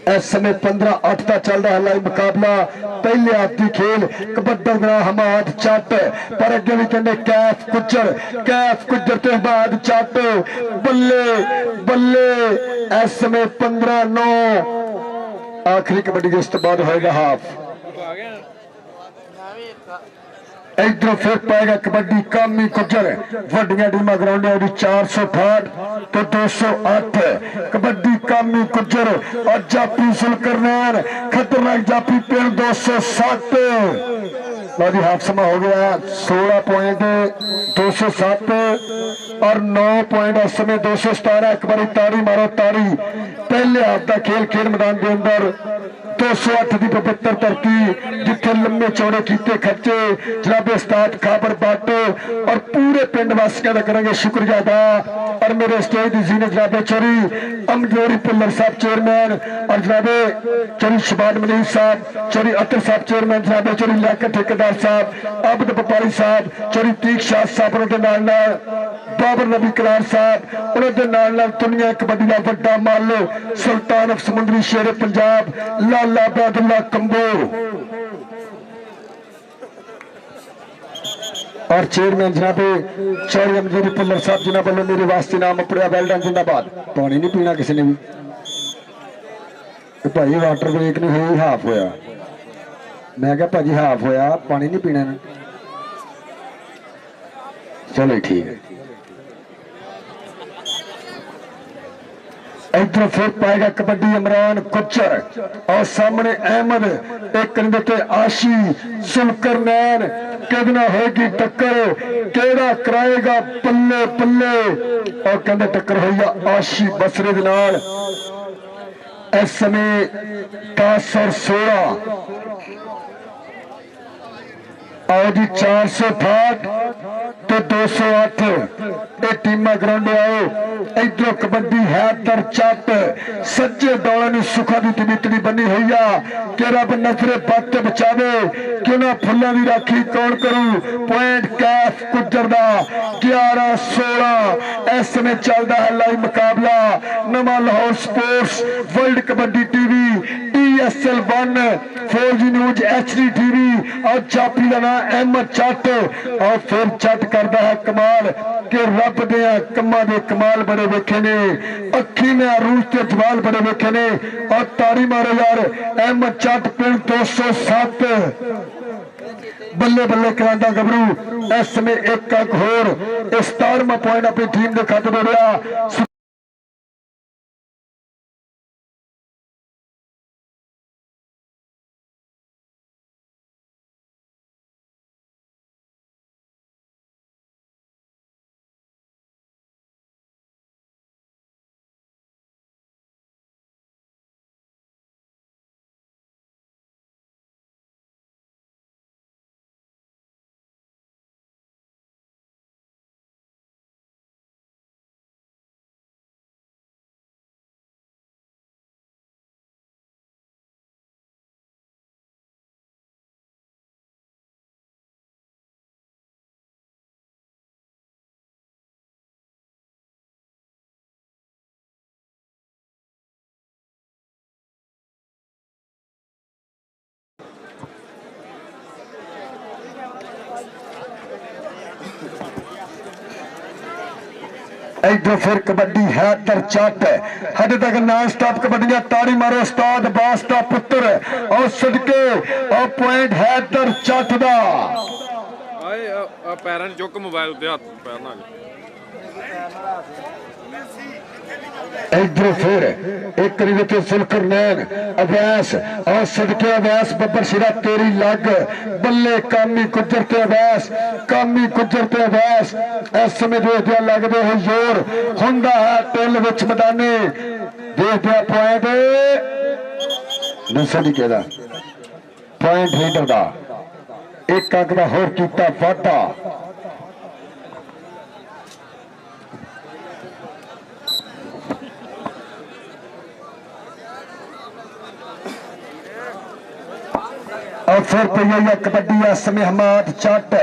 इस समय 15-8 का चल रहा है लाइव मुकाबला पहले आती खेल कबड्डर ग्रां हमाद चट पर अगे भी कहते कैफ गुज्जर ते हमाद चट बल्ले बल्ले इस समय 15-9 आखिरी कबड्डी जिस तो बाद होएगा हाफ इधर फिर पाएगा कबड्डी कामी गुजर वड्डियां टीमां ग्राउंड 468 तो 208 कबड्डी कामी गुजर और जापी सुलकरनैन खतरनाक जापी पिंड 207 जी हाफ समा हो गया 16 पॉइंट 207 और 9 पॉइंट इस समय 217 एक बार ताड़ी मारो ताड़ी पहले हाफ का खेल मैदान के अंदर 208 की पवित्र धरती जिथे लंबे चौड़े कीते खर्चे जनाबे उस्ताद खाबर बट और पूरे पिंड वासियों का करेंगे शुक्रिया अदा और मेरे स्टेज की जीनत जनाबे चौरी अमजोरी पुल्लर साहब चेयरमैन और जनाबे चौरी शबान मनीर साहब चौरी अतर साहब चेयरमैन जनाबे चौरी लियाकत ठेकेदार साहब आबद व्यापारी साहब चौरी तीक शाह साहब उन्होंने बाबर नबी कलार साहब उन्होंने दुनिया कबड्डी का बड़ा मल सुल्तान ऑफ समुद्री शेर पंजाब लाला अब्दुल्ला कंबो और चेयरमैन जनाबे चौरी अमजोरी पुल्लर साहब जिन्हों वालों मेरे वास्ते नाम अपने वेल डन जिंदाबाद पानी नहीं पीना किसी ने भी भाई वाटर ब्रेक ने ही हाफ होया मैं क्या भाजी हाफ होया पानी नहीं पीना चलो ठीक है इधर फिर पाएगा कबड्डी इमरान गुज्जर और सामने अहमद एक कंधे ते आशी सुलकरनैन कितना होगी टक्कर केड़ा कराएगा पल्ले पल्ले और कहते टक्कर होगा आशी बसरे दे नाल इस समय 10 और 16 और जी 468 तो 208 ये टीम ग्राउंड आओ इधरों कबड्डी है तर चट सज्जे दौड़े ने सुखा की तबीतड़ी बनी हुई है कि रब नजरे बद बचावे क्यों ना फुलों की राखी कौन करूं पॉइंट कैफ गुजर दा 11-16 इस समय चलता है लाइव मुकाबला नवा Lahore sports world kabaddi TV TSL 1 4G news HD TV और जापी का नाम अहमद चट और फिर चट करता है कमाल के रब दे कमा दे कमाल बड़े वेखे ने अखी में अरूज के जवाल बड़े वेखे ने और ताड़ी मारो यार अहमद चट पिंड 207 बल्ले बल्ले करांदा गबरू इस समय एक होर 17वां पॉइंट अपनी टीम के खाते में रहा इधर फिर कबड्डी है तर चट हद तक नॉन स्टॉप कबड्डियां ताड़ी मारो उस्ताद बास्ता पुत्र और सदके और पॉइंट है तर चट दा आए पैरां चुक मोबाइल उत्ते हत्थ पैर ना इधर फिर एक रिवते सुलकर नैन अवैस और सदके अवैस बब्बर शिरा तेरी लग बल्ले कामी गुजर ते अवैस कामी गुजर ते अवैस इस समय देखदे लगदे हो जोर हुंदा है टिल विच मैदाने देखदे पॉइंट दूसरा नहीं कहदा पॉइंट लीडर दा एक अंक दा होर कीता वाधा और फिर पई कबड्डी इस समय हमाद चट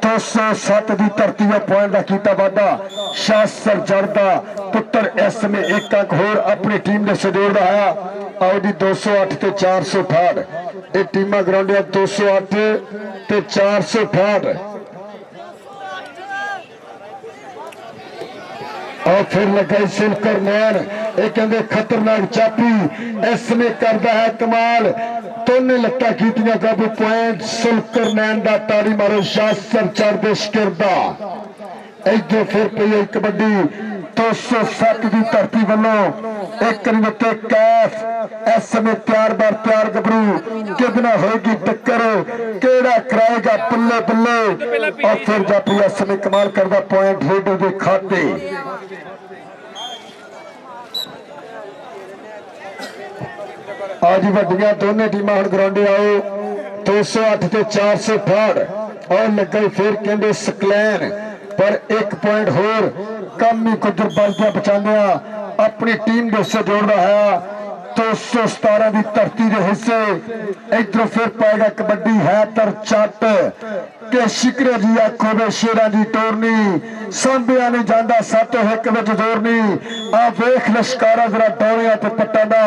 207 की धरती पॉइंट का किया वाधा शास्त्र जड़दा पुत्र इस समय एक अंक होर अपनी टीम ने सजोड़ रहा आओ जी 208 ते 468 ये टीमां ग्राउंड 208 ते 468 और फिर लगा सिलकर नैन एक खतरनाक चापी इस समय करता है कमाल दोनों लत्ता की काबू पॉइंट सुलकर नैन का ताड़ी मारो शास्त्र चढ़ते शिकरदा इधर फिर पई कबड्डी 207 की धरती वालों एक रिवते कैफ इस समय तैयार बार तैयार गबरू कितना होगी टक्कर केड़ा कराएगा बल्ले बल्ले और फिर जापी इस समय कमाल करदा पॉइंट रेडर के खाते आज वड्डियां दोनों टीमां हुण ग्राउंडे आओ 208 ते 468 और लगे फिर कहंदे सकलैन पर एक पॉइंट होर कम ही कुछ बलदिया बचांदिया अपनी टीम दे से जोड़ रहा है 217 की धरती के हिस्से इधरों फिर पाएगा कबड्डी है तर चट के शिकरे जी आखो वे शेरा की टोरनी सांबिया नहीं जाता 7-1 विच जोरनी आ वेख लश्कारा जरा डोरिया ते पट्टां दा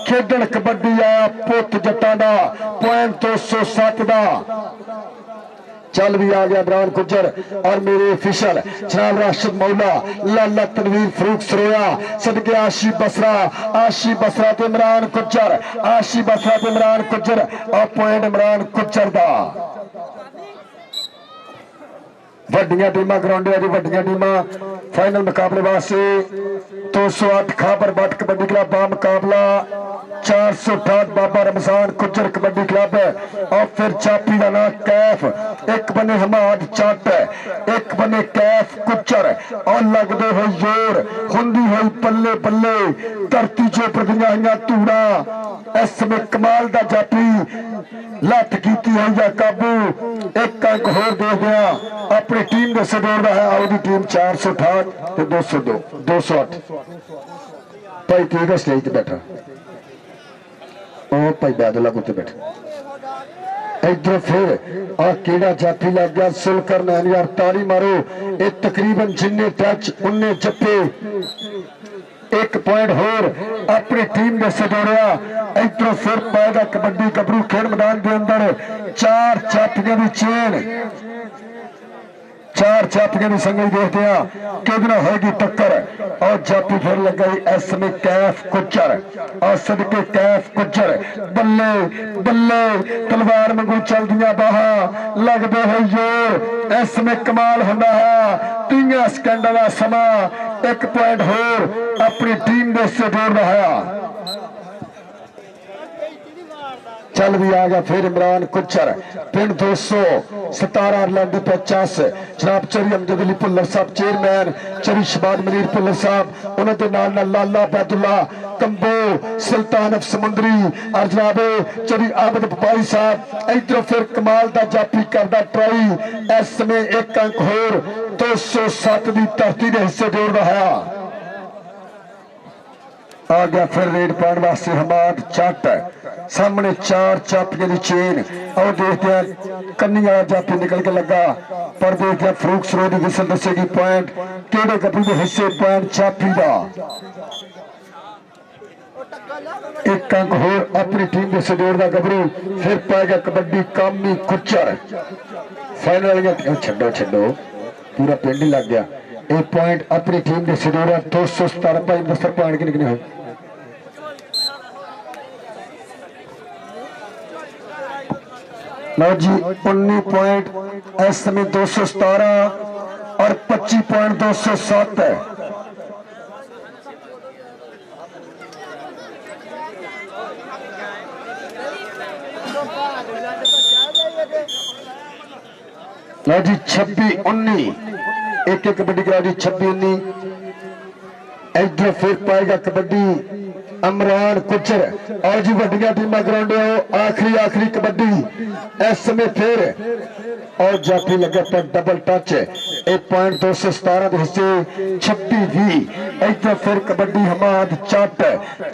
खेडण कबड्डी आया पुत जट्टां दा पॉइंट 207 का चल भी आ गया इमरान गुज्जर और मेरे ऑफिशियल जनाब राशिद मौला लाला तनवीर फरूक सरोया सदके आशी बसरा ते इमरान गुज्जर आशी बसरा ते इमरान गुज्जर और पॉइंट इमरान गुज्जर दा वड्डियां टीमां ग्राउंड दी वड्डियां टीमां फाइनल मुकाबले वास्ते 208 खाबर बट कबड्डी क्लब बा मुकाबला 468 बाबा रमजान गुज्जर कबड्डी क्लब और फिर चापी का नाम कैफ एक बने हमाद चट एक बने कैफ गुज्जर और लगते हुए जोर हुंदी हुई पल्ले पल्ले धरती चो प्रदियां हुई धूड़ा इस समय कमाल का जापी लत की हुई है काबू एक अंक होर देखदे अपनी टीम के सदोड़ रहा है आओ दी टीम 468 ते 202 208 भाई ठीक है स्टेज पे बैठा ओ भाई बैदला कुत्ते बैठे इधर फिर आ केड़ा जाफी लग गया सुलकर नैन यार ताली मारो ये तकरीबन जिन्ने टच उन्ने जप्पे एक पॉइंट होर अपनी टीम ने सजोड़िया इधरों फिर पाएगा कबड्डी गबरू खेल मैदान के अंदर 4 चापियां की चेन 4 चापियां की संगली देखते हैं कितना होगी टक्कर और जापी फिर लग गई इस समय कैफ गुज्जर और सदके कैफ गुज्जर बल्ले बल्ले तलवार मंगू चल दिया बाहा लगते हुए जोर इस समय कमाल होता है 3 सेकंड का समा एक पॉइंट होर अपनी टीम ने से जोड़ रहा चल भी आ गया फिर इमरान गुज्जर पिंड 217 लंड 50 जनाब चरी अमजद अली भुल्लर साहब चेयरमैन चरी शबाद मनीर भुल्लर साहब उन्होंने नाल लाला बैदुल्ला कंबो सुल्तान अफ समुंदरी और जनाब चरी आबद बपारी साहब इधरों फिर कमाल का जापी करदा ट्राई इस समय एक अंक होर 207 की धरती के हिस्से जोड़ रहा आ गया फिर रेड पाने वास्ते हमाद चट सामने 4 चापियां की चेन और देखते हैं कन्नी वाला जापी निकल के लगा पर देखते हैं फरूक सरोह की विसल दसेगी पॉइंट केड़े गबरू के हिस्से पॉइंट चापी का एक अंक होर अपनी टीम के सजोड़ का गबरू फिर पाएगा कबड्डी कामी गुज्जर फाइनल छो छो पूरा पिंड ही लग गया एक पॉइंट अपनी टीम के सजोड़ 217 भाई दस्तर पॉइंट कितने हुए लो जी 19 पॉइंट इस समय 217 और 25 पॉइंट 207 है लो जी 26-19 एक एक कबड्डी कराओ जी 26-19 इधर फिर पाएगा कबड्डी अमरान कुचर और जी वड्डिया टीम ग्राउंड आखिरी आखिरी कबड्डी इस समय फिर और जाफी लगे पर डबल टच एक पॉइंट 217 के हिस्से 26-20 इधर फिर कबड्डी हमाद चट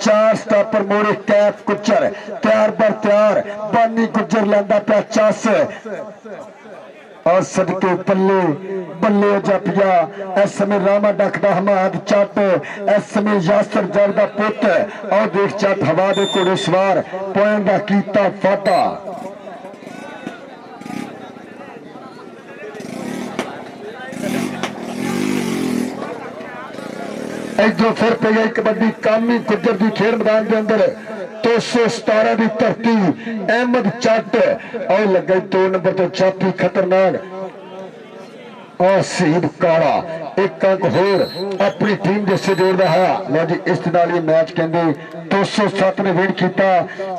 4 स्टापर मोड़े कैफ कुचर तैयार बर तैयार बानी गुजर लांदा पिया चस और सदके पल्ले बल्ले जापिया इस समय रामा डकदा हमाद चट इस समय यासर जर दा पुत और देख चट हवा दे घोड़े सवार पॉइंट दा कीता फाटा इधरों फिर पे गई कबड्डी कामी गुजर की खेल मैदान के अंदर 217 की धरती अहमद चट और लग गई 2 नंबर तो चापी खतरनाक और शहीद काला एक अंक होर अपनी टीम के हिस्से जोड़ता है लो जी इस नाल ये मैच कहते 207 ने विन किया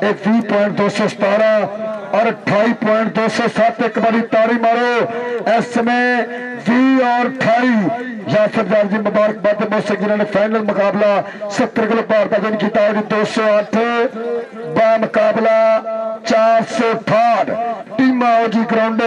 20.217 और 28.207 एक बारी ताड़ी मारो इस समय 20 और 28 यासर जाल जी मुबारकबाद मोसे जिन्होंने फाइनल मुकाबला 70 किलो भार का विन किया 208 बा मुकाबला 468 टीम आओ जी ग्राउंड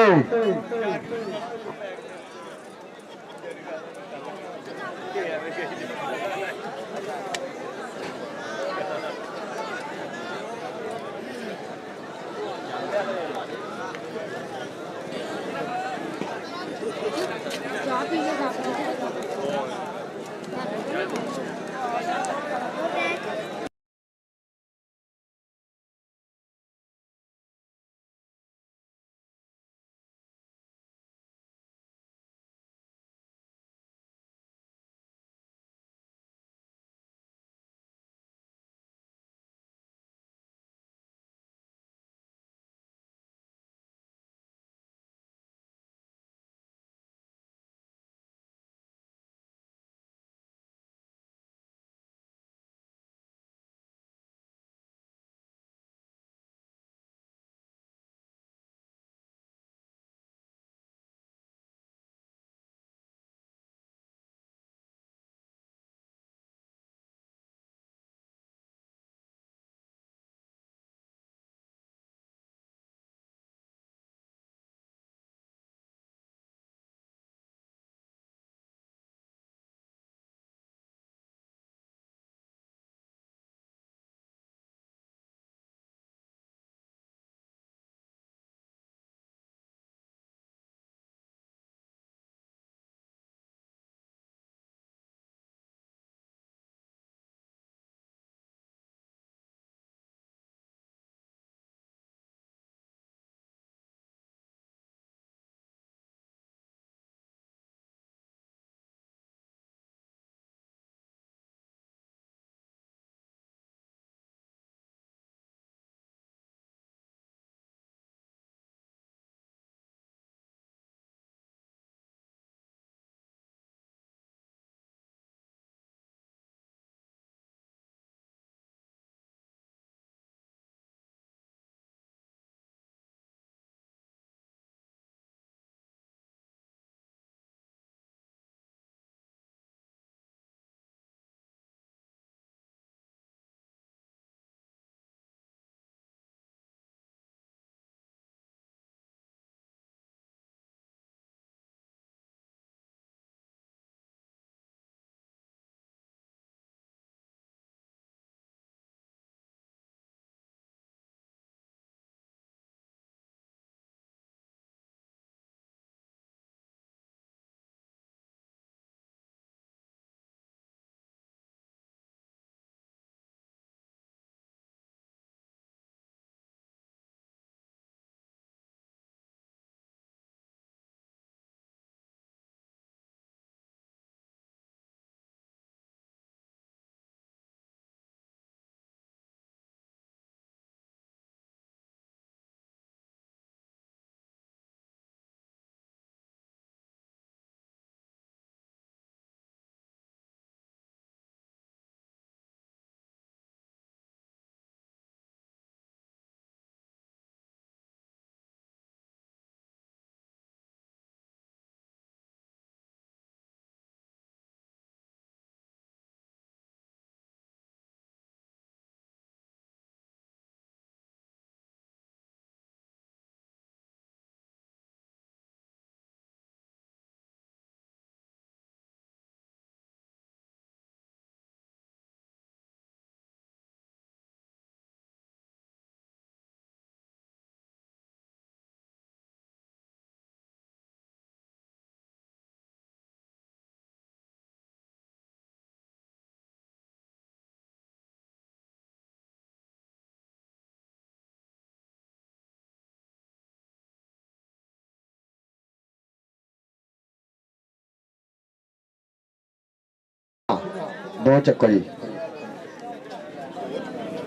दो चक्को जी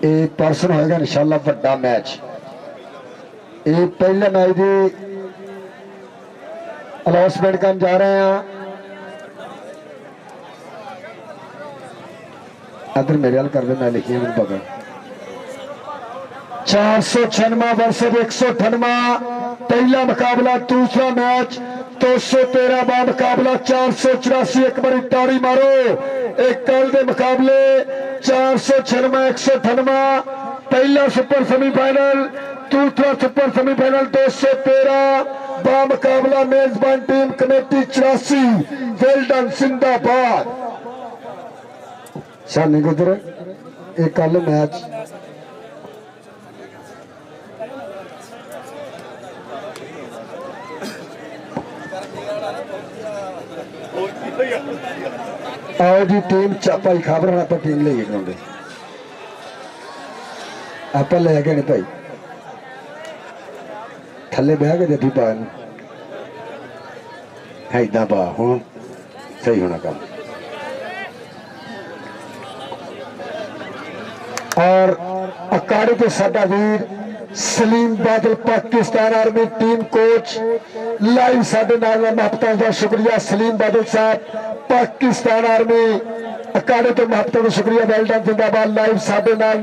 ये परसों होएगा इंशाल्लाह बड़ा मैच ये पहले मैच की अनाउंसमेंट करन जा रहे हैं अदर मेरे हाल कर दे मैं लिखी मैंने पकड़ 496 वर्सेस 198 पहला मुकाबला दूसरा मैच 213 बा मुकाबला 484 एक बारी ताड़ी मारो एक कल के मुकाबले 496 198 पहला सुपर सेमीफाइनल दूसरा सुपर सेमीफाइनल 213 बा मुकाबला मेजबान टीम कमेटी 84 वेल्डन जिंदाबाद शानी गुजर एक कल मैच आओ जी टीम भाई खबर आप टीम ले ग्राउंड आप ले गए नहीं भाई थले बह के जफी पा है इदा पा हूँ सही होना काम और अखाड़े के साडा वीर सलीम बादल Pakistan army team coach live साडे नाल महबता का शुक्रिया सलीम बादल साहब पाकिस्तान आर्मी अखाड़े तो महबता का शुक्रिया वेल्डन जिंदाबाद लाइव साडे नाल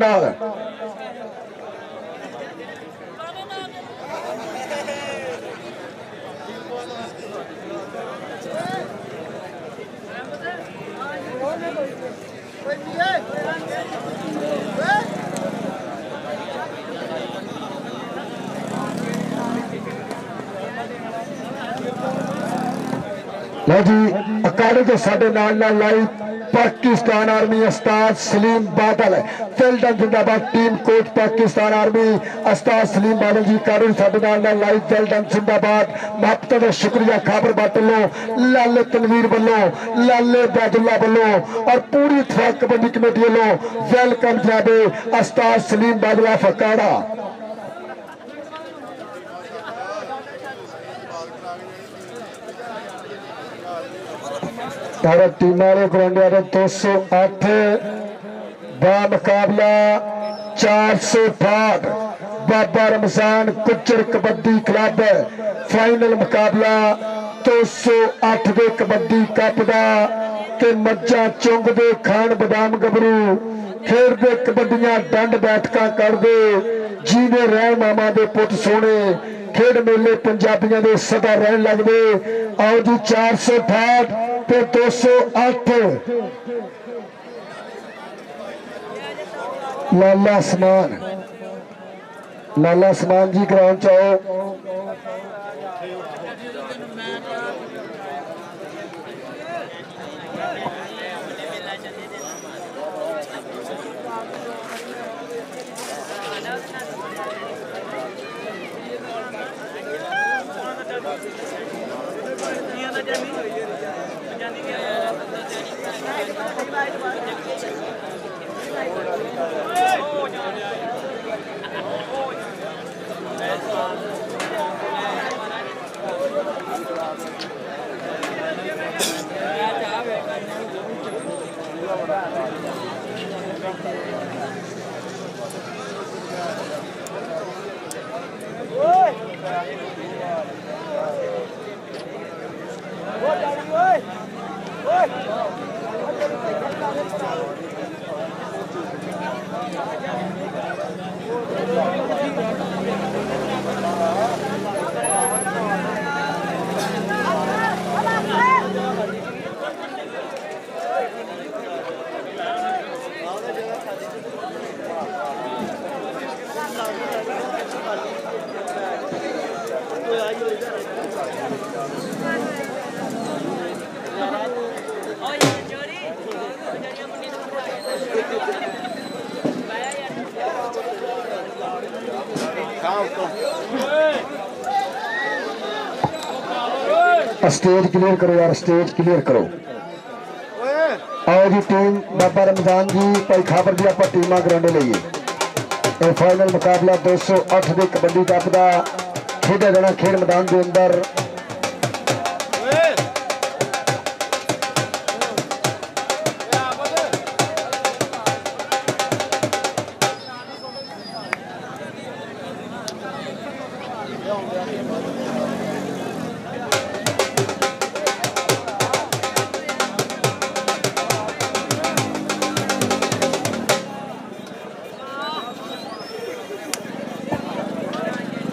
लो जी अखाड़े के साडे नाल लाइव पाकिस्तान आर्मी उस्ताद सलीम बादल वेल्डन जिंदाबाद टीम कोच पाकिस्तान आर्मी उस्ताद सलीम बादल जी अखाड़े साडे नाल लाइव वेल्डन जिंदाबाद महबता का शुक्रिया खाबर बट लो लाले तनवीर वालों लाले बैदुल्ला वालों और पूरी इत्तेफाक कबड्डी कमेटी वालों वेलकम जाबे उस्ताद सलीम बादल ऑफ अखाड़ा टीम वाले ग्राउंडिया 208 बा मुकाबला 468 बाबा रमजान कुचर कबड्डी क्लब फाइनल मुकाबला 208 दे कबड्डी कप दा ते मज्जा चुंग दे खान बदाम गबरू खेडदे कबड्डियां डंड बैठकां करदे जीने रहन मामा दे पुत सोने खेड मेले पंजाबियों के सदा रहन लगते आओ जी 468 ते 208 लाला समान जी ग्राउंड च आओ स्टेज क्लियर करो यार, स्टेज क्लियर करो। आओ जी टीम बाबा रमजान जी भाई खाबर जी आप टीमां ग्राउंड लीए। फाइनल मुकाबला 208 के कबड्डी कप का खेडा जाना खेल मैदान के अंदर।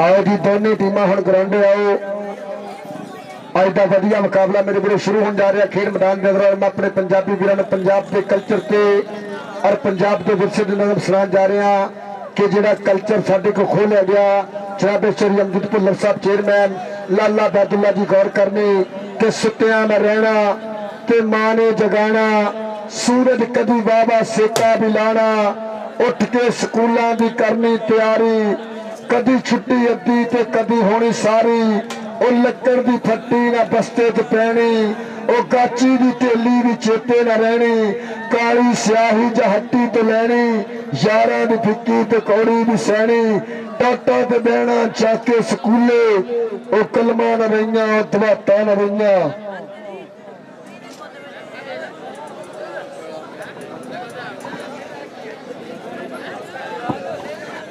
आओ जी दोनों टीमां हुण ग्राउंड आओ। अज का वधिया मुकाबला मेरे वीरों शुरू होने जा रहा खेड मैदान के अंदर। मैं अपने पंजाबी वीरों ने पंजाब के कल्चर से और पंजाब के विरसे की नजर सुना जा रहा कि जिहड़ा कल्चर साडे को खोलिया गया जनाब श्री अमजद भुल्लर साहब चेयरमैन लाला बैदुल्ला जी गौर करनी कि सुत्तियां न रहना ते मां ने जगाना, सूरज कदी वावा सेका भी लाना, उठ के स्कूलों की करनी तैयारी, कदी छुट्टी अद्धी ते कदी होनी सारी, ओ लक्कड़ दी फट्टी ना बस्ते च पैनी, ओ गाची दी ढेली भी चेते न रहनी, काली स्याही जहट्टी तो लैनी, यारां दी फिक्की ते कौड़ी भी सहनी, टाटा ते बहना चाके स्कूले, ओ कलमा न रहियां ओ दवातां न रहियां।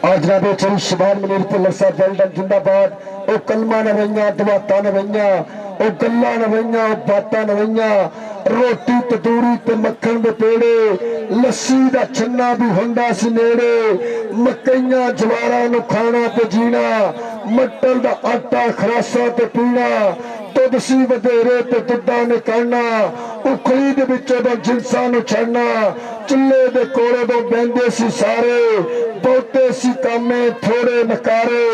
आज जनाब चरी शबान मनीर भुल्लर साहब वेल्डन जिंदाबाद। ओ कलमा न रहियां दवातां न रहियां, ओ गल्लां न रहियां बातां न रहियां, रोटी तंदूरी ते मक्खन दे पेड़े, लस्सी दा छन्ना भी हुंदा सी नेड़े, मकइयां जवारां नूं खाना ते जीना, मट्टर दा आटा खरासा ते पीना, दुध सी वधेरे ते दुद्धां ने काढ़ना, उखली दे विचों दा जिनसां नूं छड़ना, चुल्हे दे कोले तो बहिंदे सी सारे, बहुते सी कामे थोड़े नकारे,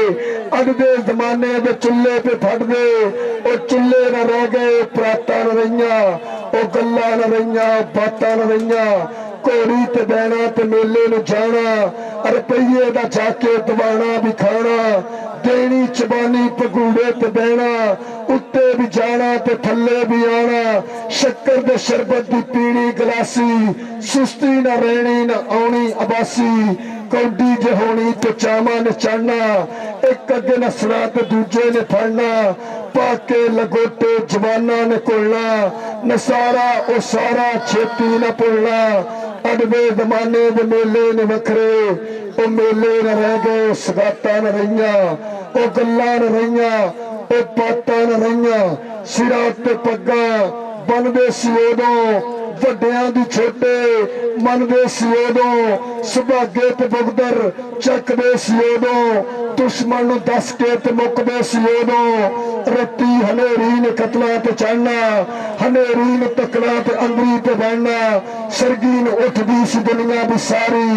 अज दे जमाने दे चुल्हे पे फटदे, ओ चुल्हे न रह गए परातां न रहियां, ओ गल्लां न रहियां बातां न रहियां, घोड़ी ते बहना ते मेले नूं जाना, रुपये दा जाके दवाना भी खाना, देनी चबानी भगूड़े ते बहना, उत्ते भी जाना ते थल्ले भी आना, शक्कर दे शरबत दी पीनी गलासी, सुस्ती न रहनी न आउणी अबासी, कौडी जे होनी ते चामा ने चढ़ना, एक अगे नसना ते दूजे ने फड़ना, पाके लगोटे जवाना ने घुलना, नसारा ओ सारा छेती न भुलना, अडवे जमाने दे मेले ने वखरे, ओ मेले न रह गए सगातां न रहियां, ओ गल्लां न रहियां, ओ बातां न रहियां, सिरां ते पग्गां बनदे सी उदों, ਵੱਡਿਆਂ ਦੀ ਛੋਟੇ ਮੰਨਦੇ ਸੀ ਉਦੋਂ, ਸੁਭਾਗੇ ਤੇ ਬਗਦਰ ਚੱਕਦੇ ਸੀ ਉਦੋਂ, ਦੁਸ਼ਮਣ ਨੂੰ ਦੱਸ ਕੇ ਤੇ ਮੁੱਕਦੇ ਸੀ ਉਦੋਂ, ਰੱਤੀ ਹਨੇਰੀ ਨੇ ਕਤਲਾਂ ਤੇ ਚੜਨਾ, ਹਨੇਰੀ ਨੂੰ ਤੱਕਣਾ ਤੇ ਅੰਦਰੀ ਤੇ ਬਹਿਣਾ, ਸਰਗੀ ਨੂੰ ਉੱਠਦੀ ਸੀ ਦੁਨੀਆ ਦੀ ਸਾਰੀ,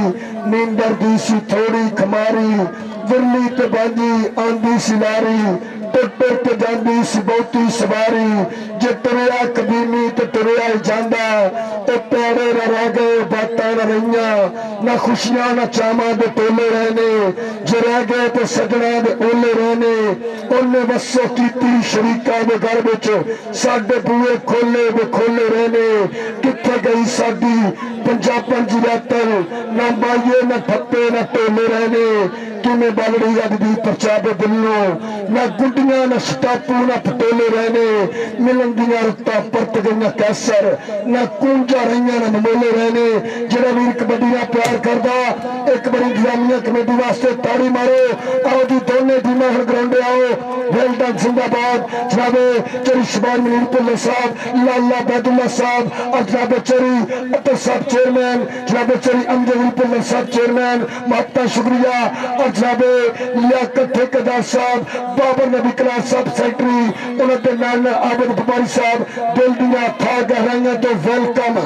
ਨੀਂਦਰ ਦੀ ਸੀ ਥੋੜੀ ਖਮਾਰੀ, ਵਿਰਲੀ ਤੇ ਬਾਂਝੀ ਆਂਦੀ ਸੀ ਲਾਰੀ, ਟੁੱਟਰ ਤੇ ਜਾਂਦੀ ਸੀ ਬਹੁਤੀ ਸਵਾਰੀ, ਜੇ ਤੁਰਿਆ ਕਦੀਮੀ ਤੇ ਤੁਰਿਆ ਹੀ ਜਾਂਦਾ, ਤੇ ਪੈਰੇ ਨਾ ਰਹਿ ਗਏ ਬਾਤਾਂ ਨਾ ਰਹੀਆਂ, ਨਾ ਖੁਸ਼ੀਆਂ ਨਾ ਚਾਵਾਂ ਦੇ ਟੋਲੇ ਰਹਿਣੇ, ਜੇ ਰਹਿ ਗਏ ਤੇ ਸਜਣਾ ਦੇ ਓਲੇ ਰਹਿਣੇ, ਉਹਨੇ ਵਸੋ ਕੀਤੀ ਸ਼ਰੀਕਾਂ ਦੇ ਘਰ ਵਿੱਚ, ਸਾਡੇ ਬੂਹੇ ਖੋਲੇ ਬਖੋਲੇ ਰਹਿਣੇ, ਕਿੱਥੇ ਗਈ ਸਾਡੀ ਪੰਜਾਬਣ ਦੀ ਰਾਤਲ, ਨਾ ਬਾਈਏ ਨਾ ਠੱਪੇ ਨਾ ਟੋਲੇ ਰਹਿਣੇ, ਕਿਵੇਂ ਬਲੜੀ ਲੱਗਦੀ ਪਰਚਾਵੇ ਦਿਲੋਂ, ਨਾ ਗੁੱਡੀਆਂ ਨਾ ਸਟਾਪੂ ਨਾ ਪਟੋਲੇ ਰਹਿਣੇ, ਮਿਲਣ ਦੀਆਂ ਰੁੱਤਾਂ ਪਰਤ ਗਈਆਂ ਕੈਸਰ, ਨਾ ਕੂੰਜਾਂ ਰਹੀਆਂ ਨਾ ਨਮੋਲੇ ਰਹਿਣੇ। ਜਿਹੜਾ ਵੀਰ ਕਬੱਡੀ ਨਾਲ ਪਿਆਰ ਕਰਦਾ ਇੱਕ ਬੜੀ ਇੰਤਜ਼ਾਮੀਆ ਕਮੇਟੀ ਵਾਸਤੇ ਤਾੜੀ ਮਾਰੋ। ਆਓ ਜੀ ਦੋਨੇ ਟੀਮਾਂ ਹੁਣ ਗਰਾਊਂਡੇ ਆਓ। वेल्डन जिंदाबाद। जनाबे चरी शबान मनीर भुल्लर साहब, लाला बैदुल्ला साहब और जनाबे चरी अतर साहब चेयरमैन, जनाबे चरी अमजद भुल्लर साहब चेयरमैन, बहुत शुक्रिया। और जनाबे लियाकत ठेकेदार साहब, बाबर नबी कलास साहब सेक्रेटरी, उन्होंने नाल आबद बुबारी साहब, दिल दिया था गहराइयां तो वेलकम।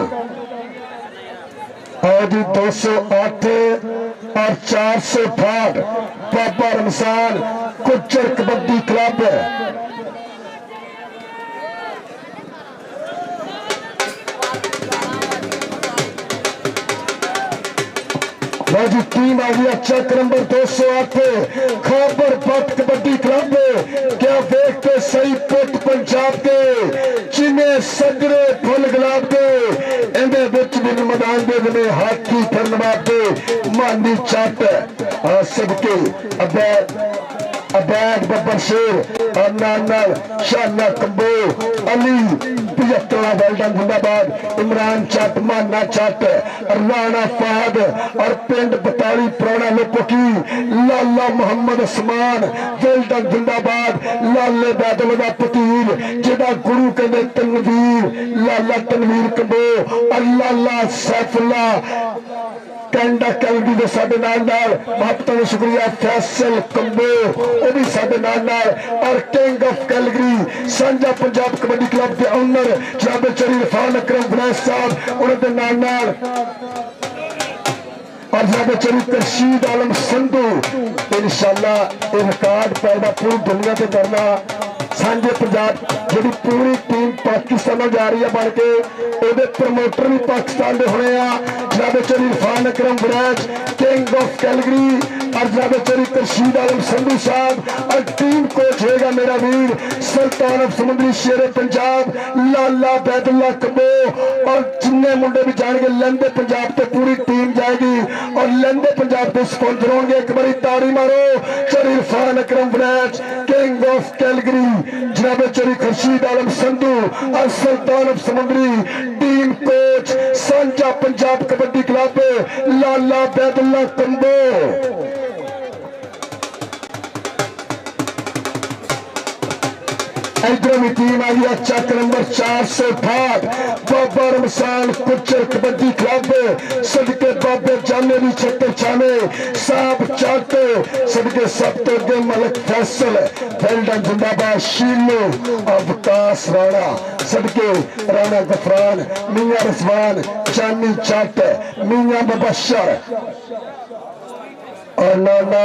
और 208 और 468 बाबा रमजान गुज्जर कबड्डी क्लब। जी टीम आ गया चक नंबर 208 खाबर बट कबड्डी क्लब। क्या देखते सही पुट पंजाब के जिन्हें सजरे फुल गुलाब के इन्हें बिच भी मैदान दे बने हाथी फरनवाद के मानी चट सबके अबैद बब्बर शेर और नाल शाना कंबो अली 75 वेल्डन जिंदाबाद, इमरान चट, माना चट, राणा फाद और पिंड बताली पुराना लोपोकी, लाला मोहम्मद उस्मान वेल्डन जिंदाबाद। लाले बादल का पतीर जिदा गुरु कहते तनवीर, लाला तनवीर कंबो और लाला सैफुल्ला कैनेडा कैलगरी के साडे नाल बहुत बहुत शुक्रिया फैसल कंबो वो भी साडे नाल और किंग ऑफ कैलगरी सांझा पंजाब कबड्डी क्लब के ओनर जनाब चरी इरफान अकरम वनैस साहब उन्होंने नाल और जनाब चरी रशीद आलम संधू इंशाअल्लाह रिकॉर्ड पैदा पूरी दुनिया से करना सांझे पंजाब जी पूरी टीम पाकिस्तान जा रही है बन के ਉਹਦੇ ਪ੍ਰਮੋਟਰ भी पाकिस्तान के होने जनाब चरी इरफान अकरम वनैस किंग ऑफ कैलगरी और जनाब चरी रशीद आलम संधू साहब और टीम कोच होगा मेरा वीर सुल्तान ऑफ समुद्री शेरे पंजाब लाला बैदुल्ला कबो और जिन्ने मुंडे भी जाएंगे लंदे पंजाब तो पूरी टीम जाएगी और लंदे पंजाब के स्पॉन्सर होंगे एक बारी ताड़ी मारो चरी इरफान अकरम वनैस किंग ऑफ कैलगरी जनाब चरी रशीद आलम संधू और सुल्तान ऑफ समुद्री टीम कोच सांझा पंजाब कबड्डी क्लब लाला बैदुल्ला कंबो इधर भी टीम आ गया चक नंबर 468 बाबा रमसान कुचर कबड्डी क्लब सदके बाबे जाने भी छत्तर छाने साहब चाहते सदके सब तो अगे मलक फैसल वेल्डन जिंदाबाद शीलो अवकाश राणा सदके राणा गफरान मियां रजवान चानी चट मियां मुबशर और नाना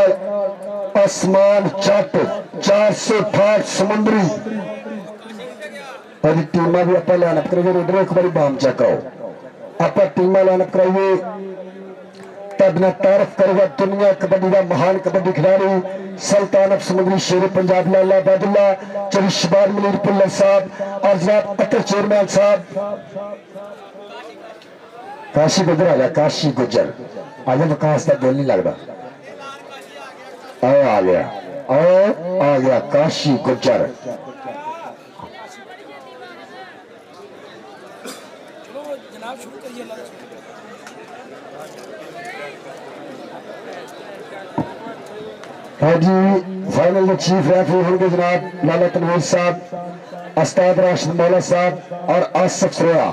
आसमान चट 468 समुद्री और टीमा भी आप लाइनअप करेंगे इधर एक बार बाम चेक आप टीमा लाइनअप कराइए तब न तारफ करेगा दुनिया कबड्डी का महान कबड्डी खिलाड़ी सुल्तान ऑफ समुद्री शेर पंजाब लाला बैदुल्ला चरी शबार मनीर पुल्लर साहब और जनाब अतर चेयरमैन साहब काशी गुजर आ गया काशी गुजर आज विकास का दिल नहीं लगता आ गया काशी गुजर हाँ जी फाइनल में चीफ रेफरी होंगे जनाब लाला तनवीर साहब उस्ताद राशिद मौला साहब और आसिफ सरोया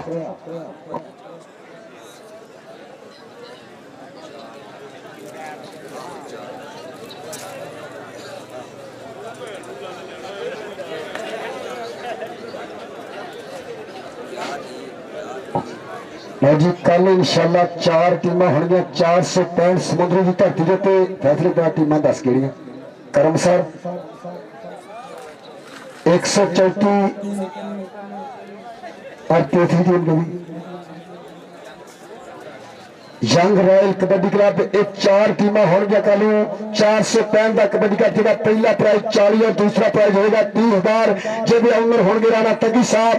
जी कल इंशाल्लाह 4 टीमां होंगे 465 समुद्री की धरती के उत्ते फैसले का टीमां दस केड़ियां करम सर 134 और तीसरी टीम की यंग रॉयल कबड्डी क्लब एक 4 टीमां होंगे कल 465 का कबड्डी का जेड़ा पहला प्राइज 40 और दूसरा प्राइज होगा 30,000 जेबे ऑनर होंगे राणा तगी साहब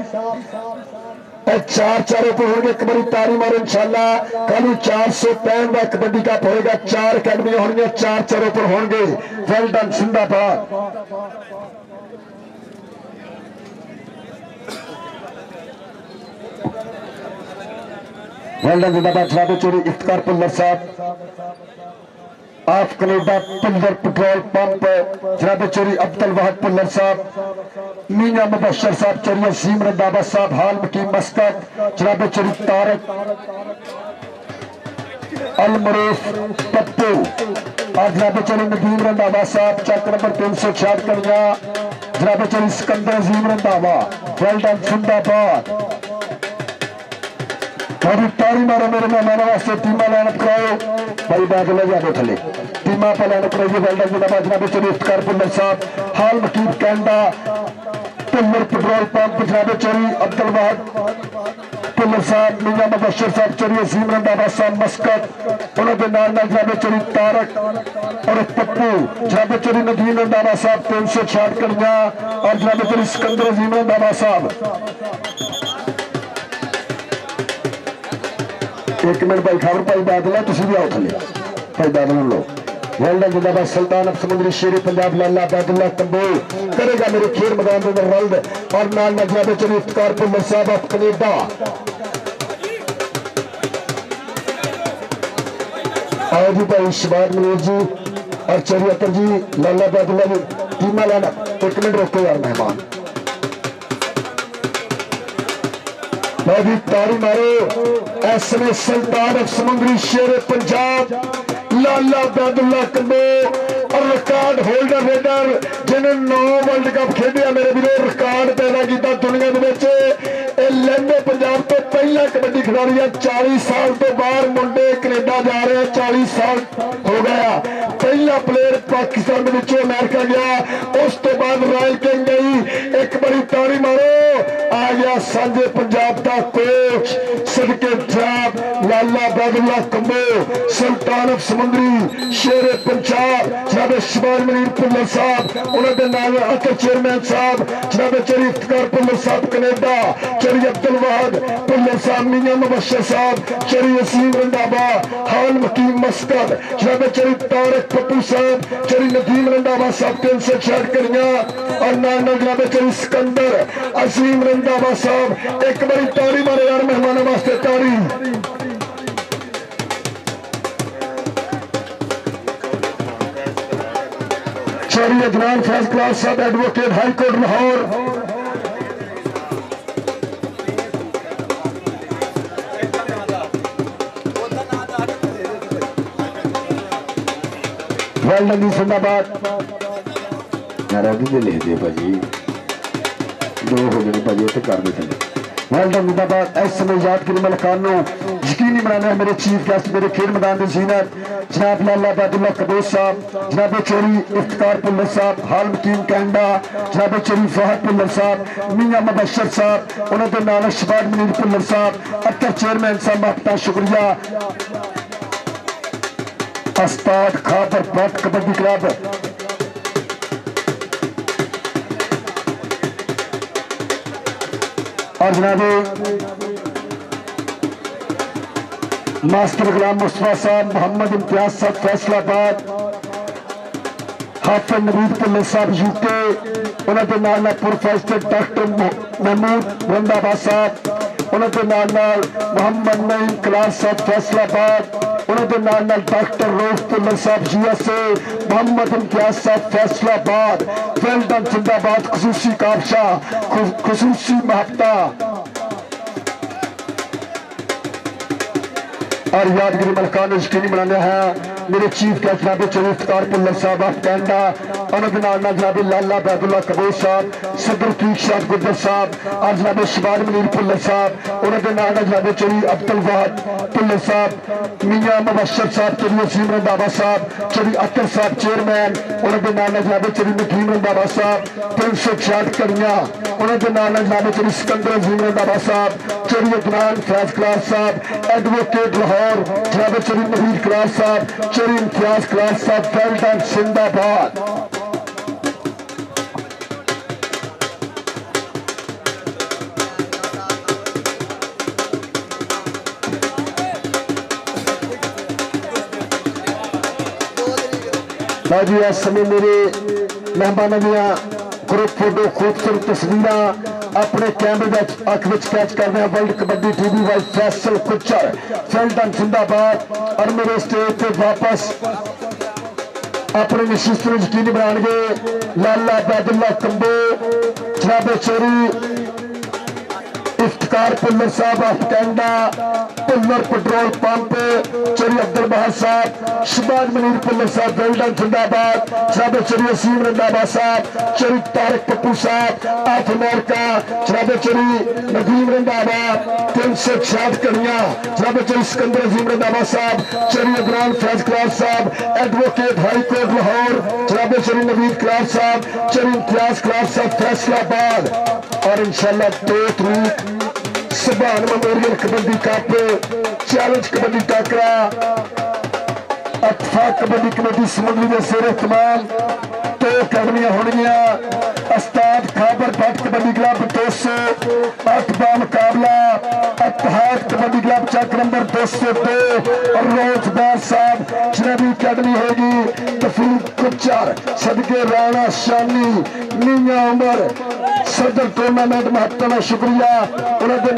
4 पे होंगे कबड्डी तारी मारो इंशाल्लाह कल 465 का कबड्डी कप होगा 4 अकेडमी होंगे 4 पर होंगे वेल डन जिंदाबाद वेल डन जिंदाबाद जनाब चोरी इफ्तार पुल्लर साहब आप कनेडा पुल्लर पेट्रोल पंप जनाब चोरी अब्दुल वाहद पुल्लर साहब मियां मुबशर साहब चोरी अजीम रंधावा साहब हाल मकीम मस्कत जनाब चोरी तारक अलमरूफ पप्पू और जनाब चोरी नदीम रंधावा साहब चक नंबर 366 कलिया जनाब चोरी सिकंदर अजीम रंधावा वेल डन जिंदाबाद तारी मारो मेरे मेहमान वास्ते टीमा लाइनअप कराओ भाई बैग ले जाओ थले टीमा पर लाइनअप कराइए वेल डन जिंदाबाद जनाब चोरी इफ्तार पुल्लर साहब हाल मकीम कैनेडा पुल्लर पेट्रोल पंप जनाब चोरी अब्दुल वाहद पुल्लर साहब मियां मुबशर साहब चोरी अजीम रंधावा साहब मस्कत उन्होंने नाल जनाब चोरी तारक और पप्पू जनाब चोरी नदीम रंधावा साहब 366 कलिया और जनाब चोरी सिकंदर अजीम रंधावा साहब एक मिनट भाई खबर भाई बादल है तुम भी आओ थले भाई बादल लो वेल डन जिंदाबाद सुल्तान ऑफ समुद्री शेर पंजाब लाला बैदुल्ला कंबो करेगा मेरे खेल मैदान के अंदर रल्द और नाल जनाब चोरी इफ्तार पुल्लर साहब ऑफ कनेडा आओ जी भाई शबाद मनीर जी और चोरी अतर जी लाला बैदुल्ला जी टीमा लाना एक मिनट रोको यार मेहमान भी ताड़ी मारो ऐसने सुल्तान ऑफ समुद्री शेर पंजाब लाला बैदुल्ला कंबो और रिकॉर्ड होल्डर रेडर जिन्हें 9 वर्ल्ड कप खेलिया मेरे वीरों रिकॉर्ड पैदा किया दुनिया के लहंदे पंजाब तो पहला कबड्डी खिलाड़ी है 40 साल तो बाहर मुंडे कनेडा जा रहे हैं 40 साल हो गया पहला प्लेयर पाकिस्तान के अमेरिका गया उस तो बाद रॉयल किंग गई एक बड़ी ताड़ी मारो आ गया सांझे पंजाब का कोच सदके जाब लाला बैदुल्ला कंबो सुल्तान ऑफ समुद्री शेर पंजाब जनाब शबाज मनीर भुल्लर साहब उन्होंने नाल अकर चेयरमैन साहब जनाब चरी इफ्तिकार भुल्लर साहब कनेडा चरी अब्दुल वाहद भुल्लर साहब मियां मुबशर साहब चरी असीम रंधावा हाल मकीम मस्कत जनाब चरी तारक पप्पू साहब चरी नदीम रंधावा साहब 366 करियां और नाल जनाब चरी सिकंदर असीम रंधावा साहब एक बड़ी ताड़ी मारे यार मेहमानों वास्ते ताड़ी चौधरी अदनान फर्स्ट क्लास साहब advocate high court Lahore well done जिंदाबाद नारा भी लिख दे भाजी 2 हो गए भाजी इतने कर दे थले वेल डन जिंदाबाद इस समय याद करी मलकान यकीनी बनाना है मेरे चीफ गेस्ट मेरे खेल मैदान के सीनियर जनाब लाला बैदुल्ला कबोज साहब जनाब चोरी इफ्तिकार भुल्लर साहब हाल मकीम कैनेडा जनाब चोरी फहद भुल्लर साहब मियां मुबशर साहब उन्होंने नाल शबाज मनीर भुल्लर साहब अतर चेयरमैन साहब आपका शुक्रिया उस्ताद खाबर भट्ट कबड्डी क्लब और जनाब मास्टर गुलाम मुस्तफा साहब मोहम्मद इम्तियाज साहब फैसलाबाद हाफिज नवीद भुल्लर साहब यूके उन्होंने नाल प्रोफेसर डॉक्टर महमूद रंधावा साहब उन्होंने नाल मोहम्मद नईम कलास साहब फैसलाबाद उन्होंने नाल डॉक्टर रोफ भुल्लर साहब यूएसए मोहम्मद इम्तियाज साहब फैसलाबाद वेल डन जिंदाबाद खुसूसी काबशा खुसूसी महत्ता और यादगिरी मलकान यकीनी बनाना है मेरे चीफ गेस्ट जनाब चौधरी इफ्तिकार भुल्लर साहब ऑफ कैनेडा उन्होंने जनाब लाला बैदुल्ला कबोज साहब सदर रफीक साहब गुजर साहब और जनाब शबाज मनीर भुल्लर साहब उन्होंने जनाब चौधरी अब्दुल वाहद भुल्लर साहब मियां मुबशर साहब चौधरी असीम रंधावा साहब चौधरी अतर साहब चेयरमैन उन्होंने जनाब चौधरी नदीम रंधावा साहब 366 करियां उन्होंने जनाब चौधरी सिकंदर अजीम रंधावा साहब चौधरी अदनान फैज क्लास साहब एडवोकेट लाहौर जनाब चौधरी नवीद क्लास साहब चौधरी इम्तियाज क्लास साहब वेल डन जिंदाबाद जी इस समय मेरे मेहमानों दियां ग्रुप फोटो खूबसूरत तस्वीर अपने कैमरे अख विच कैच कर रहे हैं वर्ल्ड कबड्डी टीवी वाइज फैसल कुचर वेल डन जिंदाबाद और मेरे स्टेज पे वापस अपने नशीस यकीनी बनाएंगे लाला बैदुल्ला कंबो जनाब चोरी इफ्तिकार भुल्लर साहब of Canada Bhullar petrol pump Chaudhary Abdul Bahar साहब शबाज मनीर भुल्लर साहब वेल डन जिंदाबाद जनाब चौधरी असीम रंधावा साहब चौधरी तारक पप्पू साहब ऑफ अमेरिका जनाब चौधरी नदीम रंधावा 366 कड़ियां जनाब चौधरी सिकंदर अजीम रंधावा साहब चौधरी अदनान फैज क्लास साहब एडवोकेट हाई कोर्ट लाहौर जनाब चौधरी नवीद क्लास साहब चौधरी इम्तियाज क्लास साहब फैसलाबाद और इंशाल्लाह 2 तारीख Subhan memorial kabaddi cup challenge kabaddi टाकरा अतफाक कबड्डी कमेटी समुद्री के सिर इस्तेमाल 2 अकेडमियां होनियां उस्ताद खाबर भट्ट कबड्डी क्लब 208 का मुकाबला इत्तेहाद कबड्डी क्लब चक नंबर 202 और रोजगार साहब जनाबी अकेडमी होगी तफील कुचर सदके राणा शानी मियां उमर सदर टूर्नामेंट महत्व शुक्रिया उन्होंने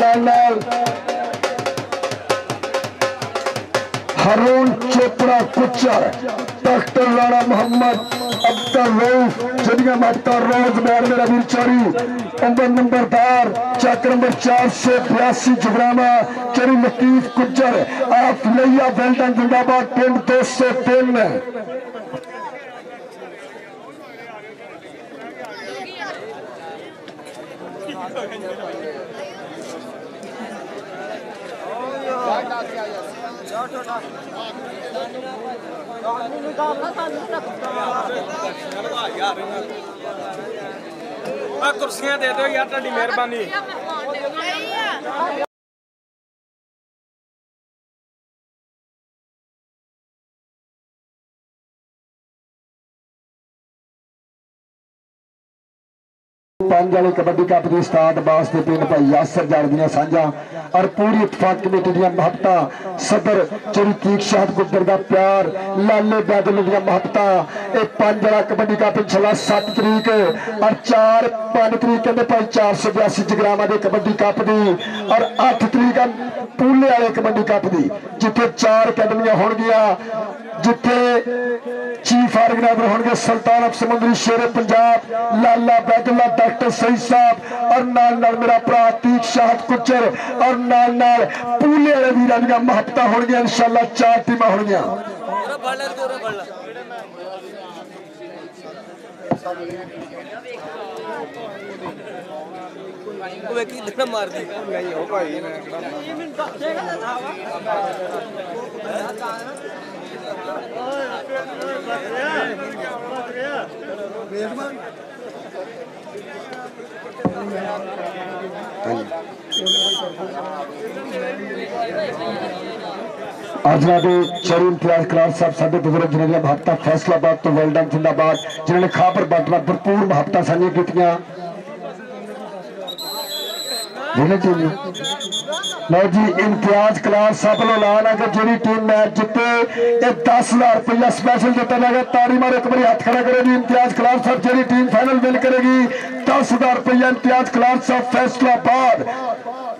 हारून चोपड़ा कुचर डॉक्टर राणा मोहम्मद अब्दुल रऊफ जनिया माता रोज मैर मेरा वीर चौरी नंबरदार चक नंबर 482 जगरामा चरी लतीफ कुजर आप लैया वेल्डन जिंदाबाद पिंड 203 कुर्सियां दे दो यार, ਤੁਹਾਡੀ ਮਿਹਰਬਾਨੀ। पंज वाले कबड्डी कप के उस्ताद अब्बास के पिंड भाई यासर जड़ दियां साझा और पूरी इतफाक कमेटी दियां महबतां सदर चरी तीक शहद गुजर का प्यार लाले बैदल दियां महबतां ये पंज वाला कबड्डी कप इंशाल्लाह 7 तरीक और 4-5 तरीक कहते भाई 482 जगरामा के कबड्डी कप की और 8 तरीक पूले वाले कबड्डी कप की जिथे 4 अकैडमियां होणगियां जिथे चीफ ऑर्गेनाइजर होंगे सुल्तान ऑफ समुद्री शेर पंजाब लाला बैदुल्ला डॉक्टर सईद साहब और नाल नाल मेरा भरा तीक शहद कुचर और नाल नाल पूले वाले वीरां दी महबतां होणगियां इंशाल्लाह 4 टीमां होणगियां मार दी नहीं हो भाई मैं आजना के चरी इम्तियाज कलार साहब साडे बुजुर्ग जिन्होंने महबतां फैसलाबाद तो वेल्डन जिंदाबाद जिन्होंने खाबर बाटना भरपूर महबतां साझियां कीतियां लो जी इम्तियाज कलार साहब लो ऐलान है कि जी टीम मैच जिते 10,000 रुपया स्पेशल दिता जाएगा। ताड़ी मारो एक बार हाथ खड़ा करेगी इम्तियाज कलार साहब जी टीम फाइनल विन करेगी 10,000 रुपया इम्तियाज कलार साहब फैसलाबाद।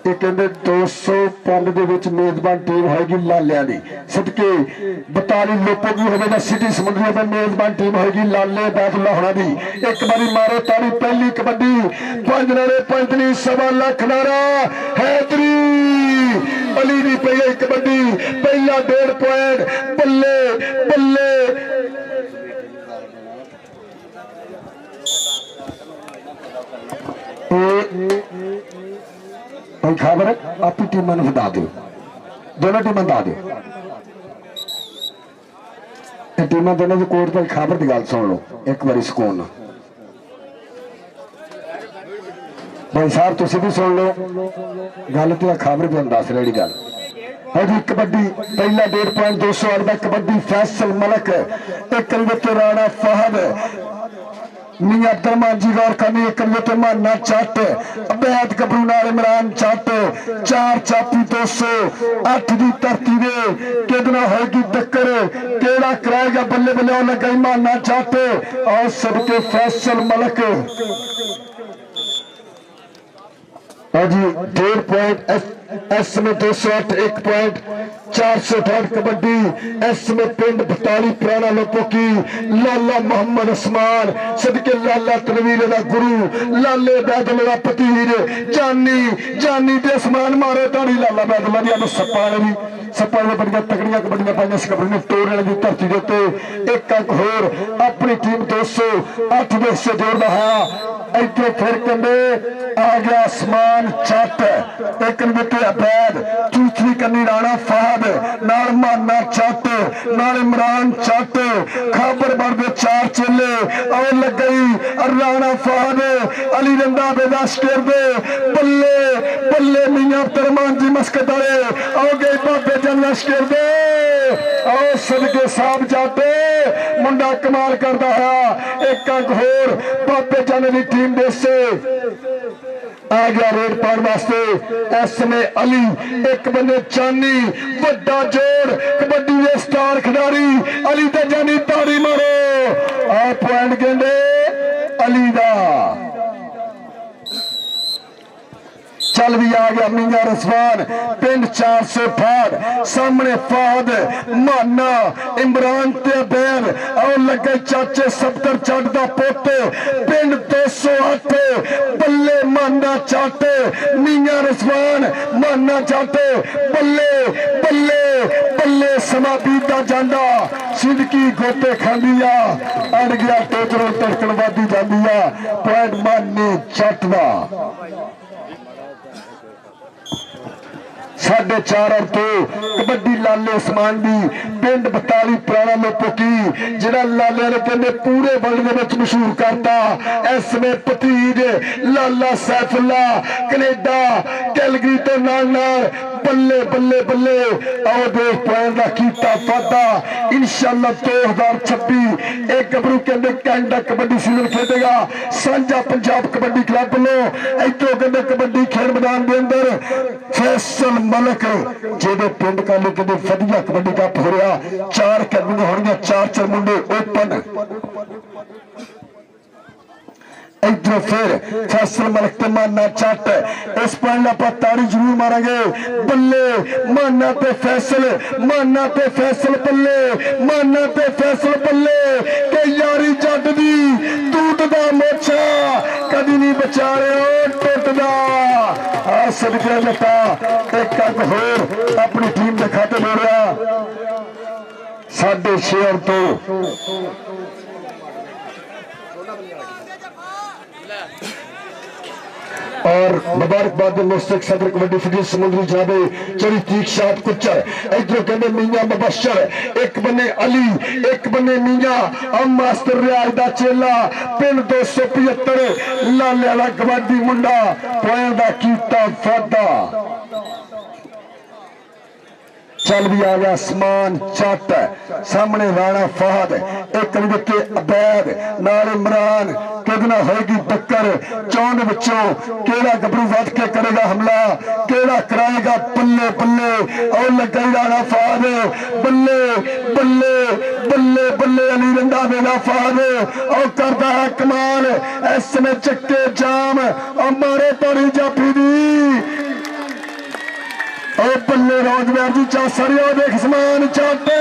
ये कहते 200 पंड के मेजबान टीम होगी लालिया की सदके 42 लोगों की होगा सिटी समुद्री में मेजबान टीम होगी लाले बैदुल्ला होना दी। एक बारी मारो तारी पहली कबड्डी 5 नारे 5 सवा लाख नारा हैदरी अली की पहली कबड्डी पहला 1.5 पॉइंट बल्ले बल्ले भाई खबर आप ही टीम बता दो दोनों टीम बता दो टीम दोनों की कोर्ट भाई खबर की गल सुन लो एक बार सुकून भाई साहब तुम भी सुन लो गल तो खबर भी हम दस रही गल अभी कबड्डी पहला 1.5 पॉइंट 200 का कबड्डी फैसल मलक एक राणा फहद मियां अब्दुलरहमान जी गौर करनी एक माना चट अबैद कबरू नाल इमरान चट 4 चापी 200 8 की धरती दे किदना होगी टक्कर केड़ा कराएगा बल्ले बल्ले लगा माना चट और सबके फैसल मलक जी 1.5 पॉइंट एस में 208 1 पॉइंट 468 कबड्डी एस में पिंड 42 पुराना लोगों की लाला मोहम्मद उस्मान सदके लाला तनवीर का गुरु लाले बैदुल्ला का पतीर जानी जानी ते आसमान मारो ताड़ी लाला बैदुल्ला दी सप्पा ने सप्पा ने बड़ियां तगड़ियां कबड्डियां पाइयां इस कबड्डी ने टोरे की धरती के उत्ते एक अंक होर अपनी टीम 208 देश से जोड़ता है। इधर फिर कहते आ गया आसमान चट एक अबैद दूसरी कन्नी राणा फहद नाल माना चट नाल इमरान चट खाबर बढ़ते 4 चेले और लग गई राणा फहद अली रंदा बेदास कर दे बल्ले बल्ले मियां अब्दुलरहमान जी मस्कत वाले आओ गए बाबे जन लश्कर दे आओ सदके साहब जाते मुंडा कमाल करता है एक अंक होर बाबे जन की टीम दे से आ गया रेड पाने वास्ते एसमे अली एक बंदे चानी बड़ा जोड़ कबड्डी के स्टार खिडारी अली ते जानी ताड़ी मारो आ पॉइंट कहते अली दा चल भी आ गया मियां रसवान पिंड 400 फाड़ सामने फाद माना इमरान ते बैन और लगे चाचे सफदर चढ़ दा पोते पिंड 208 बल्ले माना चाटे मियां रसवान माना चाटे बल्ले बल्ले बल्ले समा बीता जांदा सिंदगी गोते खांदी आ अड़ गया टोचरों तड़कण वादी जांदी आ पॉइंट माने चट दा 4.5 और 2 कबड्डी लाले उस्मान दी पिंड 42 पुराना लोपोकी जिहड़ा लाले ने कहंदे पूरे वर्ल्ड दे विच मशहूर करता इस में भतीज लाला सैफुल्ला कनेडा कैलगरी तो नाल बल्ले बल्ले बल्ले आओ देख पॉइंट दा कीता वादा इंशाअल्लाह 2026 एक गबरू कहंदे कैनेडा कबड्डी सीजन खेडेगा सांझा पंजाब कबड्डी क्लब वालों इधरों कहंदे कबड्डी खेल मैदान दे अंदर फैसल मलक जेदे पिंड का लोग कहंदे वधिया कबड्डी कप हो रहा 4 अकेडमियां होणगियां 4 मुंडे ओपन इधर फिर फैसल मलक ते माना चट इस पॉइंट आप ताड़ी जरूर मारेंगे बल्ले माना ते फैसल बल्ले माना ते फैसल बल्ले के यारी जट दी दूध दा मोछा कदी नहीं बचा रहे टुटदा आ सदके लता एक अग होर अपनी टीम दे खाते ले रहा 6.5 और 2 और मुबारकबाद मुस्तक सदर कबड्डी फेडरेशन समुद्री जाबे चरी तीक शाद कुचर इधर कहते मियां मुबशर एक बने अली एक बने मियां अम मास्टर रियाज दा चेला पिंड 275 लाले वाला कबड्डी मुंडा पॉइंट दा कीता वादा चल भी आ गया आसमान चट सामने राणा फहद एक विके अबैद नाल इमरान किदना होगी टक्कर चौंद विचों केड़ा गबरू वध के करेगा हमला केड़ा कराएगा बल्ले बल्ले और लगाई राणा फहद बल्ले बल्ले बल्ले बल्ले अली रंधा वेला फहद और करता है कमाल ऐसे चक्के जाम और मारे पड़ी जाफी दी बल्ले रोजगार जी चासरिया देख समान चाटे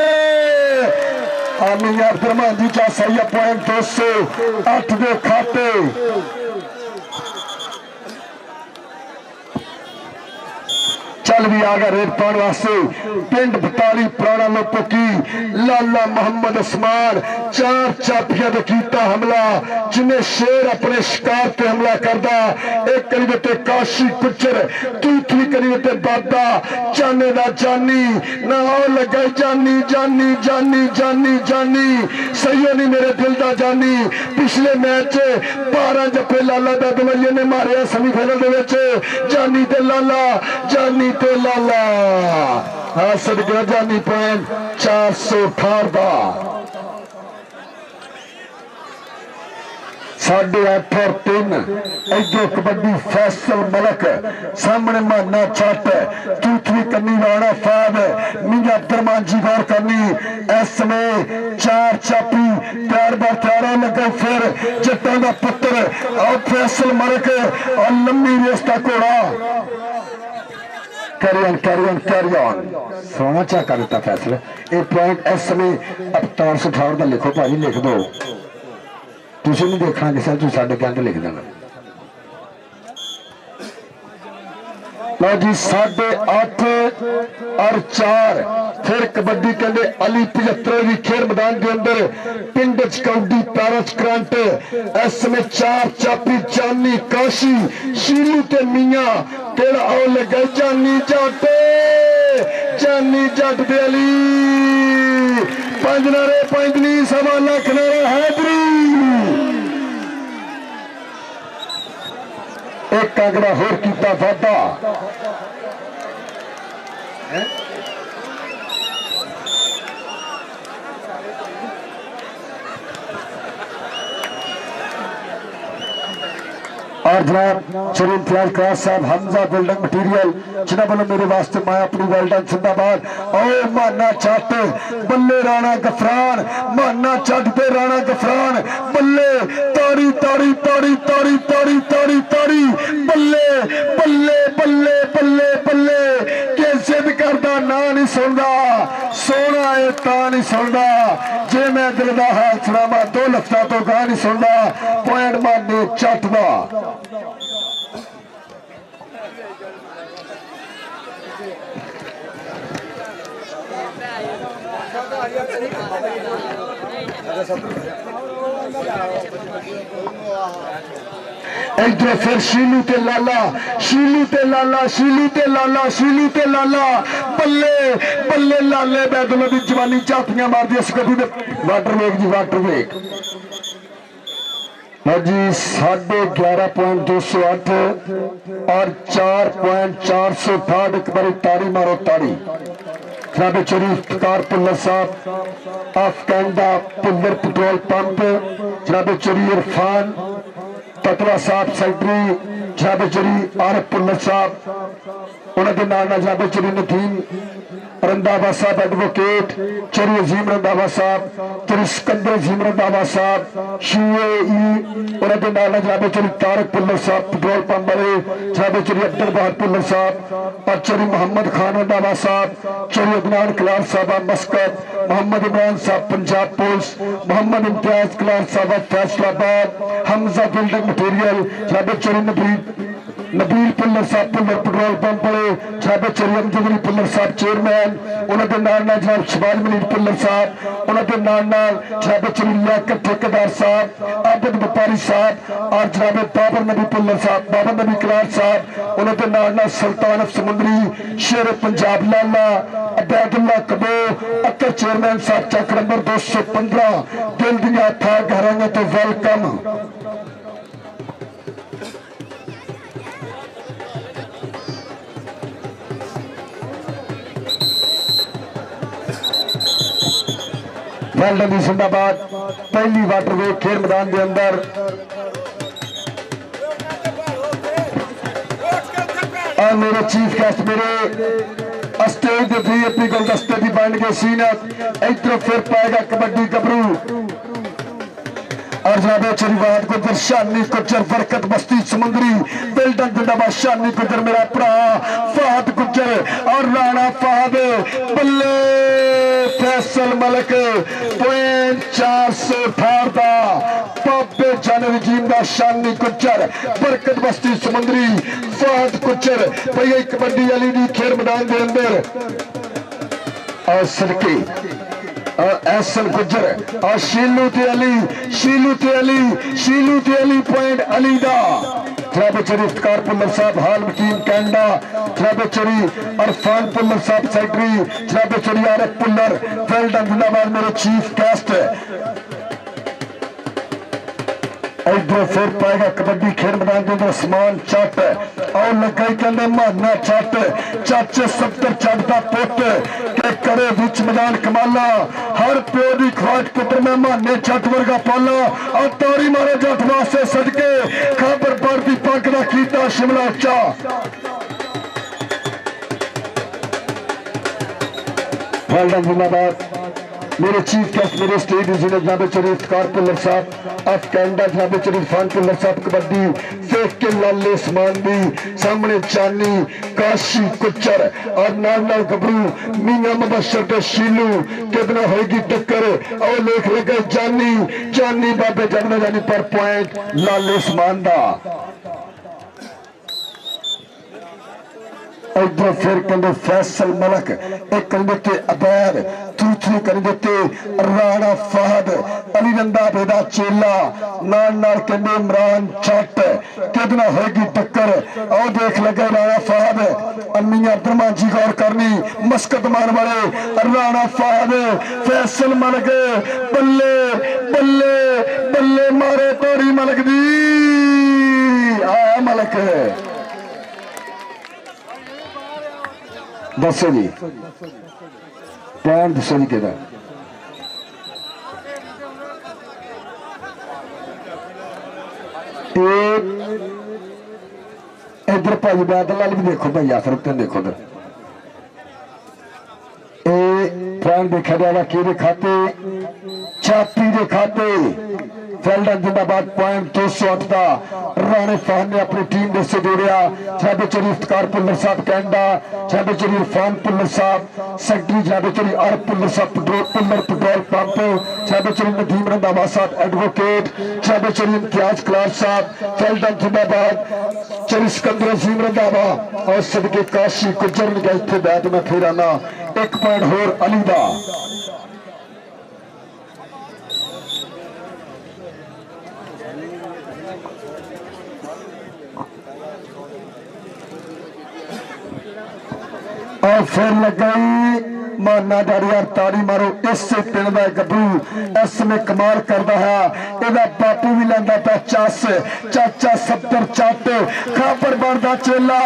आमी यार फरमान जी चासरिया पॉइंट 208 दे खाते चल भी आ गया रेत पाने वास्ते पिंड 42 पुराना लोपोकी लाला मोहम्मद उस्मान 4 चापियां दे कीता हमला जिन्हें शेर अपने शिकार ते हमला करदा एक करी ते काशी कुचर दूसरी करी ते बादा जाने दा जानी ना हो लगा जानी जानी जानी जानी जानी सही नहीं मेरे दिल दा जानी पिछले मैच 12 जफे लाला दा दवैये ने मारिया सेमीफाइनल दे विच जानी ते लाला जानी ते लाला हासिल गया जानी पॉइंट 418 दा 8.5 और 3 इधर कबड्डी फैसल मलक सामने माना चट दूसरी कन्नी राणा फाद मियां अब्दुरमान जी गौर करनी इसमें 4 चापी तैयार बार तैयार लगे फिर जट्टां दा पुत्र और फैसल मलक और लंबी रेस का घोड़ा कैरी ऑन सोना चा कर देता फैसला ये पॉइंट इस समय अब 418 का लिखो भाजी लिख दो तुझे नहीं देखना किसी तू साढ़े कहते लिख देना लो जी 8.5 और 4 फिर कबड्डी कहते अली 75 खेल मैदान के अंदर पिंड कौडी पैरस करंट इसमें 4 चापी जानी काशी शीलू ते मियां तेरा आओ लगे जानी जट दे अली 5 नारे 5 नहीं 1.5 लाख नारा हैदरी एक कागड़ा होर कीता वादा और जनाब श्री इम्तियाज क्लास साहब हमजा बिल्डिंग मटीरियल जिन्होंने बोलो मेरे वास्ते मैं अपनी वेल्डन जिंदाबाद। ओ माना चट बल्ले राणा गफरान, माना चट पे राणा गफरान बल्ले ताड़ी ताड़ी ताड़ी ताड़ी ताड़ी ताड़ी ताड़ी बल्ले बल्ले बल्ले बल्ले बल्ले के जिद करदा ना नहीं सुनदा, सोना है ता नहीं सुनदा, जे मैं दिल दा हाल सुनावा 2 लफ्ज़ां तो गा नहीं सुनदा। पॉइंट माने चट दा इधर फिर शीलू ते लाला, शीलू ते लाला, शीलू ते लाला, शीलू ते लाला बल्ले बल्ले लाले बैदलों की जवानी झातियां मार दी इस गड्डी दे। वाटर वेग जी वाटर वेग जी 11.208 और 4.468 एक बारी ताड़ी मारो ताड़ी। जनाब चोरी इफ्तार पुल्लर साहब ऑफ कैंडा पुल्लर पेट्रोल पंप, जनाब चोरी इरफान ततवा साहब सेक्रेटरी, जनाब चोरी आरफ पुल्लर साहब उन्होंने नाल जनाब चोरी नदीम रंधावा साहब एडवोकेट, चोरी अजीम रंधावा साहब, चोरी सिकंदर अजीम रंधावा साहब UAE उन्होंने नाल जनाब चोरी तारक पुल्लर साहब पेट्रोल पंप वाले, जनाब चोरी अब्दुल बहार पुल्लर साहब और चोरी मोहम्मद खान रंधावा साहब, चोरी अदनान कलार साहब मस्कत, मोहम्मद इमरान साहब पंजाब पुलिस, मोहम्मद इम्तियाज कलार साहब फैसलाबाद, हमजा बिल्डिंग मटीरियल, जनाब चोरी नबील पुल्लर साहब पुल्लर पेट्रोल पंप वाले, जनाब चोरी अमजद अली पुल्लर साहब चेयरमैन उन्होंने नाल जनाब शबाज मनीर पुल्लर साहब उन्होंने नाल जनाब चोरी लियाकत ठेकेदार साहब, आबद व्यापारी साहब और जनाब बाबर नबी पुल्लर साहब, बाबर नबी कलार साहब उन्होंने नाल सुल्तान अफ समुंदरी, शेर पंजाब लाला, अबैदुल्ला कबो अक्कर चेयरमैन साहब चक नंबर 215 दिल दिया था घरांगे तो वेलकम। वेल्डन जिंदाबाद। पहली वाटर वे खेल मैदान के अंदर और मेरे चीफ गेस्ट मेरे स्टेज के VIP गुलदस्ते की बन गए सीनत इधर फिर पाएगा कबड्डी गबरू और जनाब चरीवाद गुजर शानी गुजर बरकत बस्ती समुंदरी बिल्डन जिंदाबाद शानी गुजर मेरा भरा फहद गुजर और राणा फहद बल्ले फैसल मलक पॉइंट 418 का बाबे जान रजीम का शानी गुजर बरकत बस्ती समुंदरी फहद गुजर भैया कबड्डी वाली दी खेल मैदान के अंदर और सड़के एहसन गुजर और शीलू ते अली, शीलू ते अली, शीलू ते अली पॉइंट अली दा, जनाब चोरी इफ्तार पुल्लर साहब हाल टीम कैंडा, जनाब चोरी अरफान पुल्लर साहब सेक्रेटरी, जनाब चोरी आरफ पुल्लर वेल्डन जिंदाबाद मेरे चीफ गेस्ट। इधर फिर पाएगा कबड्डी खेल मैदान के अंदर समान चट और लगा कहते माना चट चाचे 70 चट का पुट के करे बिच मैदान कमाला हर प्यो की ख्वाहिश पुत्र में माने चट वर्गा पाला और तारी मारे जट वास्ते सदके खबर पड़ती पग का कीता शिमला उच्चा। वेल्डन जिंदाबाद मेरे चीफ गेस्ट मेरे स्टेट इंजीनियर जनाब चोरी इफ्तार पुल्लर साहब ऑफ कैंडा, जनाब चोरी इरफान पुल्लर साहब कबड्डी फेंक के लाले स्मानी सामने चानी काशी कुचर और नाल गबरू मियां मुबशर के शीलू कितना होगी टक्कर और लेख लगे जानी जानी बाबे जगना जानी पर पॉइंट लाले स्मान दा। इधर फिर कहते फैसल मलक एक कर देते अबैद दूसरी कर देते राणा फहद अली रंधा बेदा चेला नाल कहते इमरान चट कितना होगी टक्कर और देख लगे राणा फहद अमिया ब्रह्मा जी गौर करनी मस्कत मान वाले राणा फहद फैसल मलक बल्ले बल्ले बल्ले मारे तोड़ी मलक दी आया मलक दसो जी टाइम दसो जी कहता एक इधर भाई बैदलाल भी देखो भाई आखिर उत्ते देखो उधर पॉइंट देखा जाएगा कि खाते छाती के खाते वेल्डन जिंदाबाद पॉइंट 208 का राणे फहद ने अपनी टीम से जोड़िया जनाब चौधरी इफ्तिकार पुल्लर साहब कैनेडा जनाब चौधरी इरफान पुल्लर साहब सेक्रेटरी जनाब चौधरी अरब पुल्लर साहब पुल्लर पेट्रोल पंप जनाब चौधरी नदीम रंधावा साहब एडवोकेट जनाब चौधरी इम्तियाज क्लास साहब वेल्डन जिंदाबाद चौधरी सिकंदर अजीम रंधावा और सदके काशी गुजर ने इतने बैठ में फिर आना 1 पॉइंट होर अली दा और फिर लग गई माना डर यार तारी मारो इससे पिंड का गबरू इसमें कमाल करता है एदा बापू भी लेंदा पे चस चाचा 70 चट खापर बनता चेला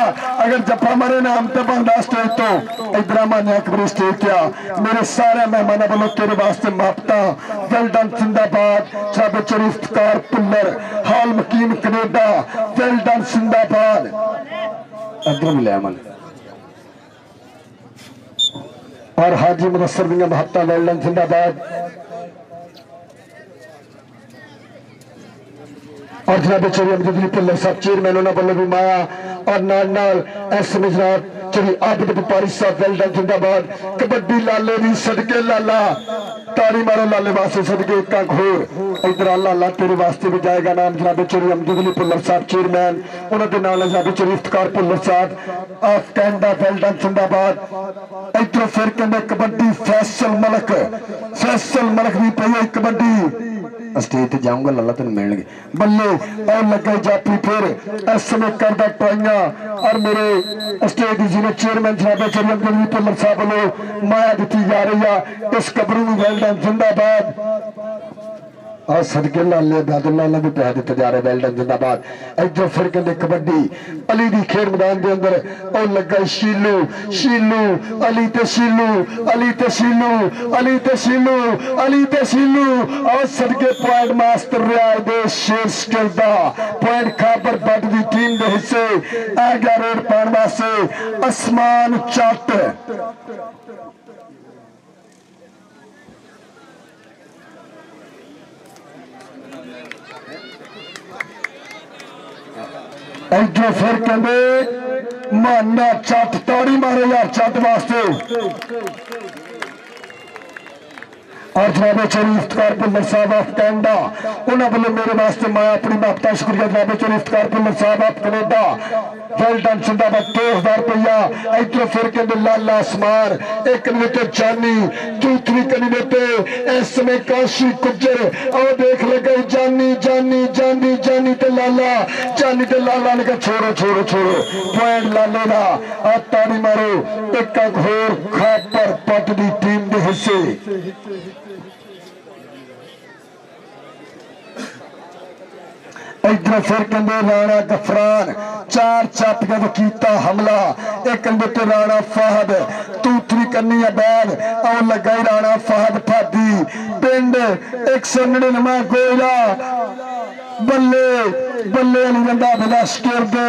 अगर जफा मरे नाम तो बनता स्टेज तो इधर मान्या कबरी स्टेज क्या मेरे सारे मेहमानों वालों तेरे वास्ते मापता वेल्डन जिंदाबाद जनाब चौधरी इफ्तिकार पुल्लर हाल मकीन कनेडा वेल्डन जिंदाबाद इधर भी ले मन और हाजी मुदस्सर बिन महत्ता वेल्डन जिंदाबाद और जनाब चौधरी अमजद पुल्लर साहब चेयरमैन उन्होंने वालों भी माया और नाल एस जनाब चौधरी आबिद व्यापारी साहब वेल्डन जिंदाबाद कबड्डी लाले भी सदके लाला तारी मारो लाले वास्ते सदके एक घोर इधर लाला तेरे वास्ते भी जाएगा नाम जनाब चौधरी अमजद पुल्लर साहब चेयरमैन उन्होंने नाल जनाब चौधरी इफ्तिकार पुल्लर साहब ऑफ कैनेडा वेल्डन जिंदाबाद इधर फिर कहते कबड्डी फैसल मलक भी पई कबड्डी स्टेज ते जाऊंगा लाला तेन मिलने बल्ले और लगे जाफी फिर इस समय करदा टोइया और मेरे स्टेज जिन्हें चेयरमैन जनाब चौधरी अमजद पुल्लर साहब वालों माया दी जा रही है इस कबरू वेल्डन जिंदाबाद और सदके लाले बैदुल्ला भी पैसे दिते जा रहे वेल्डन जिंदाबाद इधर फिर कहते कबड्डी अली दी खेड मैदान के अंदर और लगा शीलू अली ते शीलू और सदके पॉइंट मास्टर रियाज दे शेर स्किल दा पॉइंट खाबर बट दी टीम दे हिस्से आ गया रोड पान वास्ते आसमान चट इधर फिर कहते माना चट ताड़ी मारो यार चट वास्ते और जनाब चौधरी इफ्तिकार पुल्लर साहब ऑफ कैनेडा उन्होंने बोले मेरे वास्ते मैं अपनी मापता शुक्रिया जनाब चौधरी इफ्तिकार पुल्लर साहब ऑफ कनेडा वेल्डन जिंदाबाद 2000 रुपया इधर फिर कहते लाला आसमान एक कन्वेटर जानी दूसरी कन्वेटर इस समय काशी गुजर और देख लगे जानी ते लाला ने कहा छोड़ो पॉइंट लाले ना और ताड़ी मारो एक घोर खापर पट दी टीम के हिस्से इधर फिर कहते राणा गफरान 4 चापियां कीता हमला एक कहते राणा फहद तूतरी करनी बैन और लगा राणा फहद फादी पिंड 199 गोयला बल्ले अली रंधा बिलाश कर दो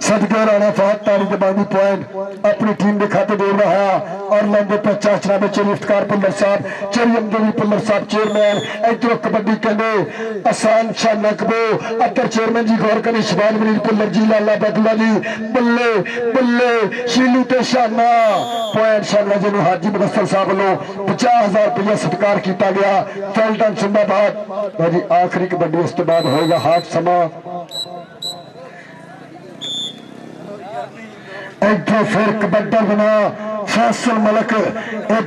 सदके राणा फहद तारी के बाद पॉइंट अपनी टीम के खाते जोड़ रहा है और लंबे 50 जनाब चौधरी इफ्तिकार पुल्लर साहब चौधरी अमजद पुल्लर साहब चेयरमैन इधर कबड्डी कहते आसान शाह नकबो अतर चेयरमैन जी गौर करें शबाज मनीर पुल्लर जी लाला बदला जी बल्ले शीलू ते शाना पॉइंट शाना जिन्होंने हाजी मुदस्सर साहब वालों 50,000 रुपया सत्कार किया गया वेल्डन जिंदाबाद जी आखिरी कबड्डी उस बाद होगा हाथ समा इधर फिर कबड्डा बना फैसल मलक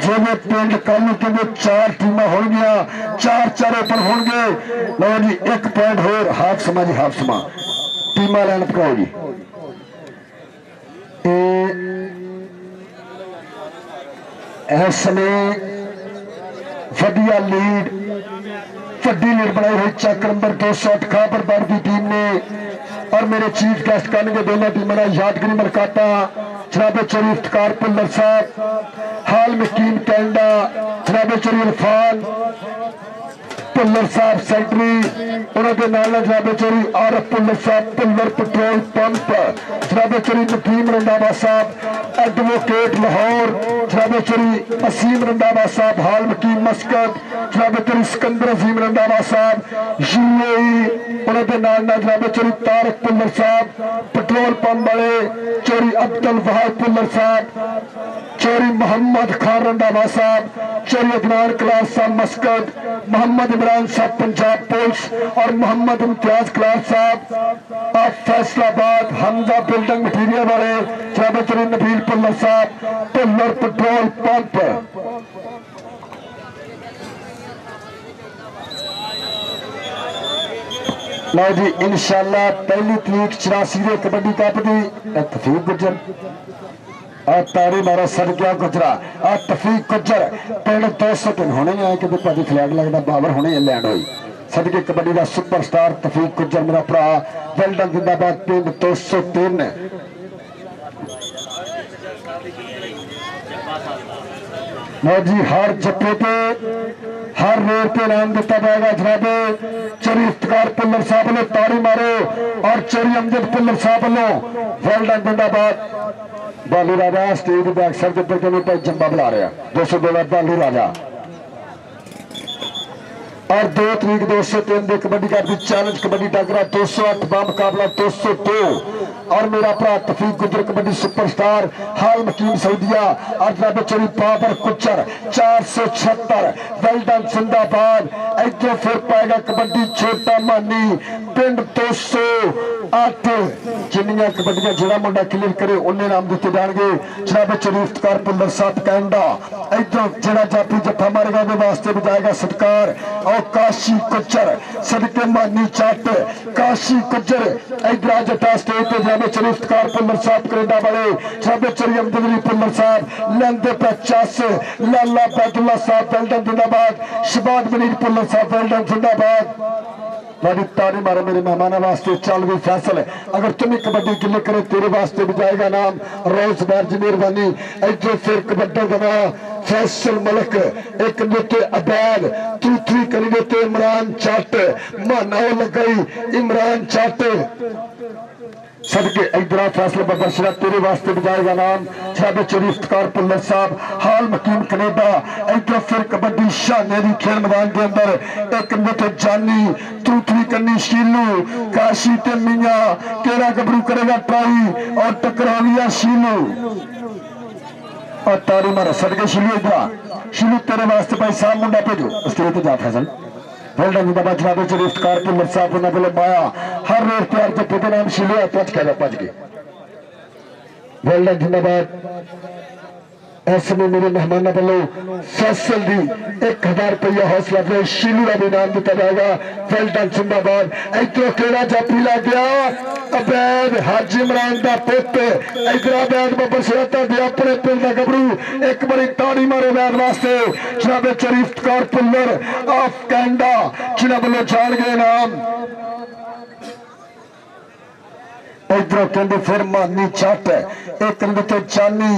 जिम्मे पिंड कल कहते 4 टीम हो गया 4 ओपन होंगे लो जी 1 पॉइंट होर हाफ समा जी हाफ समा टीमा लाइन पकाओ जी इस समय वधिया लीड बनाई हुई चक नंबर 208 खाबर बार की टीम ने और मेरे चीफ गेस्ट करेंगे दोनों टीमों ने यादगिरी मरकाता जनाब चौधरी इफ्तिकार पुल्लर साहब हाल मकीन कैनेडा जनाब चौधरी इरफान ਭੁੱਲਰ ਸਾਹਿਬ ਸੈਕਟਰੀ ਉਹਨਾਂ ਦੇ ਨਾਲ ਜਨਾਬ ਚੋਰੀ ਆਰਫ ਭੁੱਲਰ ਸਾਹਿਬ ਭੁੱਲਰ ਪੈਟਰੋਲ ਪੰਪ ਜਨਾਬ ਚੋਰੀ ਨਕੀਮ ਰੰਧਾਵਾ ਸਾਹਿਬ ਐਡਵੋਕੇਟ ਲਾਹੌਰ जनाब चोरी असीम रंधावा साहब हाल मकीम मस्कत जनाब चोरी सिकंदर असीम रंधावा साहब यूएई उन्होंने जनाब चोरी तारक पुल्लर साहब पेट्रोल पंप वाले चोरी अब्दुल वहाब पुल्लर साहब चोरी मोहम्मद खान रंधावा साहब चोरी अदनान क्लास साहब मस्कत मोहम्मद इमरान साहब पंजाब पुलिस और मोहम्मद इम्तियाज क्लास साहब आप फैसलाबाद हमजा बिल्डिंग मटीरियल वाले जनाब चोरी नबील पुल्लर साहब पुल्लर पेट्रोल पंप लो जी इंशाअल्लाह पहली तरीक 84 कबड्डी कप की तफीक गुजर तारी मारा सदकिया गुजरा तफीक गुजर पिंड 200 दिन होने हैं कि भाजी फ्लैग लगता बाबर होने लैंड हुई सदके कबड्डी का सुपरस्टार तफीक गुजर मेरा भरा वेल्डन जिंदाबाद पिंड 203 जी हर जप्पे पे हर रेर पे इनाम दिता जाएगा जनाब चोरी इफ्तिकार पुल्लर साहब ने ताड़ी मारो और चोरी अमजद पुल्लर साहब लो वेल्डन जिंदाबाद बालू राजा स्टेज बैक सर के ऊपर भाई जंबा बुला रहा 202 बालू राजा और 2 तरीक 203 कबड्डी का चैलेंज कबड्डी टकरा 208 मुकाबला 202 और मेरा भरा तफीक गुजर कबड्डी सुपरस्टार हाल मकीम सऊदिया और जनाब चोरी बाबर कुचर 476 वेल्डन जिंदाबाद इधर फिर पाएगा कबड्डी छोटा मानी पिंड 208 जिन्नियां कबड्डियां जिहड़ा मुंडा क्लियर करे उन्हें नाम दिते जाएंगे जनाब चोरी इफ्तिकार पुल्लर साहब कैंडा इधर जिहड़ा जाफी जफा मारेगा उहदे वास्ते भी जाएगा सत्कार और काशी कुचर सदके मानी चट काशी कुचर इधर जटा स्टेज पे जनाब चोरी इफ्तिकार पुल्लर साहब कनेडा वाले जनाब चोरी अमजद अली पुल्लर साहब लेंदे पे चस लाला बैदुल्ला साहब वेल्डन जिंदाबाद शबाद मनीर पुल्लर साहब वेल्डन जिंदाबाद बड़ी तारी मारो मेरे मेहमान वास्ते चल भी फैसल अगर तुम कबड्डी गिले करे तेरे वास्ते भी जाएगा नाम रोज बैर जी मेहरबानी इधर फिर कबड्डी गवा फैसल मलक एक नृत्य अबैद दूसरी करी नृत्य इमरान चट माना लग गई इमरान चट सदके इधर फैसला बबशरा तेरे वास्ते बजाएगा नाम जनाब चोरी इफ्तिकार पुल्लर साहब हाल मकीम कनेडा इधर फिर कबड्डी शाने की खेल मैदान के अंदर एक नृत्य जानी दूसरी कन्नी शीलू काशी ते मियां केड़ा गबरू करेगा ट्राई और टकरा लिया शीलू और तारी मारा सदके शीलू इधर शीलू तेरे वास्ते भाई साहब मुंडा भेजो स्टेज पे जा फैसल वेल्डन जिंदाबाद जनाब चोरी इफ्तिकार पुल्लर साहब उन्होंने बोले माया हर रेट प्यार के पिता नाम शीलू है पच के वेल्डन जिंदाबाद ऐसे में मेरे मेहमान वालों फैसल दी 1000 रुपया हौसला अफजाई शीलू का भी नाम दिता जाएगा वेल्डन जिंदाबाद इधर केड़ा जाफी लग गया अबैद हाजी इमरान का पुत इधर अबैद बब्बर शराता दे अपने पिंड का गबरू एक बड़ी ताड़ी मारो बैद वास्ते जनाब चोरी इफ्तिकार पुल्लर ऑफ कैंडा जिन्होंने वालों जान गए नाम इधर कहते फिर मानी चट एक कहते चानी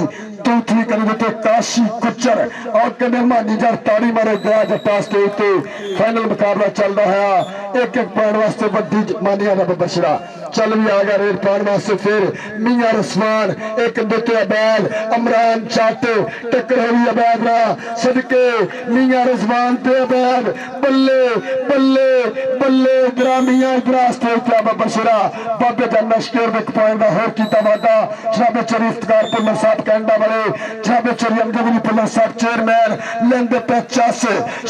दूसरी कहते काशी कुचर और कहते मानी जब ताड़ी मारे गया जटा स्टेज पे फाइनल मुकाबला चल रहा है एक पॉइंट वास्ते बड़ी मानिया का बबशरा चल भी आ गया रेड पाने वास्ते फिर मियां रसमान एक नृत्य अबैद इमरान चट टक्कर हुई अबैद ना सदके मियां रसमान ते अबैद बल्ले बल्ले बल्ले इधर मियां इधर स्टेज पे बबशरा बाबे का नश्कर एक पॉइंट का होर किया वादा जनाब चोरी इफ्तिकार पुल्लर साहब कैंडा वाले जनाब चोरी अमजद अली पुल्लर साहब चेयरमैन लेंदे पे चस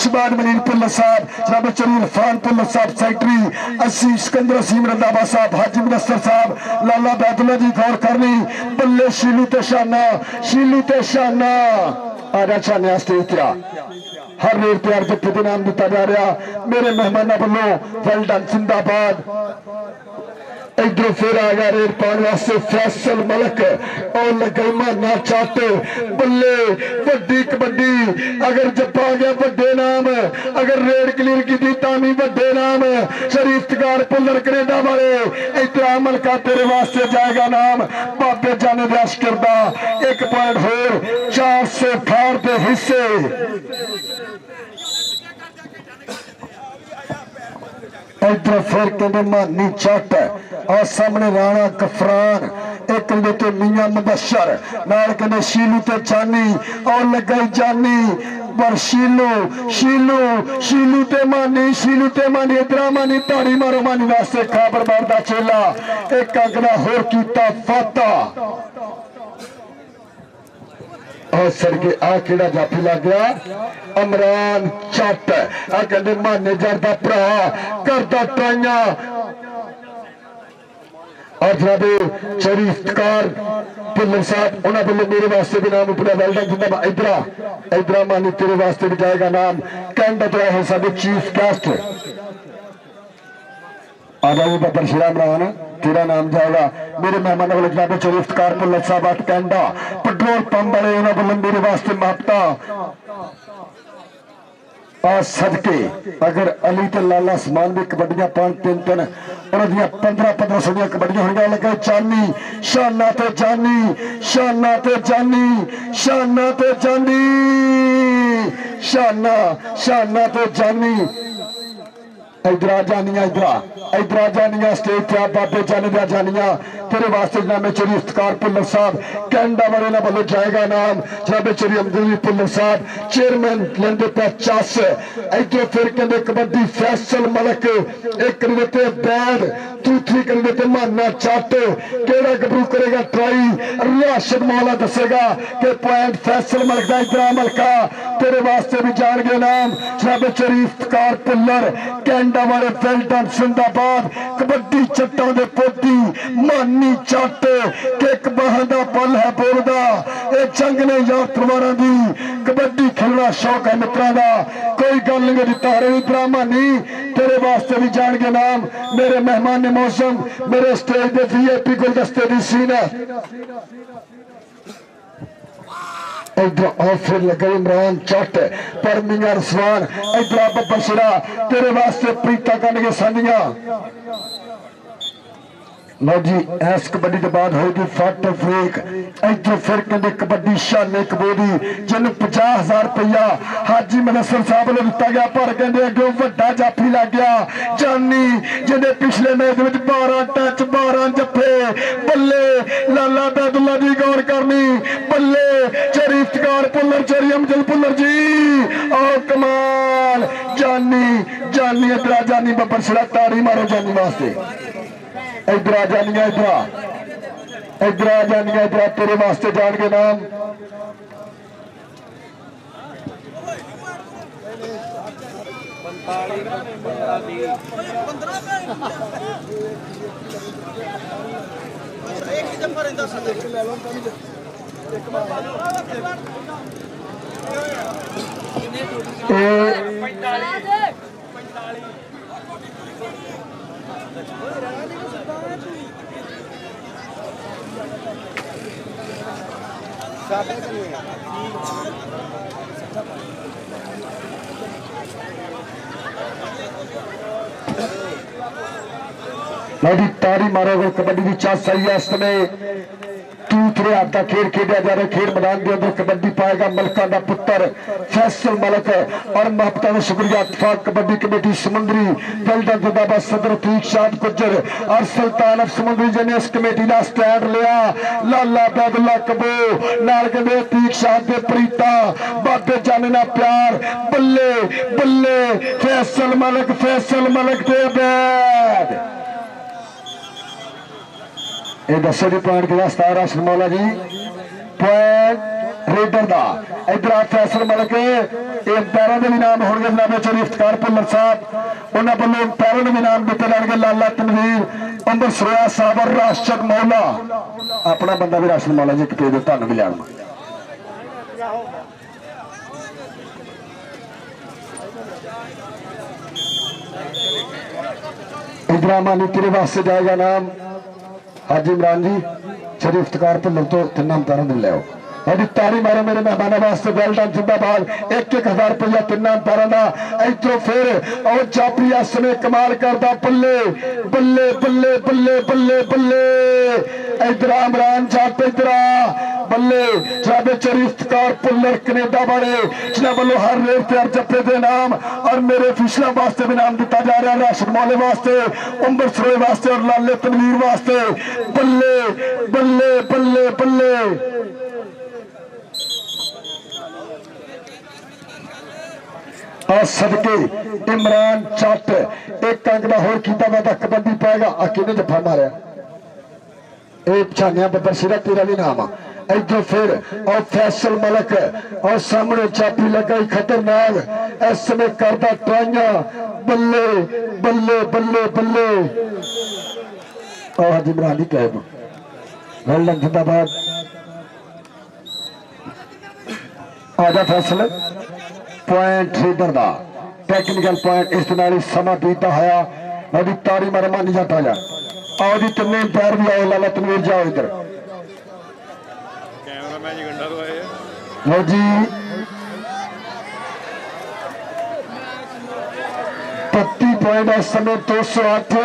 शबाद मनीर पुल्लर साहब जनाब चोरी इरफान पुल्लर साहब सेक्रेटरी असी सिकंदर असीम रंधावा साहब हाजी मुनस्सर साहब लाला बैदुल्ला जी गौर करनी बल्ले शीलू ते शाना आजा शाना स्टेज तेरा हर रेर प्यार जब के नाम दिता जा रहा मेरे मेहमानों वालों वेल्डन जिंदाबाद इधर फिर आ गया रेड पाने वास्ते फैसल मलक और लगे माना चट बल्ले वड्डी कबड्डी अगर जप्पा गया बड़े नाम अगर रेड क्लियर की दी तामी बड़े नाम चोरी इफ्तिकार पुल्लर कनेडा वाले इधर अमल का तेरे वास्ते जाएगा नाम बाबे जाने दश करदा 1 पॉइंट होर 400 फाड़ के हिस्से इधर फिर कहते मानी चट और सामने राणा कफरान एक कहते मियां मुबशर नाल कहते शीलू ते जानी और लगाई जानी पर शीलू शीलू शीलू ते मानी इधर मानी ताड़ी मारो मानी वास्ते खाबर मारदा चेला एक अंकड़ा होर कीता फाता और सरगे आ केड़ा जाफी लग गया अमरान चट आ कहते माने जरदा भरा करदा टाइया और जनाब चौरी इफ्तिकार भुल्लर साहब उन्होंने बोले मेरे वास्ते भी नाम अपना वेलडन जिंदा इधरा मानी तेरे वास्ते भी जाएगा नाम कैंडा तो है साडे चीफ गेस्ट आदाई बाबर श्री राम तेरा नाम जाएगा मेरे मेहमान वाले जनाब चौरी इफ्तिकार भुल्लर साहब अट कैंडा पेट्रोल पंप वाले उन्होंने बोले मेरे वास्ते मापता और सदके अगर अली ते लाला समान भी कबड्डियां 5-3 उन्होंने 1500 कबड्डियां होंगे लगे चानी शाना ते जानी शाना ते जानी शाना ते जानी शाना शाना ते जानी इधर आ जानिया इधर आ जानिया स्टेज पे बाबे जाने दिया जानिया तेरे वास्ते जनाब चौरी इफ्तिकार भुल्लर साहब कैंडा वाले ना बोलो जाएगा नाम जनाब चौरी अब्दुल भुल्लर साहब चेयरमैन लेंदे पे 50 इधर फिर कहते कबड्डी फैसल मलक एक करते बैड दूसरी करते माना चट केड़ा गबरू करेगा ट्राई राशिद मौला दसेगा कि पॉइंट फैसल मलक का इधर मलका तेरे वास्ते भी जान गए नाम जनाब चौरी इफ्तिकार भुल्लर कैंडा वाले वेल्डन जिंदाबाद कबड्डी चट्टां दे पोती मानी चट किक बाहां दा पल है बोलदा ए जंग ने यार तलवारां दी कबड्डी खेलना शौक है मित्रां दा कोई गल नहीं दिता हरे ड्रामा नहीं तेरे वास्ते भी जान के नाम मेरे मेहमान ने मौसम मेरे स्टेज दे वीआईपी गुलदस्ते दी सीन है इधर और फिर लगे इमरान चट पर मियां रसवान इधर बब्बर सिरा तेरे वास्ते प्रीता करने सानिया लो जी ऐस कबड्डी के बाद होगी फट फेक इधर फिर कहते कबड्डी शाने कबोदी जिन 50,000 रुपया हाजी मनसर साहब ने दिता गया पर कहते अगे वड्डा जाफी लग गया जानी जिन्हें पिछले मैच में 12 टच 12 जफे बल्ले लाला बैदुल्ला जी गौर करनी बल्ले चौरी इफ्तिकार भुल्लर चौरी अमजद भुल्लर जी और कमाल जानी जानी इधर जानी बब्बर सिरा ताड़ी मारो जानी वास्ते इधर आ जानिया इधर आ जानिया इधर तेरे वास्ते जान के नाम तारी मारो कबड्डी की चास आई है इस समय दूसरे हाथ का खेल खेड़ा जा रहा है खेल मैदान के अंदर कबड्डी पाएगा मलका का पुत्र फैसल मलक और महबता का शुक्रिया इत्तेफाक कबड्डी कमेटी समुद्री वेल्डन जिंदाबाद सदर अतीक शाद गुज्जर और सुल्तान ऑफ समुद्री जिन्हें इस कमेटी का स्टैंड लिया लाला बैदुल्ला कबो नाल कहते अतीक शाद के प्रीता बाबे जाने ना प्यार बल्ले बल्ले फैसल मलक दे बैद ये दसो जी पॉइंट के वास्ते राशिद मौला जी पॉइंट रेडर दा इधर आ फैसल मलक पैरों के भी नाम होंगे जनाब चौरी इफ्तिकार भुल्लर साहब उन्होंने वालों पैरों के भी नाम दिते जाएंगे लाला तनवीर अंबर सरोया साहब और राशिद मौला अपना बंदा भी राशिद मौला जी कटे तुम भी लिया इधर मानी तेरे वास्ते जाएगा नाम हाजी इमरान जी चौरी इफ्तिकार भुल्लर तो तिना पैरों दिन लियाओ अभी तारी मारो मेरे मेहमानों वास्ते वेल्डन जिंदाबाद 1,000 रुपया तिना पैरों का इधरों फिर और जाफरी इस समय कमाल करता बल्ले बल्ले बल्ले बल्ले बल्ले बल्ले इधर इमरान जट इधर ਬੱਲੇ ਜਨਾਬ ਚਰੀ ਇਫਤਕਾਰ ਪੁੱਲਰ ਕੈਨੇਡਾ ਵਾਲੇ ਜਿਨ੍ਹਾਂ ਵੱਲੋਂ ਹਰ ਰੇਟ ਤੇ ਜੱਫੇ ਦੇ ਨਾਮ ਔਰ ਮੇਰੇ ਅਫੀਸ਼ਲਾਂ ਵਾਸਤੇ ਵੀ ਨਾਮ ਦਿੱਤਾ ਜਾ ਰਿਹਾ ਰਾਸ਼ਦ ਮੌਲੇ ਵਾਸਤੇ ਅੰਬਰ ਸਰੋਏ ਵਾਸਤੇ ਔਰ ਲਾਲੇ ਤਨਵੀਰ ਵਾਸਤੇ ਬੱਲੇ ਬੱਲੇ ਬੱਲੇ ਬੱਲੇ ਆ ਸਦਕੇ ਇਮਰਾਨ ਚੱਟ ਇੱਕ ਅੰਕ ਦਾ ਹੋਰ ਕੀਤਾ ਵਾ ਤਾਂ ਕਬੱਡੀ ਪਾਏਗਾ ਆ ਕਿਹਨੇ ਜੱਫਾ ਮਾਰਿਆ ਇਹ ਪਛਾਣਿਆ ਬੱਬਰ ਸਿਰਾ ਤੇਰਾ ਵੀ ਨਾਮ ਆ ਇੱਥੋਂ ਫਿਰ ਔਰ ਫੈਸਲ ਮਲਕ ਔਰ ਸਾਹਮਣੇ ਚਾਪੀ ਲਗਾਈ ਖਤਰਨਾਕ ਇਸ ਸਮੇਂ ਕਰਦਾ ਟਰਾਈਆਂ ਬੱਲੇ ਬੱਲੇ ਬੱਲੇ ਬੱਲੇ ਔਰ ਇਮਰਾਨ ਦੀ ਟੈਬ ਵੈਲ ਜਿੰਦਾਬਾਦ ਆਜਾ ਫੈਸਲ ਪੁਆਇੰਟ ਰੀਡਰ ਦਾ ਟੈਕਨੀਕਲ ਪੁਆਇੰਟ ਇਸ ਨਾਲ ਹੀ ਸਮਾਂ ਬੀਤਦਾ ਹੋਇਆ ਉਹਦੀ ਤਾੜੀ ਮਾਰ ਮੰਨ ਜਾਂਦਾ ਜਾ ਆਓ ਜੀ ਤਿੰਨੇ ਪੈਰ ਵੀ ਆਓ ਲਾਲਾ ਤਨਵੀਰ ਜਾਓ ਇੱਧਰ ਕੈਮਰਾਮੈਨ ਜੀ ਗੰਡਾ ਤੋਂ ਆਏ ਆ ਲਓ ਜੀ 32 ਪੁਆਇੰਟ ਇਸ ਸਮੇਂ 208